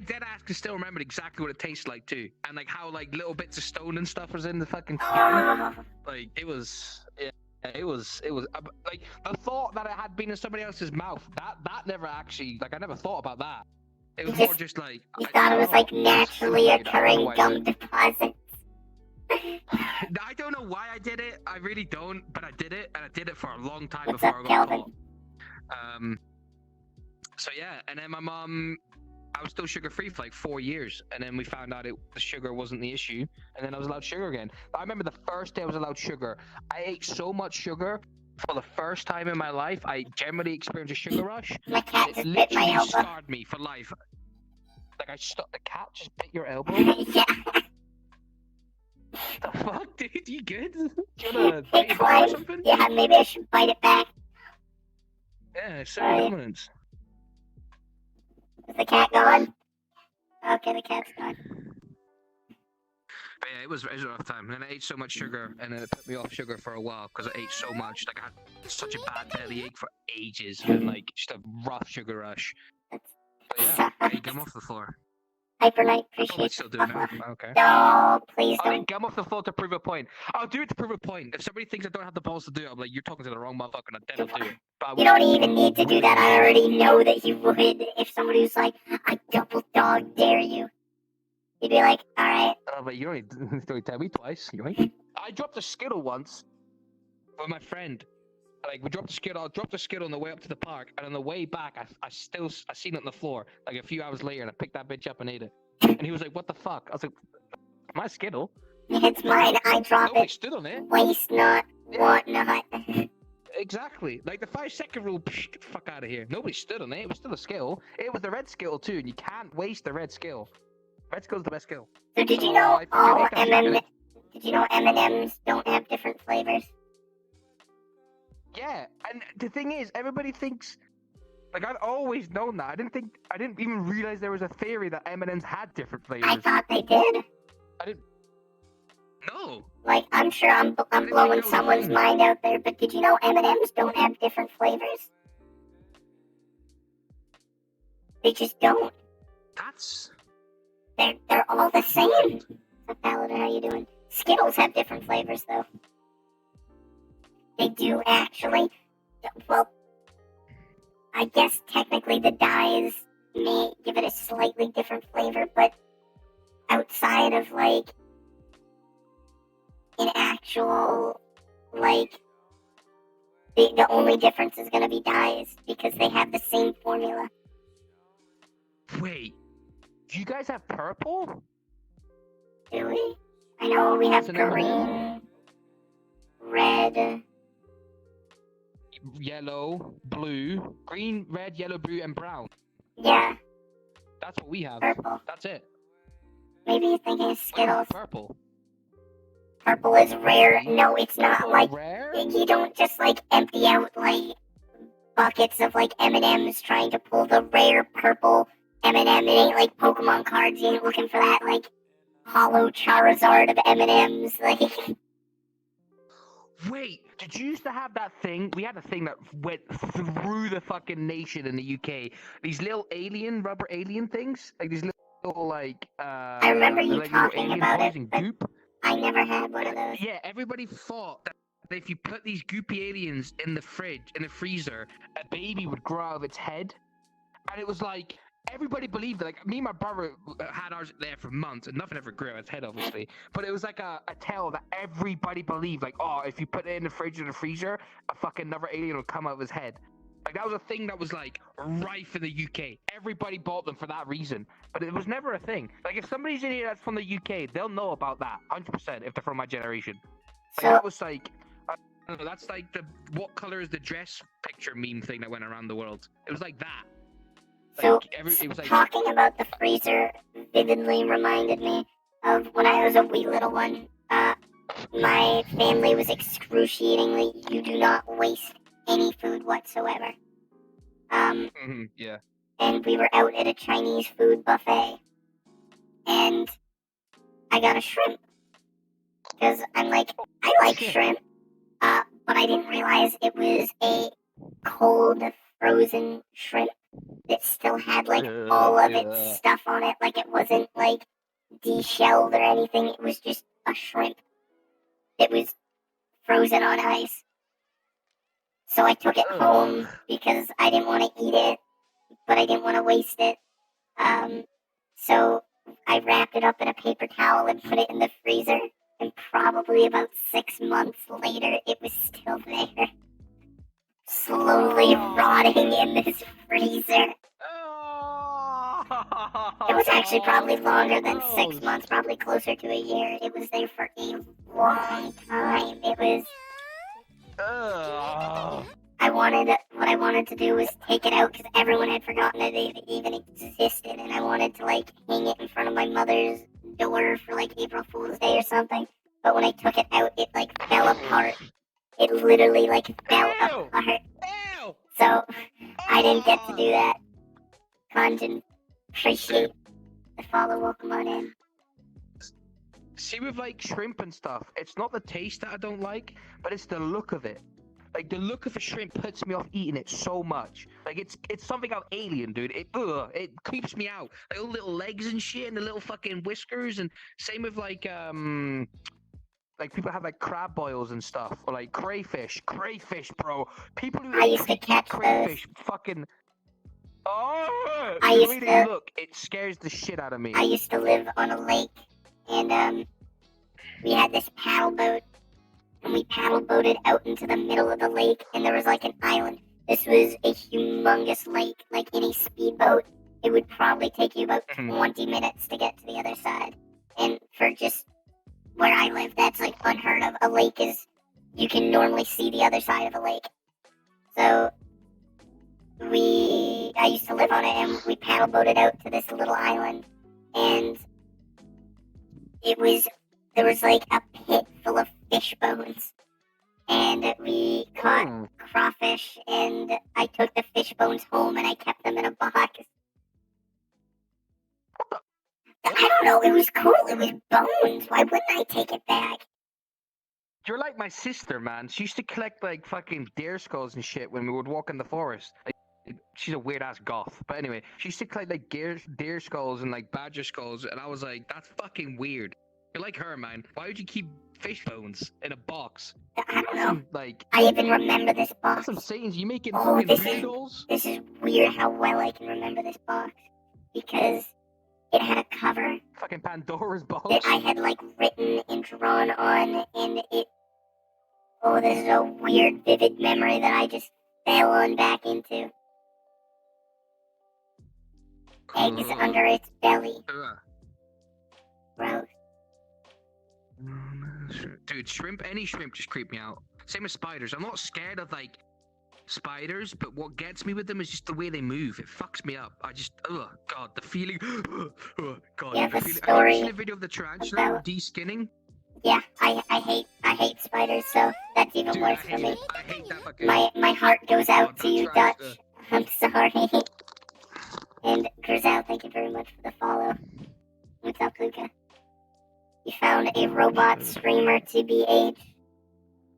[SPEAKER 3] dead ass can still remember exactly what it tastes like too, and like how like little bits of stone and stuff was in the fucking like it was. Yeah, it was like the thought that it had been in somebody else's mouth. That never actually like I never thought about that. It was more just like
[SPEAKER 1] You thought it was like naturally occurring gum deposits.
[SPEAKER 3] I don't know why I did it. I really don't, but I did it, and I did it for a long time
[SPEAKER 1] What's
[SPEAKER 3] before
[SPEAKER 1] up,
[SPEAKER 3] I got
[SPEAKER 1] Calvin?
[SPEAKER 3] caught. So yeah, and then my mom, I was still sugar free for like 4 years, and then we found out the sugar wasn't the issue, and then I was allowed sugar again. I remember the first day I was allowed sugar, I ate so much sugar for the first time in my life. I generally experienced a sugar rush.
[SPEAKER 1] My cat
[SPEAKER 3] It
[SPEAKER 1] just bit my
[SPEAKER 3] literally
[SPEAKER 1] elbow.
[SPEAKER 3] scarred me for life. Like the cat just bit your elbow.
[SPEAKER 1] Yeah,
[SPEAKER 3] The fuck, dude? You good? Do you wanna bite
[SPEAKER 1] it
[SPEAKER 3] your bone or
[SPEAKER 1] climbed.
[SPEAKER 3] something?
[SPEAKER 1] Yeah, maybe I should bite it back.
[SPEAKER 3] Yeah, show
[SPEAKER 1] Right.
[SPEAKER 3] your dominance.
[SPEAKER 1] Is the cat gone? Okay, the cat's gone.
[SPEAKER 3] But yeah, it was a rough time. And I ate so much sugar, and then it put me off sugar for a while because I ate so much. Like I had such a bad bellyache for ages, and like just a rough sugar rush. But yeah, hey, get 'em off the floor.
[SPEAKER 1] Hyper Knight,
[SPEAKER 3] I'll probably
[SPEAKER 1] appreciate
[SPEAKER 3] still
[SPEAKER 1] the
[SPEAKER 3] do it now.
[SPEAKER 1] follow.
[SPEAKER 3] Okay.
[SPEAKER 1] No, please
[SPEAKER 3] I mean,
[SPEAKER 1] don't.
[SPEAKER 3] get 'em off the floor to prove a point. I'll do it to prove a point. If somebody thinks I don't have the balls to do it, I'm like, you're talking to the wrong motherfucker, and then I'll do it. But
[SPEAKER 1] You don't even need to do that. I already know that you would. If somebody was like, I double dog dare you, you'd be like, all right.
[SPEAKER 3] Oh, but you only tell me twice. You right? I dropped a Skittle once with my friend. Like we dropped the Skittle. I dropped the Skittle on the way up to the park, and on the way back, I seen it on the floor. Like a few hours later, and I picked that bitch up and ate it. And he was like, "What the fuck?" I was like, "My Skittle."
[SPEAKER 1] It's mine. I drop
[SPEAKER 3] Nobody
[SPEAKER 1] it.
[SPEAKER 3] stood on it.
[SPEAKER 1] Waste not, want not.
[SPEAKER 3] Exactly. Like the 5-second rule. Psh, get the fuck out of here. Nobody stood on it. It was still a skill. It was the red skill too, and you can't waste the red skill. Red skill's the best skill.
[SPEAKER 1] So did you
[SPEAKER 3] So
[SPEAKER 1] know
[SPEAKER 3] I fucking ate that shit, and
[SPEAKER 1] Did you know M&Ms don't have different flavors?
[SPEAKER 3] yeah, and the thing is, everybody thinks. Like I'd always known that. I didn't even realize there was a theory that M&Ms had different flavors.
[SPEAKER 1] I thought they did.
[SPEAKER 3] I didn't. No.
[SPEAKER 1] Like, I'm sure I'm
[SPEAKER 3] didn't think
[SPEAKER 1] blowing
[SPEAKER 3] that was a
[SPEAKER 1] someone's
[SPEAKER 3] thing.
[SPEAKER 1] mind out there, but did you know M&Ms don't have different flavors? They just don't.
[SPEAKER 3] That's.
[SPEAKER 1] They're all the same. So Paladin, how you doing? Skittles have different flavors, though. They do actually. Well, I guess technically the dyes may give it a slightly different flavor, but outside of like an actual like the only difference is gonna be dyes because they have the same formula.
[SPEAKER 3] Wait. Do you guys have purple?
[SPEAKER 1] Do we? I know we have
[SPEAKER 3] That's an
[SPEAKER 1] green, red.
[SPEAKER 3] Yellow, blue, green, red, yellow, blue, and brown.
[SPEAKER 1] Yeah,
[SPEAKER 3] That's what we have.
[SPEAKER 1] purple.
[SPEAKER 3] That's it.
[SPEAKER 1] Maybe you're thinking of
[SPEAKER 3] We have
[SPEAKER 1] Skittles.
[SPEAKER 3] purple.
[SPEAKER 1] Purple is rare. No, it's not
[SPEAKER 3] Purple's
[SPEAKER 1] like
[SPEAKER 3] rare.
[SPEAKER 1] you don't just like empty out like buckets of like M&Ms trying to pull the rare purple M&M. It ain't like Pokemon cards. You ain't looking for that like hollow Charizard of M&Ms. Like
[SPEAKER 3] Wait, did you used to have that thing? We had a thing that went through the fucking nation in the UK. These little rubber alien things, like these little like.
[SPEAKER 1] I remember you
[SPEAKER 3] like
[SPEAKER 1] talking
[SPEAKER 3] alien
[SPEAKER 1] about
[SPEAKER 3] toys
[SPEAKER 1] it,
[SPEAKER 3] in
[SPEAKER 1] but
[SPEAKER 3] goop.
[SPEAKER 1] I never had one of those.
[SPEAKER 3] Yeah, everybody thought that if you put these goopy aliens in the freezer, a baby would grow out of its head, and it was like. Everybody believed it. Like me and my brother had ours there for months, and nothing ever grew out of its head, obviously. But it was like a tale that everybody believed. Like, oh, if you put it in the fridge or the freezer, a fucking another alien will come out of his head. Like that was a thing that was like rife in the UK. Everybody bought them for that reason, but it was never a thing. Like if somebody's in here that's from the UK, they'll know about that 100% if they're from my generation. Like,
[SPEAKER 1] So
[SPEAKER 3] that was like. I don't know, that's like the what color is the dress picture meme thing that went around the world. It was like that.
[SPEAKER 1] So,
[SPEAKER 3] It was like
[SPEAKER 1] talking about the freezer vividly reminded me of when I was a wee little one. My family was excruciatingly, you do not waste any food whatsoever.
[SPEAKER 3] yeah.
[SPEAKER 1] And we were out at a Chinese food buffet, and I got a shrimp. Because I'm like, I like shrimp, but I didn't realize it was a cold, frozen shrimp that still had like all of its stuff on it. Like it wasn't like deshelled or anything. It was just a shrimp. It was frozen on ice. So I took it home because I didn't want to eat it, but I didn't want to waste it. So I wrapped it up in a paper towel and put it in the freezer. And probably about 6 months later, it was still there. Slowly rotting in this freezer. It was actually probably longer than 6 months, probably closer to a year. It was there for a long time. It was... What I wanted to do was take it out because everyone had forgotten that it even existed, and I wanted to like hang it in front of my mother's door for like April Fool's Day or something. But when I took it out, it like fell apart. It literally like fell apart. So I didn't get to do that. Conjun, appreciate the follow. Welcome on in.
[SPEAKER 3] See, with like shrimp and stuff, it's not the taste that I don't like, but it's the look of it. Like the look of a shrimp puts me off eating it so much. Like it's something out alien, dude. It creeps me out. Like all the little legs and shit, and the little fucking whiskers, and same with like people have like crab boils and stuff, or like crayfish, bro. People who
[SPEAKER 1] I used to catch
[SPEAKER 3] crayfish,
[SPEAKER 1] those.
[SPEAKER 3] fucking.
[SPEAKER 1] I used to
[SPEAKER 3] look. It scares the shit out of me.
[SPEAKER 1] I used to live on a lake, and we had this paddle boat, and we paddle boated out into the middle of the lake, and there was like an island. This was a humongous lake. Like in a speedboat, it would probably take you about 20 minutes to get to the other side. And for just where I live, that's like unheard of. A lake is, you can normally see the other side of a lake. So I used to live on it, and we paddle boated out to this little island, and there was like a pit full of fish bones, and we caught crawfish, and I took the fish bones home and I kept them in a box. I don't know, it was cool, it was bones, why wouldn't I take it back?
[SPEAKER 3] You're like my sister, man. She used to collect like fucking deer skulls and shit when we would walk in the forest. Like, she's a weird ass goth, but anyway, she used to collect like deer skulls and like badger skulls, and I was like, that's fucking weird. You're like her, man. Why would you keep fish bones in a box?
[SPEAKER 1] I don't know.
[SPEAKER 3] Like,
[SPEAKER 1] I even remember this box.
[SPEAKER 3] That's insane. You making
[SPEAKER 1] Oh,
[SPEAKER 3] fucking voodoo dolls?
[SPEAKER 1] This is weird how well I can remember this box, because it had a cover
[SPEAKER 3] Fucking Pandora's box.
[SPEAKER 1] that I had like written and drawn on, and it. Oh, this is a weird, vivid memory that I just fell on back into. Eggs under its belly. Gross.
[SPEAKER 3] Dude, any shrimp just creep me out. Same with spiders. I'm not scared of like spiders, but what gets me with them is just the way they move. It fucks me up. I just, oh god, the feeling. Oh god,
[SPEAKER 1] Yeah,
[SPEAKER 3] the
[SPEAKER 1] the
[SPEAKER 3] feeling.
[SPEAKER 1] story
[SPEAKER 3] Have you seen a video of the tarantula de-skinning?
[SPEAKER 1] Yeah, I hate spiders, so that's even
[SPEAKER 3] Dude,
[SPEAKER 1] worse for me.
[SPEAKER 3] I hate that fucking.
[SPEAKER 1] My heart goes out to
[SPEAKER 3] that
[SPEAKER 1] you,
[SPEAKER 3] tries
[SPEAKER 1] Dutch. I'm sorry. And Grizel, thank you very much for the follow. What's up, Luca? You found a robot streamer to be aged.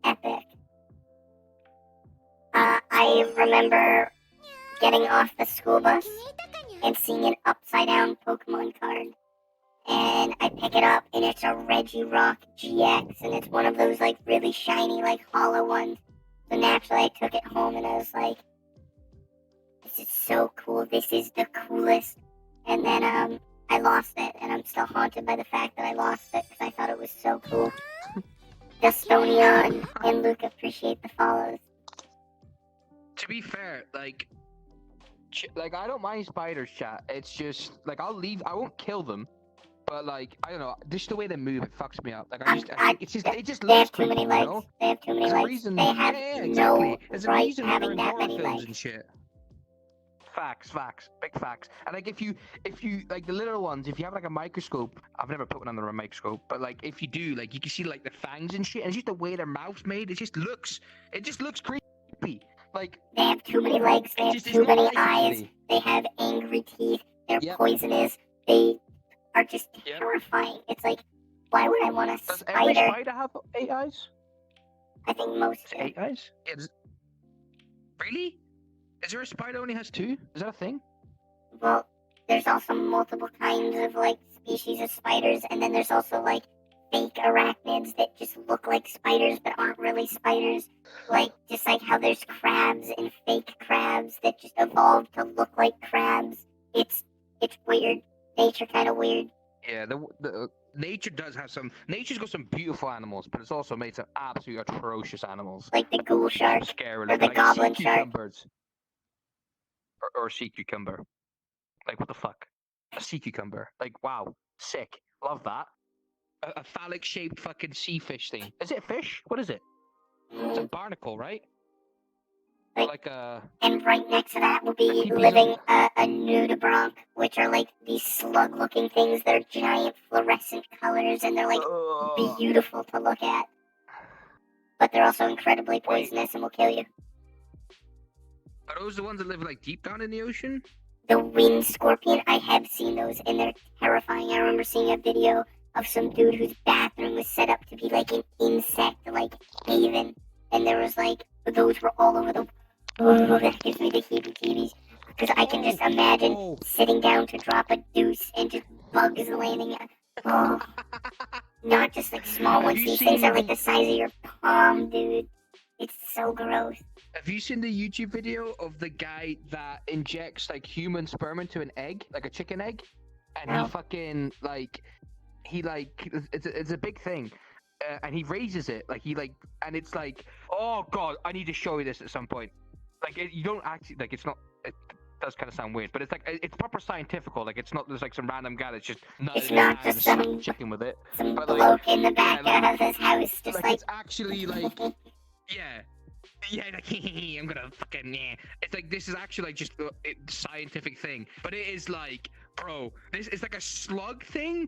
[SPEAKER 1] Epic. I remember getting off the school bus and seeing an upside down Pokemon card. And I pick it up, and it's a Regirock GX, and it's one of those like really shiny, like hollow ones. So naturally, I took it home, and I was like, "This is so cool. This is the coolest." And then I lost it, and I'm still haunted by the fact that I lost it because I thought it was so cool. Dustonion and Luke appreciate the follows.
[SPEAKER 3] To be fair, like I don't mind spiders, chat. It's just like I won't kill them. But like, I don't know, just the way they move, it fucks me up. Like I think it just
[SPEAKER 1] They
[SPEAKER 3] looks
[SPEAKER 1] have too
[SPEAKER 3] creepy,
[SPEAKER 1] many
[SPEAKER 3] you
[SPEAKER 1] legs.
[SPEAKER 3] know?
[SPEAKER 1] They have too many
[SPEAKER 3] There's a
[SPEAKER 1] legs.
[SPEAKER 3] reason.
[SPEAKER 1] They have
[SPEAKER 3] exactly.
[SPEAKER 1] no
[SPEAKER 3] There's a
[SPEAKER 1] right
[SPEAKER 3] reason they're
[SPEAKER 1] having
[SPEAKER 3] in
[SPEAKER 1] that
[SPEAKER 3] horror
[SPEAKER 1] many
[SPEAKER 3] films
[SPEAKER 1] legs.
[SPEAKER 3] and shit. Facts, big facts. And like if you like the little ones, if you have like a microscope, I've never put one under a microscope, but like if you do, like you can see like the fangs and shit, and it's just the way their mouth's made. It just looks creepy. Like
[SPEAKER 1] they have too many legs. They have too many eyes. They have angry teeth. They're poisonous. They are just terrifying. It's like, why would I want a spider?
[SPEAKER 3] Does every spider have 8 eyes?
[SPEAKER 1] I think most do.
[SPEAKER 3] 8 eyes? Yeah, really? Is there a spider that only has 2? Is that a thing?
[SPEAKER 1] Well, there's also multiple kinds of like species of spiders, and then there's also like fake arachnids that just look like spiders but aren't really spiders. Like just like how there's crabs and fake crabs that just evolved to look like crabs. It's weird. Nature kind of weird.
[SPEAKER 3] Yeah, nature does have some. Nature's got some beautiful animals, but it's also made some absolutely atrocious animals.
[SPEAKER 1] Like the ghoul
[SPEAKER 3] Some
[SPEAKER 1] shark
[SPEAKER 3] scary
[SPEAKER 1] or
[SPEAKER 3] looking,
[SPEAKER 1] the goblin
[SPEAKER 3] sea
[SPEAKER 1] shark.
[SPEAKER 3] cucumbers. Or sea cucumber. Like, what the fuck? A sea cucumber. Like, wow. Sick. Love that. A phallic shaped fucking sea fish thing. Is it a fish? What is it? It's a barnacle, right? Or like a.
[SPEAKER 1] And right next to that will be
[SPEAKER 3] keep these
[SPEAKER 1] living
[SPEAKER 3] up.
[SPEAKER 1] a nudibranch, which are like these slug-looking things that are giant fluorescent colors, and they're like beautiful to look at. But they're also incredibly poisonous and will kill you.
[SPEAKER 3] Are those the ones that live like deep down in the ocean?
[SPEAKER 1] The wind scorpion, I have seen those, and they're terrifying. I remember seeing a video of some dude whose bathroom was set up to be like an insect, like haven, and there was like those were all over the. Oh, that gives me the heebie-jeebies because I can just imagine sitting down to drop a deuce and just bugs landing. Oh, not just like small ones. These things are like the size of your palm, dude. It's so gross.
[SPEAKER 3] Have you seen the YouTube video of the guy that injects like human sperm into an egg, like a chicken egg, and
[SPEAKER 1] No.
[SPEAKER 3] he fucking like it's a big thing, and he raises it and it's like, oh god, I need to show you this at some point. Like you don't actually like it's not. It does kind of sound weird, but it's like it's proper scientifical. Like it's not there's like some random guy that's just
[SPEAKER 1] It's not just some
[SPEAKER 3] chicken with it.
[SPEAKER 1] Some
[SPEAKER 3] But,
[SPEAKER 1] bloke in the back
[SPEAKER 3] yeah,
[SPEAKER 1] of his house, just like
[SPEAKER 3] it's actually like yeah. Yeah, like I'm gonna fucking yeah. It's like this is actually like just a scientific thing, but it is like, bro, this is like a slug thing.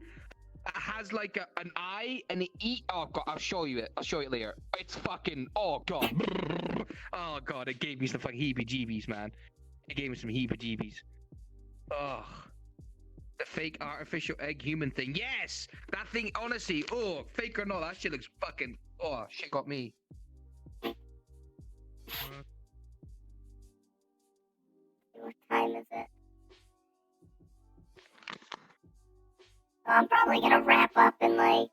[SPEAKER 3] It has like an eye and it eat. Oh god, I'll show you it. I'll show you it later. It's fucking. Oh god. Oh god, it gave me some fucking heebie-jeebies, man. It gave me some heebie-jeebies. Ugh. The fake artificial egg human thing. Yes, that thing. Honestly, oh, fake or not, that shit looks fucking. Oh, shit got me.
[SPEAKER 1] what time is it? I'm probably gonna wrap up in like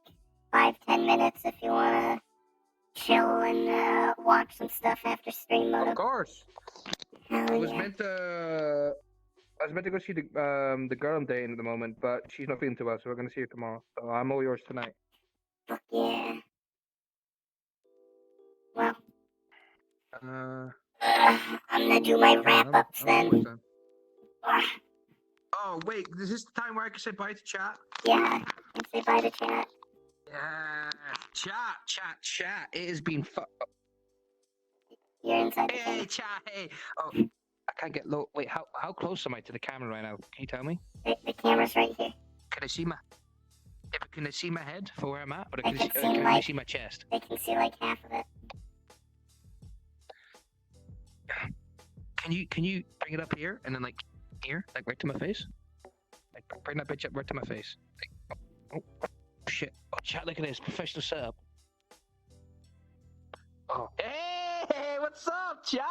[SPEAKER 1] 5-10 minutes if you wanna chill and watch some stuff after stream mode.
[SPEAKER 3] Of course.
[SPEAKER 1] Hell
[SPEAKER 3] I was
[SPEAKER 1] yeah.
[SPEAKER 3] meant to go see the girl I'm dating at the moment, but she's not feeling too well, so we're gonna see her tomorrow. So I'm all yours tonight.
[SPEAKER 1] Fuck yeah. Well, I'm gonna do my wrap ups then.
[SPEAKER 3] Oh wait, is this the time where I can say bye to chat?
[SPEAKER 1] Yeah, and say bye to chat.
[SPEAKER 3] Yeah, chat. It has been
[SPEAKER 1] You're inside the
[SPEAKER 3] Hey,
[SPEAKER 1] camera.
[SPEAKER 3] chat. Hey. Oh, I can't get low. Wait, how close am I to the camera right now? Can you tell me?
[SPEAKER 1] The camera's right here.
[SPEAKER 3] Can I see my? Yeah, but can I see my head for where I'm at, or
[SPEAKER 1] I
[SPEAKER 3] can,
[SPEAKER 1] can
[SPEAKER 3] can
[SPEAKER 1] see
[SPEAKER 3] you
[SPEAKER 1] like-
[SPEAKER 3] see my chest?
[SPEAKER 1] They can see like half of it.
[SPEAKER 3] Can you bring it up here and then like here, like right to my face? Like bring that bitch up right to my face. Like, oh shit! Oh chat, look at this professional setup. Oh, hey, what's up, chat?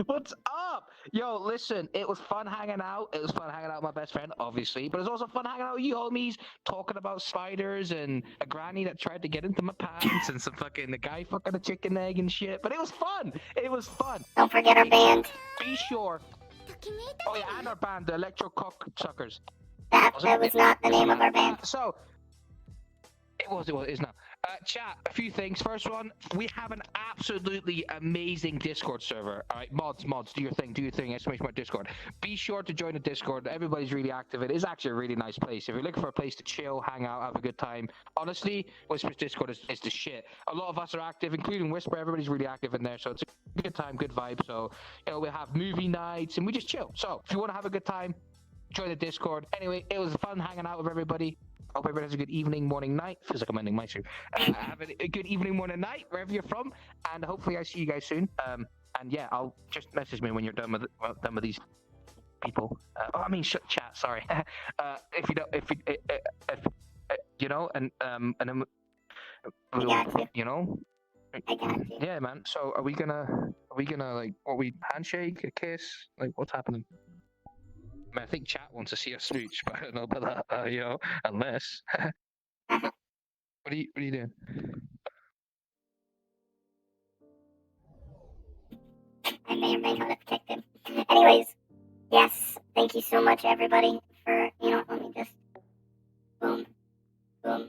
[SPEAKER 3] What's up? Yo, listen, it was fun hanging out. It was fun hanging out with my best friend, obviously, but it was also fun hanging out with you homies, talking about spiders and a granny that tried to get into my pants and some fucking the guy fucking a chicken egg and shit. But it was fun. It was fun.
[SPEAKER 1] Don't forget our band.
[SPEAKER 3] Be sure. Oh yeah, and our band, the Electro Cocksuckers.
[SPEAKER 1] That was not the name of our band.
[SPEAKER 3] So it is now. Chat, a few things. First one, we have an absolutely amazing Discord server. All right, mods, do your thing. Exclamation mark Discord. Be sure to join the Discord. Everybody's really active. It is actually a really nice place. If you're looking for a place to chill, hang out, have a good time, honestly, Whisper's Discord is the shit. A lot of us are active, including Whisper. Everybody's really active in there, so it's a good time, good vibe. So, we have movie nights and we just chill. So, if you want to have a good time, join the Discord. Anyway, it was fun hanging out with everybody. Hope everybody has a good evening, morning, night. Feels like I'm ending my stream. Have a good evening, morning, night, wherever you're from, and hopefully I see you guys soon. And yeah, I'll just message me when you're done with these people. Chat. Sorry. If you don't, if you know, and then
[SPEAKER 1] I got you.
[SPEAKER 3] you know.
[SPEAKER 1] I got you.
[SPEAKER 3] Yeah, man. So are we gonna like, what we handshake, a kiss, like what's happening? I mean, I think chat wants to see us smooch, but I don't know about that, unless. What are you doing?
[SPEAKER 1] I may or may not have kicked him. Anyways, yes, thank you so much, everybody, for, let me just boom, boom.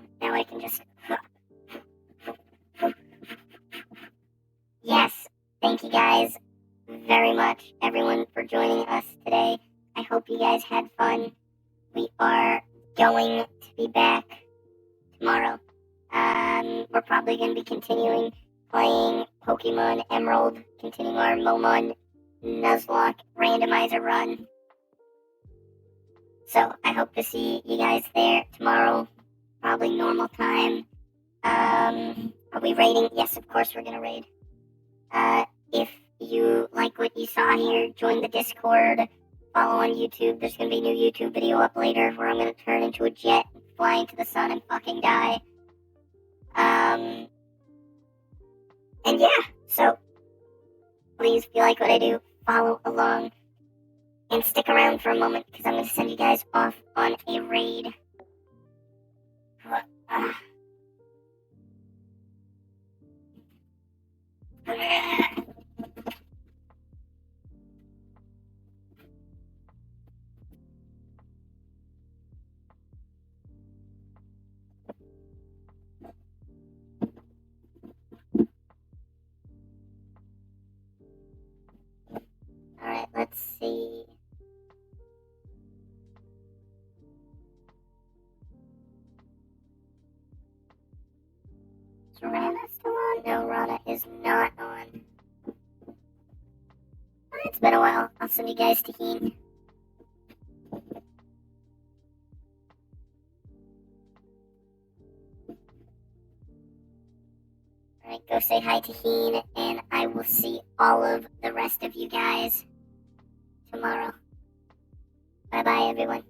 [SPEAKER 1] much, everyone, for joining us today. I hope you guys had fun. We are going to be back tomorrow. We're probably going to be continuing playing Pokemon Emerald, continuing our Momon Nuzlocke randomizer run. So I hope to see you guys there tomorrow, probably normal time. Are we raiding? Yes, of course we're going to raid. If you like what you saw here, join the Discord, follow on YouTube. There's going to be a new YouTube video up later where I'm going to turn into a jet, fly into the sun, and fucking die. And yeah, so please, if you like what I do, follow along and stick around for a moment because I'm going to send you guys off on a raid. Alright, let's see. Is Rana still on? No, Rana is not on. It's been a while. I'll send you guys to Heen. Alright, go say hi to Heen, and I will see all of the rest of you guys tomorrow. Bye-bye, everyone.